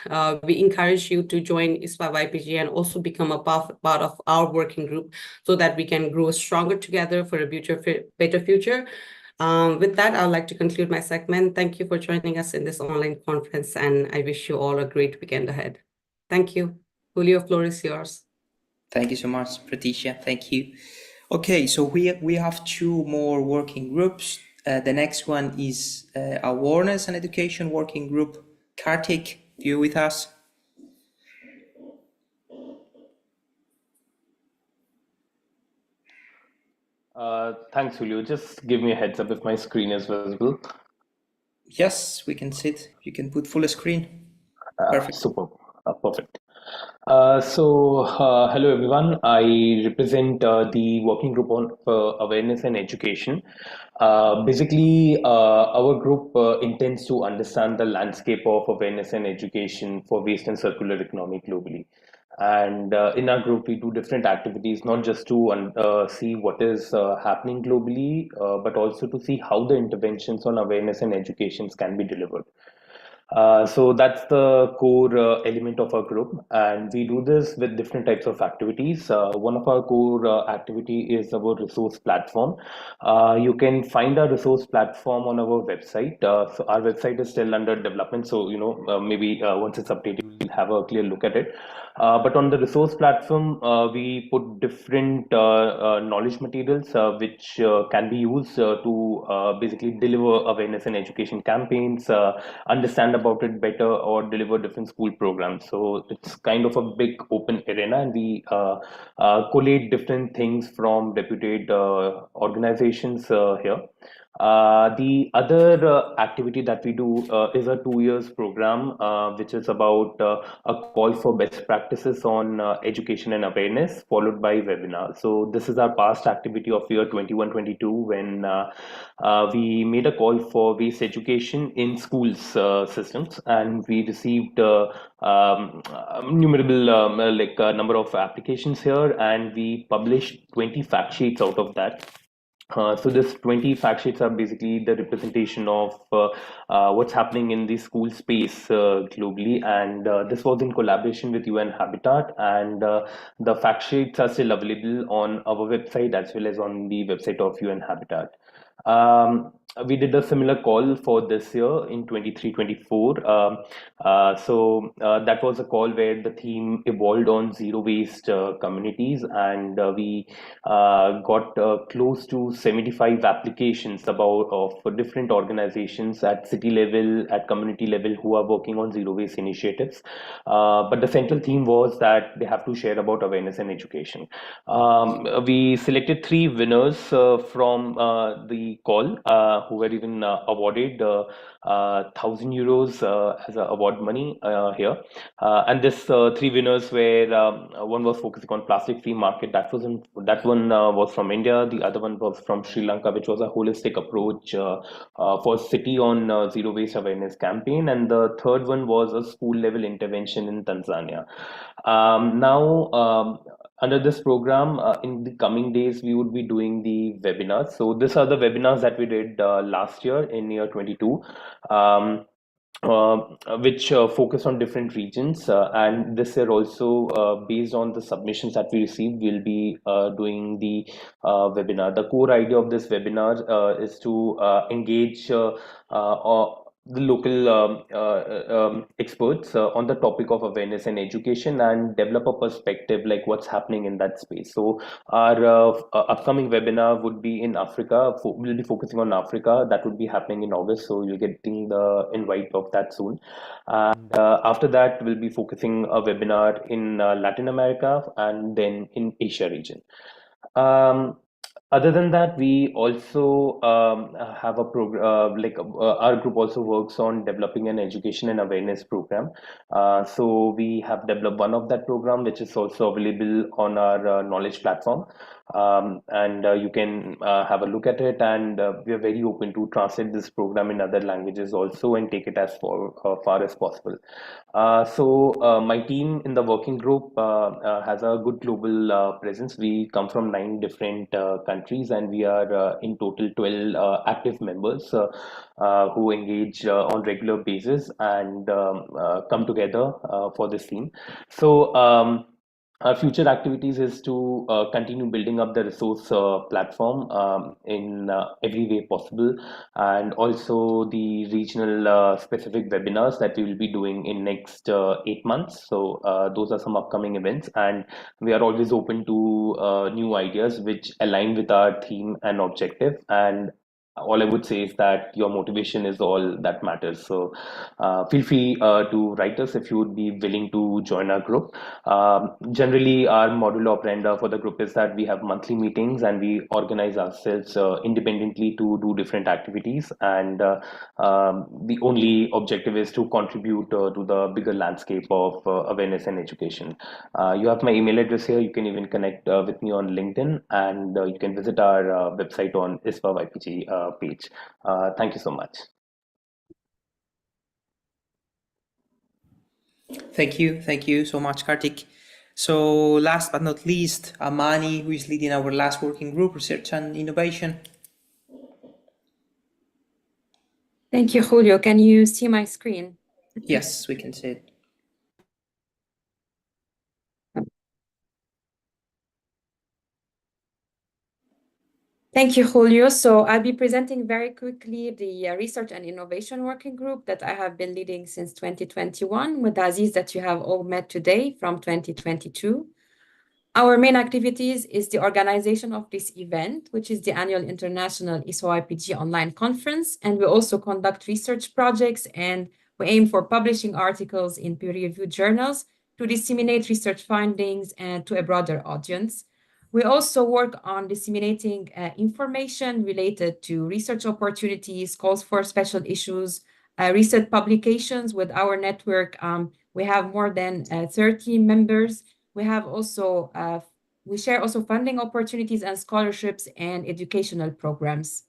[SPEAKER 6] we encourage you to join ISWA YPG and also become a part of our working group so that we can grow stronger together for a better future. With that, I would like to conclude my segment. Thank you for joining us in this online conference, and I wish you all a great weekend ahead. Thank you. Julio, floor is yours.
[SPEAKER 21] Thank you so much, Pratisha. Thank you. Okay, so we have two more working groups. The next one is Awareness and Education Working Group. Kartik, you with us?
[SPEAKER 7] Thanks, Julio. Just give me a heads up if my screen is visible.
[SPEAKER 21] Yes, we can see it. You can put full screen. Perfect.
[SPEAKER 7] Super. Perfect. Hello everyone. I represent the working group on awareness and education. Basically, our group intends to understand the landscape of awareness and education for waste and circular economy globally. And in our group, we do different activities, not just to see what is happening globally, but also to see how the interventions on awareness and educations can be delivered. So that's the core element of our group, and we do this with different types of activities. One of our core activity is our resource platform. You can find our resource platform on our website. So our website is still under development, so maybe once it's updated, we'll have a clear look at it. But on the resource platform, we put different knowledge materials which can be used to basically deliver awareness and education campaigns, understand about it better, or deliver different school programs. So it's kind of a big open arena, and we collate different things from reputed organizations here. The other activity that we do is a 2 years program, which is about a call for best practices on education and awareness, followed by webinar. So this is our past activity of year 21-22, when we made a call for waste education in schools systems, and we received numerable number of applications here, and we published 20 fact sheets out of that. So this 20 fact sheets are basically the representation of what's happening in the school space globally, and this was in collaboration with UN Habitat, and the fact sheets are still available on our website as well as on the website of UN Habitat. We did a similar call for this year in 23-24. That was a call where the theme evolved on zero waste communities, and we got close to 75 applications of different organizations at city level, at community level, who are working on zero waste initiatives. But the central theme was that they have to share about awareness and education. We selected 3 winners from the call who were even awarded 1,000 euros as award money here. And this 3 winners were, one was focusing on plastic-free market. That one was from India. The other one was from Sri Lanka, which was a holistic approach for city on zero waste awareness campaign. And the third one was a school level intervention in Tanzania. Under this program, in the coming days, we would be doing the webinars. So these are the webinars that we did last year in year 22. Which focus on different regions, and this year also, based on the submissions that we received, we'll be doing the webinar. The core idea of this webinar is to engage the local experts on the topic of awareness and education, and develop a perspective like what's happening in that space. So our upcoming webinar would be in Africa. We'll be focusing on Africa. That would be happening in August, so you're getting the invite of that soon. And after that, we'll be focusing a webinar in Latin America and then in Asia region. Other than that, we also have a program, our group also works on developing an education and awareness program. So we have developed one of that program, which is also available on our knowledge platform. And you can have a look at it, and we are very open to translate this program in other languages also and take it as far as possible. My team in the working group has a good global presence. We come from 9 different countries, and we are in total 12 active members who engage on regular basis and come together for this theme. Our future activities is to continue building up the resource platform in every way possible, and also the regional specific webinars that we will be doing in next 8 months. So those are some upcoming events, and we are always open to new ideas which align with our theme and objective. And all I would say is that your motivation is all that matters. So feel free to write us if you would be willing to join our group. Generally, our module operandi for the group is that we have monthly meetings, and we organize ourselves independently to do different activities. And the only objective is to contribute to the bigger landscape of awareness and education. You have my email address here. You can even connect with me on LinkedIn, and you can visit our website on ISWA YPG page. Thank you so much.
[SPEAKER 21] Thank you so much, Kartik. So last but not least, Amani, who is leading our last working group, Research and Innovation.
[SPEAKER 1] Thank you, Julio. Can you see my screen?
[SPEAKER 21] Yes, we can see it.
[SPEAKER 1] Thank you, Julio. So I'll be presenting very quickly the Research and Innovation Working Group that I have been leading since 2021 with Aziz, that you have all met today from 2022. Our main activities is the organization of this event, which is the annual International ISWA YPG online conference. And we also conduct research projects, and we aim for publishing articles in peer-reviewed journals to disseminate research findings and to a broader audience. We also work on disseminating information related to research opportunities, calls for special issues, research publications with our network. We have more than 30 members. We have also, we share also funding opportunities and scholarships and educational programs.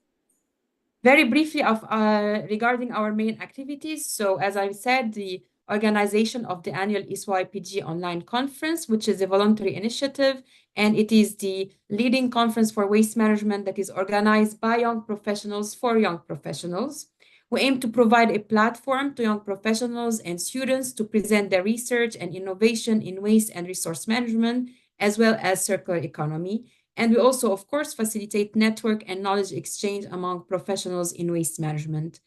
[SPEAKER 1] Very briefly regarding our main activities. So as I said, the organization of the annual ISWA YPG online conference, which is a voluntary initiative, and it is the leading conference for waste management that is organized by young professionals for young professionals. We aim to provide a platform to young professionals and students to present their research and innovation in waste and resource management, as well as circular economy. And we also, of course, facilitate network and knowledge exchange among professionals in waste management.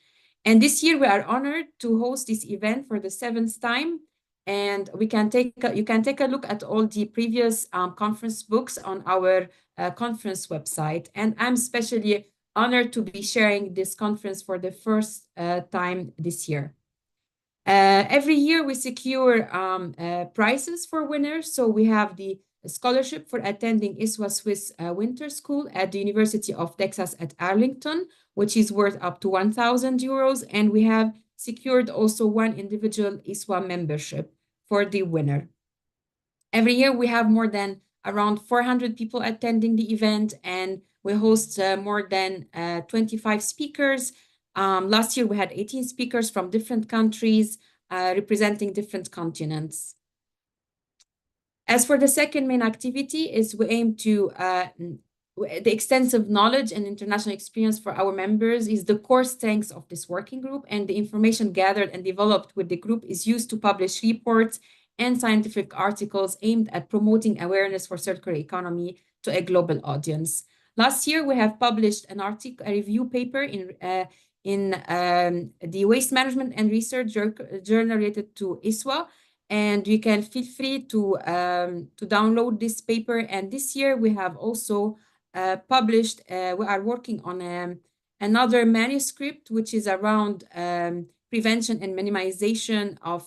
[SPEAKER 1] And this year, we are honored to host this event for the 7th time. And you can take a look at all the previous conference books on our conference website. And I'm especially honored to be sharing this conference for the first time this year. Every year, we secure prizes for winners. So we have the scholarship for attending ISWA Swiss Winter School at the University of Texas at Arlington, which is worth up to 1,000 euros. And we have secured also one individual ISWA membership for the winner. Every year, we have more than around 400 people attending the event, and we host more than 25 speakers. Last year, we had 18 speakers from different countries representing different continents. As for the second main activity is we aim to, the extensive knowledge and international experience for our members is the core strengths of this working group, and the information gathered and developed with the group is used to publish reports and scientific articles aimed at promoting awareness for circular economy to a global audience. Last year, we have published an article, a review paper in the Waste Management and Research Journal related to ISWA, and you can feel free to download this paper. And this year, we have also published, we are working on another manuscript, which is around prevention and minimization of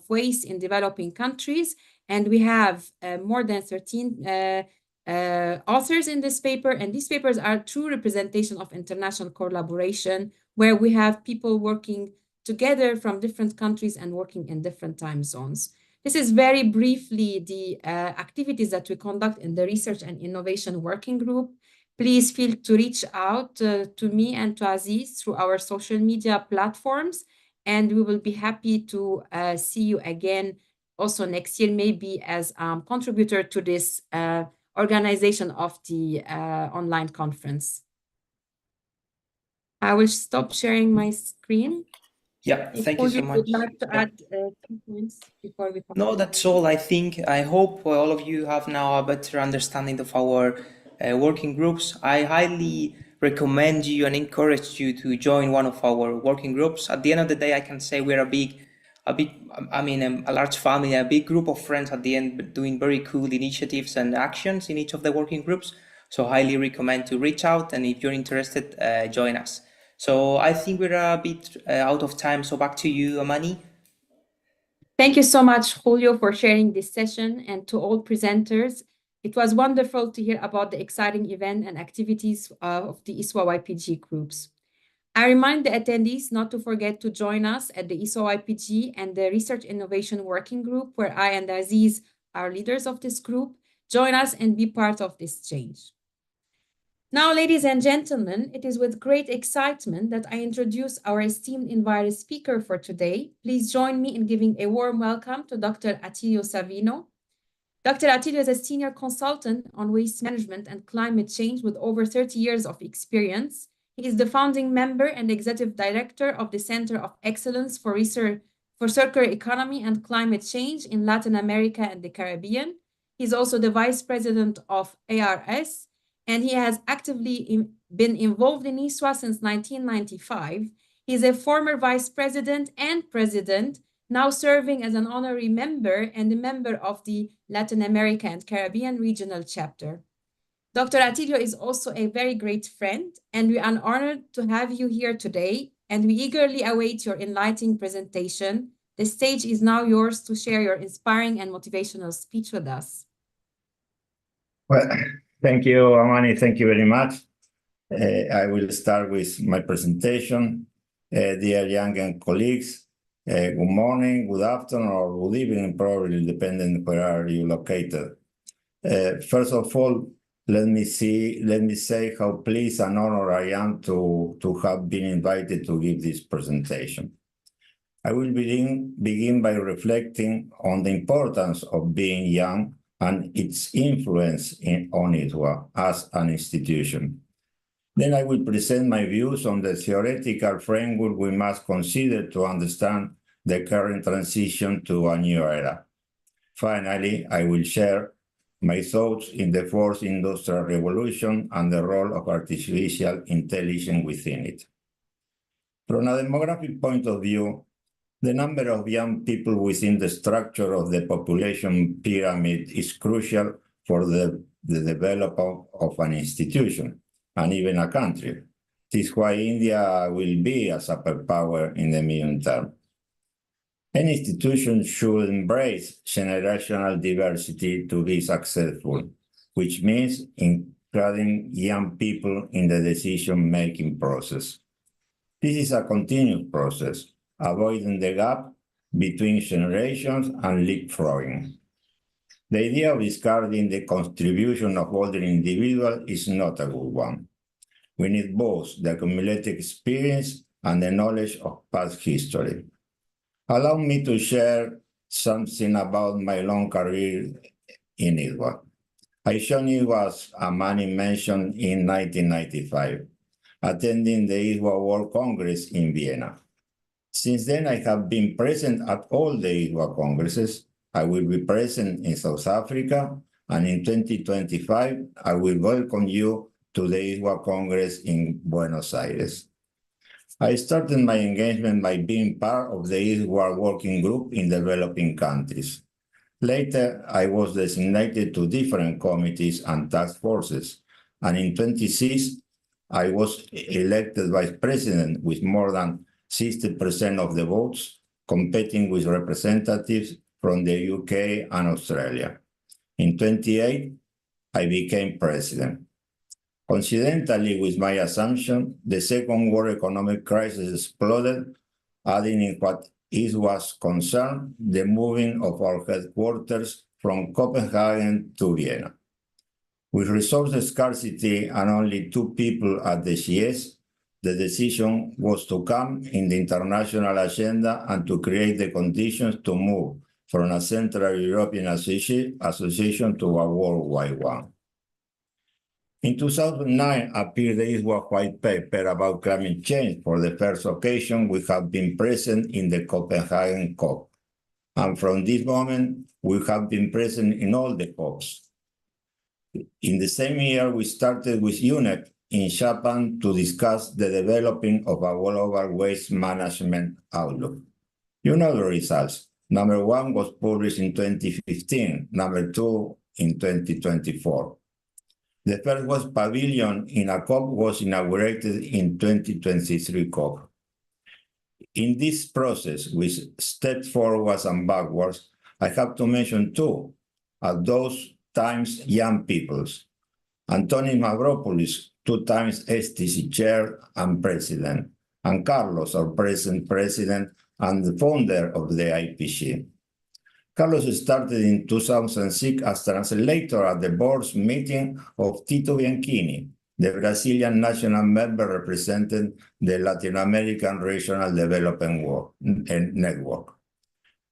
[SPEAKER 1] waste in developing countries. And we have more than 13 authors in this paper. And these papers are true representation of international collaboration, where we have people working together from different countries and working in different time zones. This is very briefly the activities that we conduct in the Research and Innovation Working Group. Please feel to reach out to me and to Aziz through our social media platforms, and we will be happy to see you again also next year, maybe as contributor to this organization of the online conference. I will stop sharing my screen.
[SPEAKER 21] Yeah, thank you so much.
[SPEAKER 1] Would like to add 2 points before we continue?
[SPEAKER 21] No, that's all. I hope all of you have now a better understanding of our working groups. I highly recommend you and encourage you to join one of our working groups. At the end of the day, I can say we're a large family, a big group of friends at the end, doing very cool initiatives and actions in each of the working groups. So highly recommend to reach out, and if you're interested, join us. So I think we're a bit out of time. So back to you, Amani.
[SPEAKER 1] Thank you so much, Julio, for sharing this session, and to all presenters. It was wonderful to hear about the exciting event and activities of the ISWA YPG groups. I remind the attendees not to forget to join us at the ISWA YPG and the Research Innovation Working Group, where I and Aziz are leaders of this group. Join us and be part of this change. Now, ladies and gentlemen, it is with great excitement that I introduce our esteemed invited speaker for today. Please join me in giving a warm welcome to Dr. Attilio Savino. Dr. Attilio is a senior consultant on waste management and climate change with over 30 years of experience. He is the founding member and executive director of the Center of Excellence for Research for Circular Economy and Climate Change in Latin America and the Caribbean. He's also the vice president of ARS, and he has actively been involved in ISWA since 1995. He's a former vice president and president, now serving as an honorary member and a member of the Latin America and Caribbean Regional Chapter. Dr. Attilio is also a very great friend, and we are honored to have you here today, and we eagerly await your enlightening presentation. The stage is now yours to share your inspiring and motivational speech with us.
[SPEAKER 8] Well, thank you, Amani. Thank you very much. I will start with my presentation. Dear young colleagues, good morning, good afternoon, or good evening, probably, depending where are you located. First of all, let me say how pleased and honored I am to have been invited to give this presentation. I will begin by reflecting on the importance of being young and its influence on ISWA as an institution. Then I will present my views on the theoretical framework we must consider to understand the current transition to a new era. Finally, I will share my thoughts in the fourth industrial revolution and the role of artificial intelligence within it. From a demographic point of view, the number of young people within the structure of the population pyramid is crucial for the development of an institution and even a country. This is why India will be a superpower in the medium term. An institution should embrace generational diversity to be successful, which means including young people in the decision-making process. This is a continuous process, avoiding the gap between generations and leapfrogging. The idea of discarding the contribution of older individuals is not a good one. We need both the accumulated experience and the knowledge of past history. Allow me to share something about my long career in ISWA. I joined ISWA, as Amani mentioned, in 1995, attending the ISWA World Congress in Vienna. Since then, I have been present at all the ISWA Congresses. I will be present in South Africa, and in 2025, I will welcome you to the ISWA Congress in Buenos Aires. I started my engagement by being part of the ISWA working group in developing countries. Later, I was designated to different committees and task forces, and in 2026, I was elected vice president with more than 60% of the votes, competing with representatives from the UK and Australia. In 2028, I became president. Coincidentally with my assumption, the Second World Economic Crisis exploded, adding in what was concerned the moving of our headquarters from Copenhagen to Vienna. With resource scarcity and only 2 people at the GS, the decision was to come in the international agenda and to create the conditions to move from a Central European association to a worldwide one. In 2009 appeared the ISWA white paper about climate change. For the first occasion, we have been present in the Copenhagen COP. And from this moment, we have been present in all the COPs. In the same year, we started with UNEP in Japan to discuss the developing of a global waste management outlook. You know the results. Number 1 was published in 2015, number 2 in 2024. The first Waste Pavilion in a COP was inaugurated in 2023 COP. In this process, with steps forwards and backwards, I have to mention 2, at those times young peoples. Antonis Mavropoulos, 2 times STC chair and president, and Carlos, our present president and the founder of the YPG. Carlos started in 2006 as translator at the board's meeting of Tito Bianchini, the Brazilian national member representing the Latin American Regional Development Network.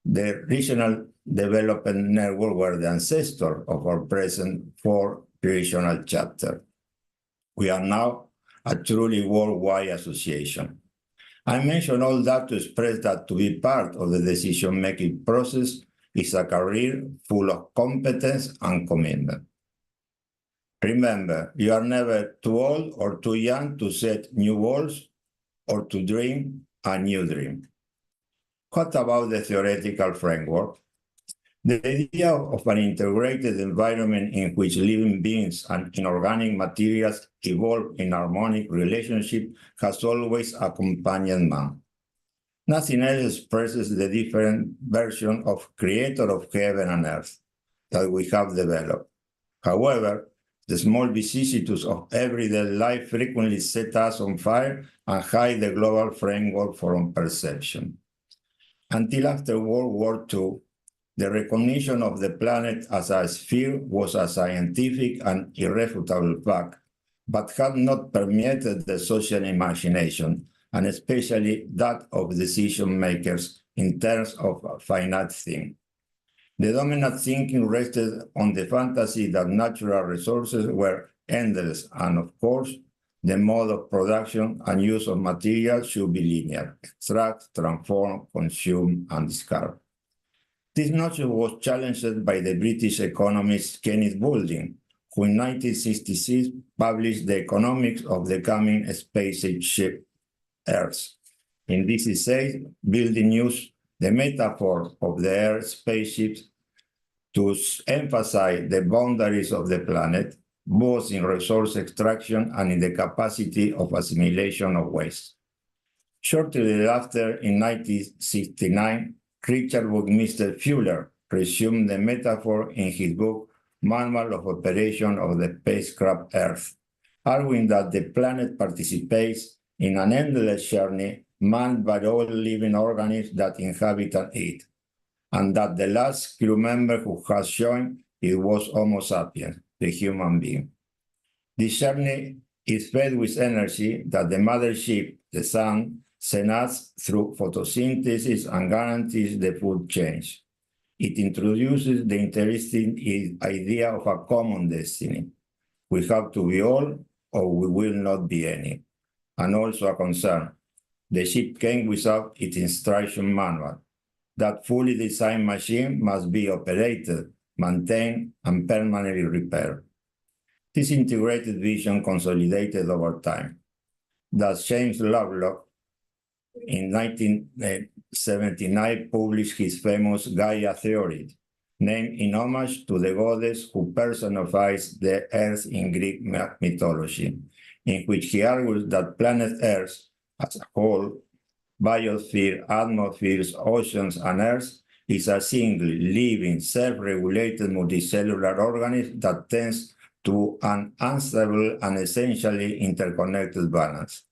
[SPEAKER 8] The Regional Development Network were the ancestor of our present 4 regional chapter. We are now a truly worldwide association. I mention all that to express that to be part of the decision-making process is a career full of competence and commitment. Remember, you are never too old or too young to set new goals or to dream a new dream. What about the theoretical framework? The idea of an integrated environment in which living beings and inorganic materials evolve in harmonic relationship has always accompanied man. Nothing else expresses the different version of creator of heaven and earth that we have developed. However, the small vicissitudes of everyday life frequently set us on fire and hide the global framework from perception. Until after World War II, the recognition of the planet as a sphere was a scientific and irrefutable fact, but had not permeated the social imagination, and especially that of decision makers in terms of a finite thing. The dominant thinking rested on the fantasy that natural resources were endless, and of course, the mode of production and use of materials should be linear: extract, transform, consume, and discard. This notion was challenged by the British economist Kenneth Boulding, who in 1966 published The Economics of the Coming Spaceship Earth. In this essay, Boulding used the metaphor of the Earth spaceships to emphasize the boundaries of the planet, both in resource extraction and in the capacity of assimilation of waste. Shortly thereafter, in 1969, Richard Buckminster Fuller resumed the metaphor in his book Manual of Operation of the Spacecraft Earth, arguing that the planet participates in an endless journey manned by all living organisms that inhabit it, and that the last crew member who has joined it was Homo sapiens, the human being. This journey is fed with energy that the mothership, the sun, sends us through photosynthesis and guarantees the food chain. It introduces the interesting idea of a common destiny. We have to be all, or we will not be any. And also a concern: the ship came without its instruction manual. That fully designed machine must be operated, maintained, and permanently repaired. This integrated vision consolidated over time. Thus, James Lovelock, in 1979, published his famous Gaia theory, named in homage to the goddess who personifies the Earth in Greek mythology, in which he argues that planet Earth as a whole, biosphere, atmospheres, oceans, and Earth, is a single, living, self-regulated multicellular organism that tends to an unstable and essentially interconnected balance.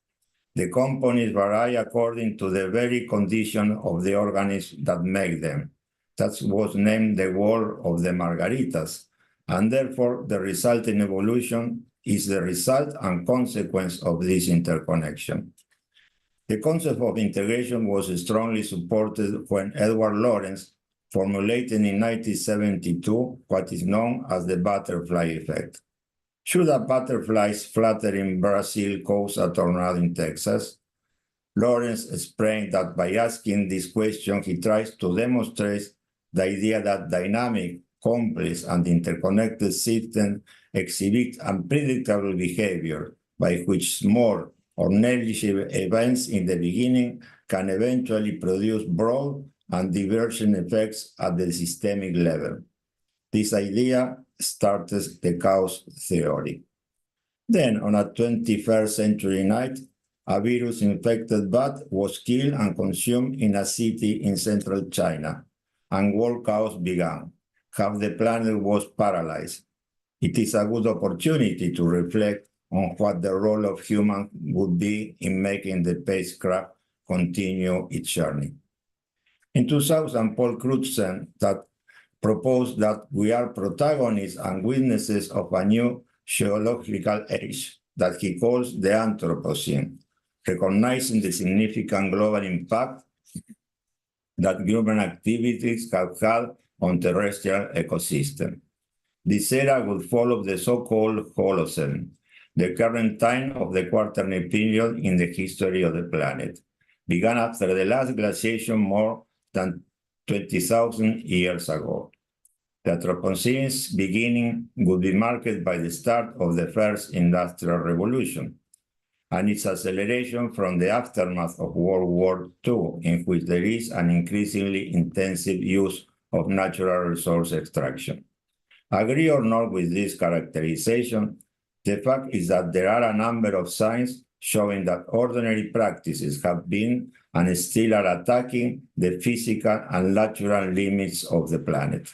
[SPEAKER 8] The components vary according to the very condition of the organisms that make them. That was named the War of the Margaritas, and therefore the resulting evolution is the result and consequence of this interconnection. The concept of integration was strongly supported when Edward Lorenz formulated in 1972 what is known as the butterfly effect. Should a butterfly's flutter in Brazil cause a tornado in Texas? Lorenz explained that by asking this question, he tries to demonstrate the idea that dynamic, complex, and interconnected systems exhibit unpredictable behavior, by which small or negligible events in the beginning can eventually produce broad and divergent effects at the systemic level. This idea started the chaos theory. Then, on a 21st century night, a virus-infected bat was killed and consumed in a city in central China, and world chaos began. Half the planet was paralyzed. It is a good opportunity to reflect on what the role of humans would be in making the spacecraft continue its journey. In 2000, Paul Crutzen that proposed that we are protagonists and witnesses of a new geological age that he calls the Anthropocene, recognizing the significant global impact that human activities have had on terrestrial ecosystems. This era would follow the so-called Holocene, the current time of the Quaternary period in the history of the planet, began after the last glaciation more than 20,000 years ago. The Anthropocene's beginning would be marked by the start of the first industrial revolution and its acceleration from the aftermath of World War II, in which there is an increasingly intensive use of natural resource extraction. Agree or not with this characterization, the fact is that there are a number of signs showing that ordinary practices have been and still are attacking the physical and natural limits of the planet.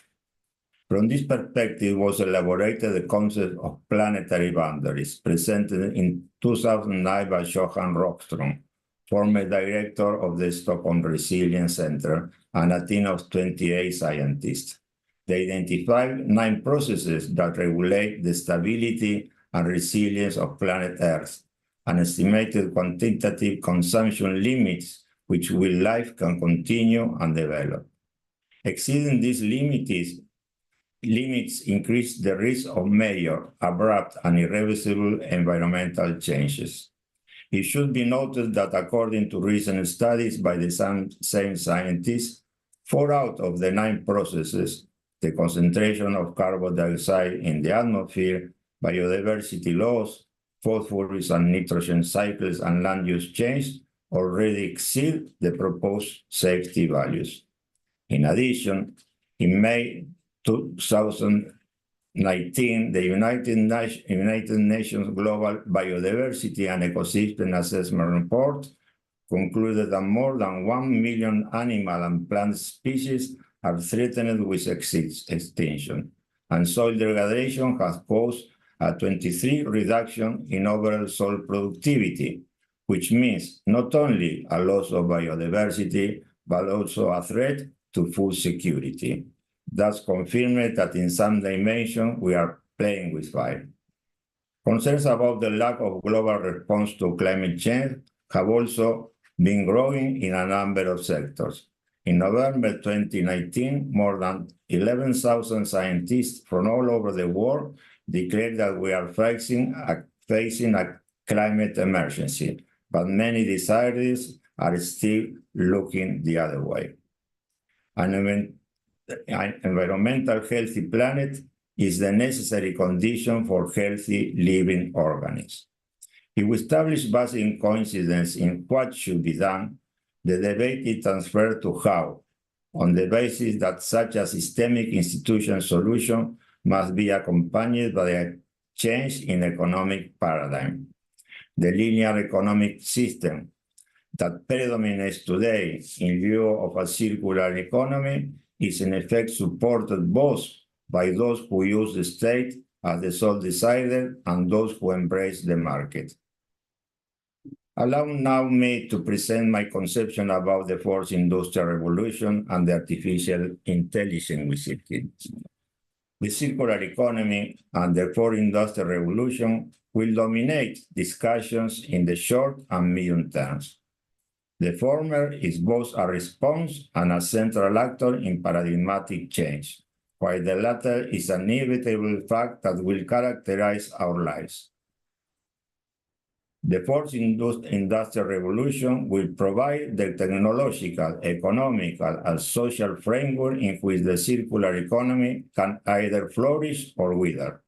[SPEAKER 8] From this perspective was elaborated the concept of planetary boundaries, presented in 2009 by Johan Rockström, former director of the Stockholm Resilience Center, and a team of 28 scientists. They identified 9 processes that regulate the stability and resilience of planet Earth, and estimated quantitative consumption limits which will life can continue and develop. Exceeding these limits increase the risk of major, abrupt, and irreversible environmental changes. It should be noted that according to recent studies by the same scientists, 4 out of the 9 processes, the concentration of carbon dioxide in the atmosphere, biodiversity loss, phosphorus and nitrogen cycles, and land use change, already exceed the proposed safety values. In addition, in May 2019, the United Nations Global Biodiversity and Ecosystem Assessment Report concluded that more than 1 million animal and plant species are threatened with extinction, and soil degradation has caused a 23% reduction in overall soil productivity, which means not only a loss of biodiversity, but also a threat to food security. Thus confirmed that in some dimension we are playing with fire. Concerns about the lack of global response to climate change have also been growing in a number of sectors. In November 2019, more than 11,000 scientists from all over the world declared that we are facing a climate emergency, but many deciders are still looking the other way. An environmental healthy planet is the necessary condition for healthy living organisms. If we establish basic coincidence in what should be done, the debate is transferred to how, on the basis that such a systemic institution solution must be accompanied by a change in economic paradigm. The linear economic system that predominates today in view of a circular economy is in effect supported both by those who use the state as the sole decider and those who embrace the market. Allow now me to present my conception about the fourth industrial revolution and the artificial intelligence with it. The circular economy and the fourth industrial revolution will dominate discussions in the short and medium terms. The former is both a response and a central actor in paradigmatic change, while the latter is an inevitable fact that will characterize our lives. The fourth industrial revolution will provide the technological, economical, and social framework in which the circular economy can either flourish or wither.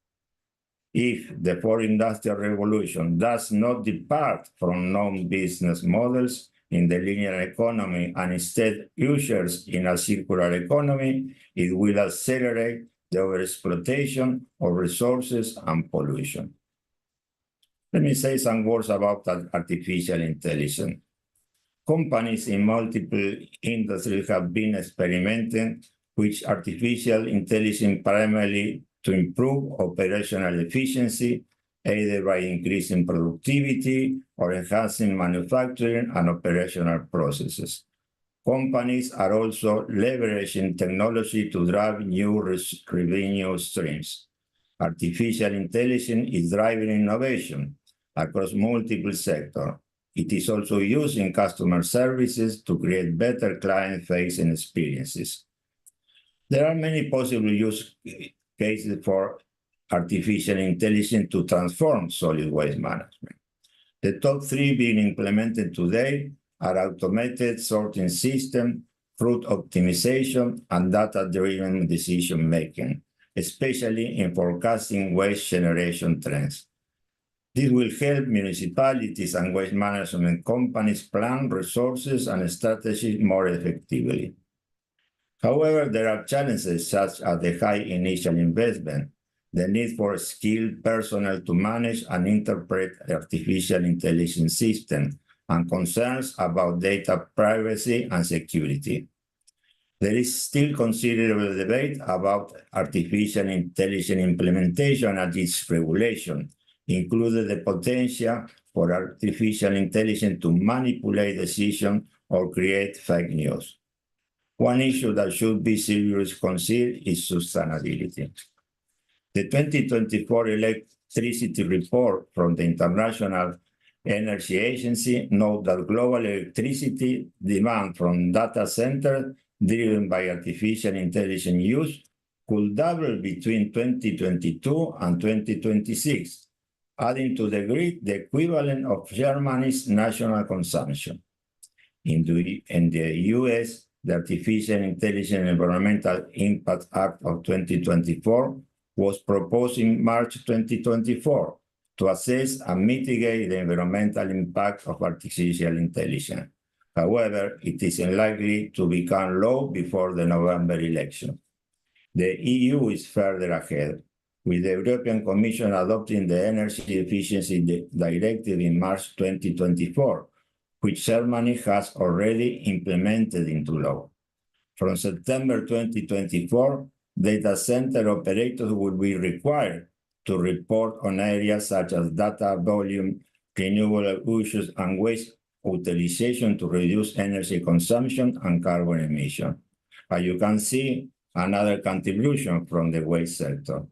[SPEAKER 8] If the fourth industrial revolution does not depart from known business models in the linear economy and instead ushers in a circular economy, it will accelerate the overexploitation of resources and pollution. Let me say some words about artificial intelligence. Companies in multiple industries have been experimenting with artificial intelligence primarily to improve operational efficiency, either by increasing productivity or enhancing manufacturing and operational processes. Companies are also leveraging technology to drive new revenue streams. Artificial intelligence is driving innovation across multiple sectors. It is also used in customer services to create better client-facing experiences. There are many possible use cases for artificial intelligence to transform solid waste management. The top 3 being implemented today are automated sorting system, route optimization, and data-driven decision-making, especially in forecasting waste generation trends. This will help municipalities and waste management companies plan resources and strategies more effectively. However, there are challenges such as the high initial investment, the need for skilled personnel to manage and interpret artificial intelligence systems, and concerns about data privacy and security. There is still considerable debate about artificial intelligence implementation and its regulation, including the potential for artificial intelligence to manipulate decisions or create fake news. One issue that should be seriously considered is sustainability. The 2024 electricity report from the International Energy Agency note that global electricity demand from data centers driven by artificial intelligence use could double between 2022 and 2026, adding to the grid the equivalent of Germany's national consumption. In the US, the Artificial Intelligence Environmental Impact Act of 2024 was proposed in March 2024 to assess and mitigate the environmental impact of artificial intelligence. However, it is unlikely to become law before the November election. The EU is further ahead, with the European Commission adopting the Energy Efficiency Directive in March 2024, which Germany has already implemented into law. From September 2024, data center operators will be required to report on areas such as data volume, renewable uses, and waste utilization to reduce energy consumption and carbon emission. As you can see, another contribution from the waste sector.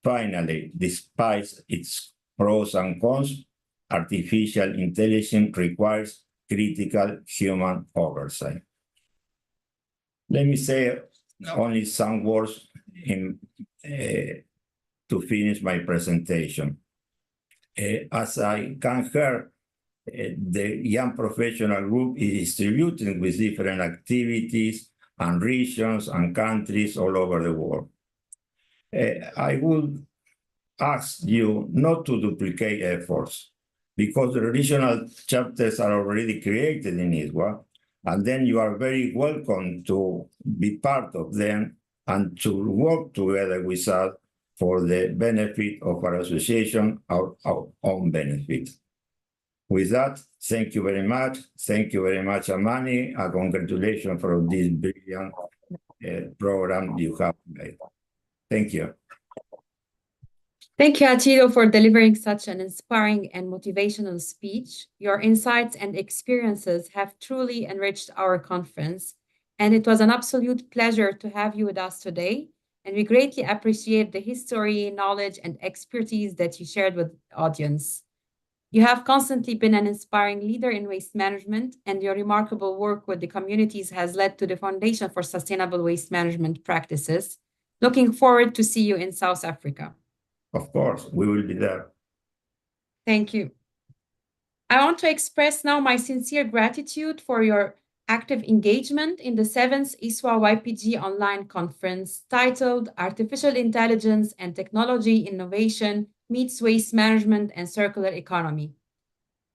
[SPEAKER 8] Finally, despite its pros and cons, artificial intelligence requires critical human oversight. Let me say only some words to finish my presentation. As I can hear, the young professional group is distributed with different activities and regions and countries all over the world. I would ask you not to duplicate efforts, because the regional chapters are already created in ISWA, and then you are very welcome to be part of them and to work together with us for the benefit of our association, our own benefit. With that, thank you very much. Thank you very much, Amani, and congratulations for this brilliant program you have made. Thank you.
[SPEAKER 1] Thank you, Attilio, for delivering such an inspiring and motivational speech. Your insights and experiences have truly enriched our conference, and it was an absolute pleasure to have you with us today. And we greatly appreciate the history, knowledge, and expertise that you shared with the audience. You have constantly been an inspiring leader in waste management, and your remarkable work with the communities has led to the Foundation for Sustainable Waste Management Practices. Looking forward to see you in South Africa.
[SPEAKER 8] Of course, we will be there.
[SPEAKER 1] Thank you. I want to express now my sincere gratitude for your active engagement in the 7th ISWA YPG online conference titled Artificial Intelligence and Technology Innovation Meets Waste Management and Circular Economy.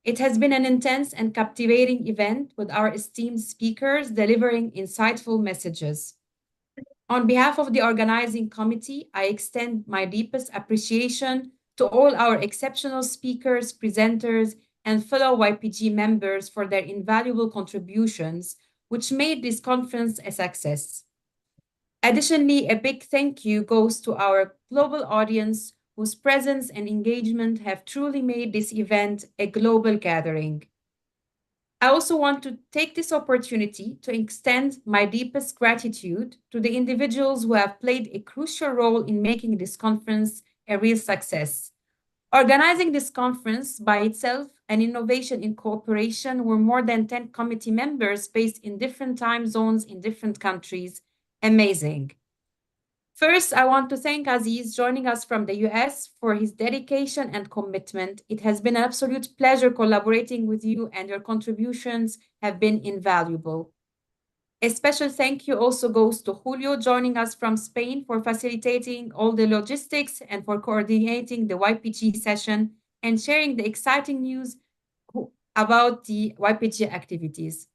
[SPEAKER 1] It has been an intense and captivating event with our esteemed speakers delivering insightful messages. On behalf of the organizing committee, I extend my deepest appreciation to all our exceptional speakers, presenters, and fellow YPG members for their invaluable contributions, which made this conference a success. Additionally, a big thank you goes to our global audience whose presence and engagement have truly made this event a global gathering. I also want to take this opportunity to extend my deepest gratitude to the individuals who have played a crucial role in making this conference a real success. Organizing this conference by itself, an innovation in cooperation, were more than 10 committee members based in different time zones in different countries. Amazing. First, I want to thank Aziz joining us from the US for his dedication and commitment. It has been an absolute pleasure collaborating with you, and your contributions have been invaluable. A special thank you also goes to Julio joining us from Spain for facilitating all the logistics and for coordinating the YPG session and sharing the exciting news about the YPG activities.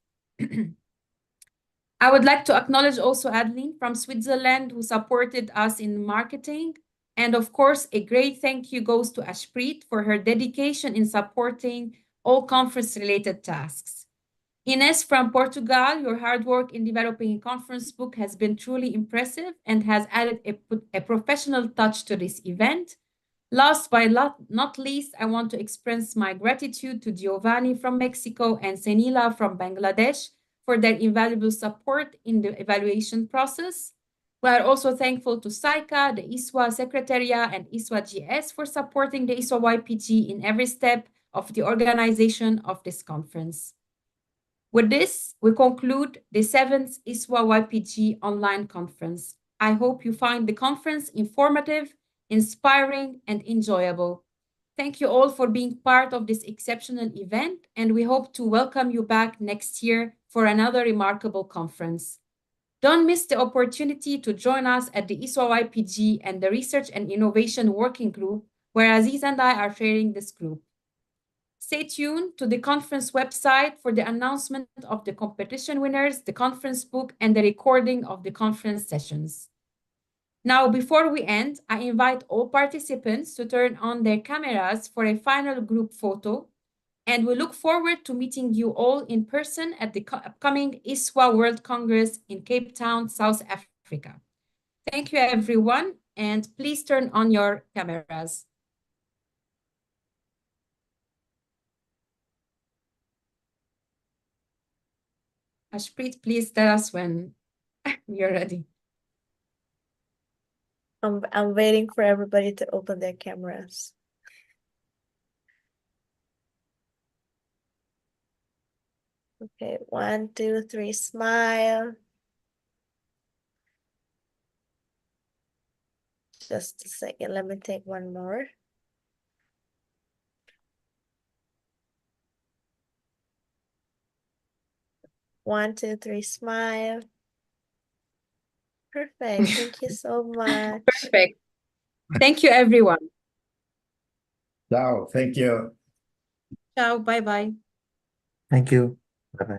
[SPEAKER 1] I would like to acknowledge also Adeline from Switzerland, who supported us in marketing. And of course, a great thank you goes to Ashpreet for her dedication in supporting all conference-related tasks. Ines from Portugal, your hard work in developing a conference book has been truly impressive and has added a professional touch to this event. Last but not least, I want to express my gratitude to Giovanni from Mexico and Senila from Bangladesh for their invaluable support in the evaluation process. We are also thankful to SAICA, the ISWA Secretariat, and ISWA GS for supporting the ISWA YPG in every step of the organization of this conference. With this, we conclude the 7th ISWA YPG online conference. I hope you find the conference informative, inspiring, and enjoyable. Thank you all for being part of this exceptional event, and we hope to welcome you back next year for another remarkable conference. Don't miss the opportunity to join us at the ISWA YPG and the Research and Innovation Working Group, where Aziz and I are chairing this group. Stay tuned to the conference website for the announcement of the competition winners, the conference book, and the recording of the conference sessions. Now, before we end, I invite all participants to turn on their cameras for a final group photo, and we look forward to meeting you all in person at the upcoming ISWA World Congress in Cape Town, South Africa. Thank you, everyone, and please turn on your cameras. Ashpreet, please tell us when you're ready.
[SPEAKER 5] I'm waiting for everybody to open their cameras. Okay, 1, 2, 3, smile. Just a second, let me take one more. One, two, three, smile. Perfect. Thank you so much.
[SPEAKER 1] Perfect. Thank you, everyone.
[SPEAKER 8] Ciao. Thank you.
[SPEAKER 1] Ciao. Bye-bye.
[SPEAKER 13] Thank you. Bye-bye.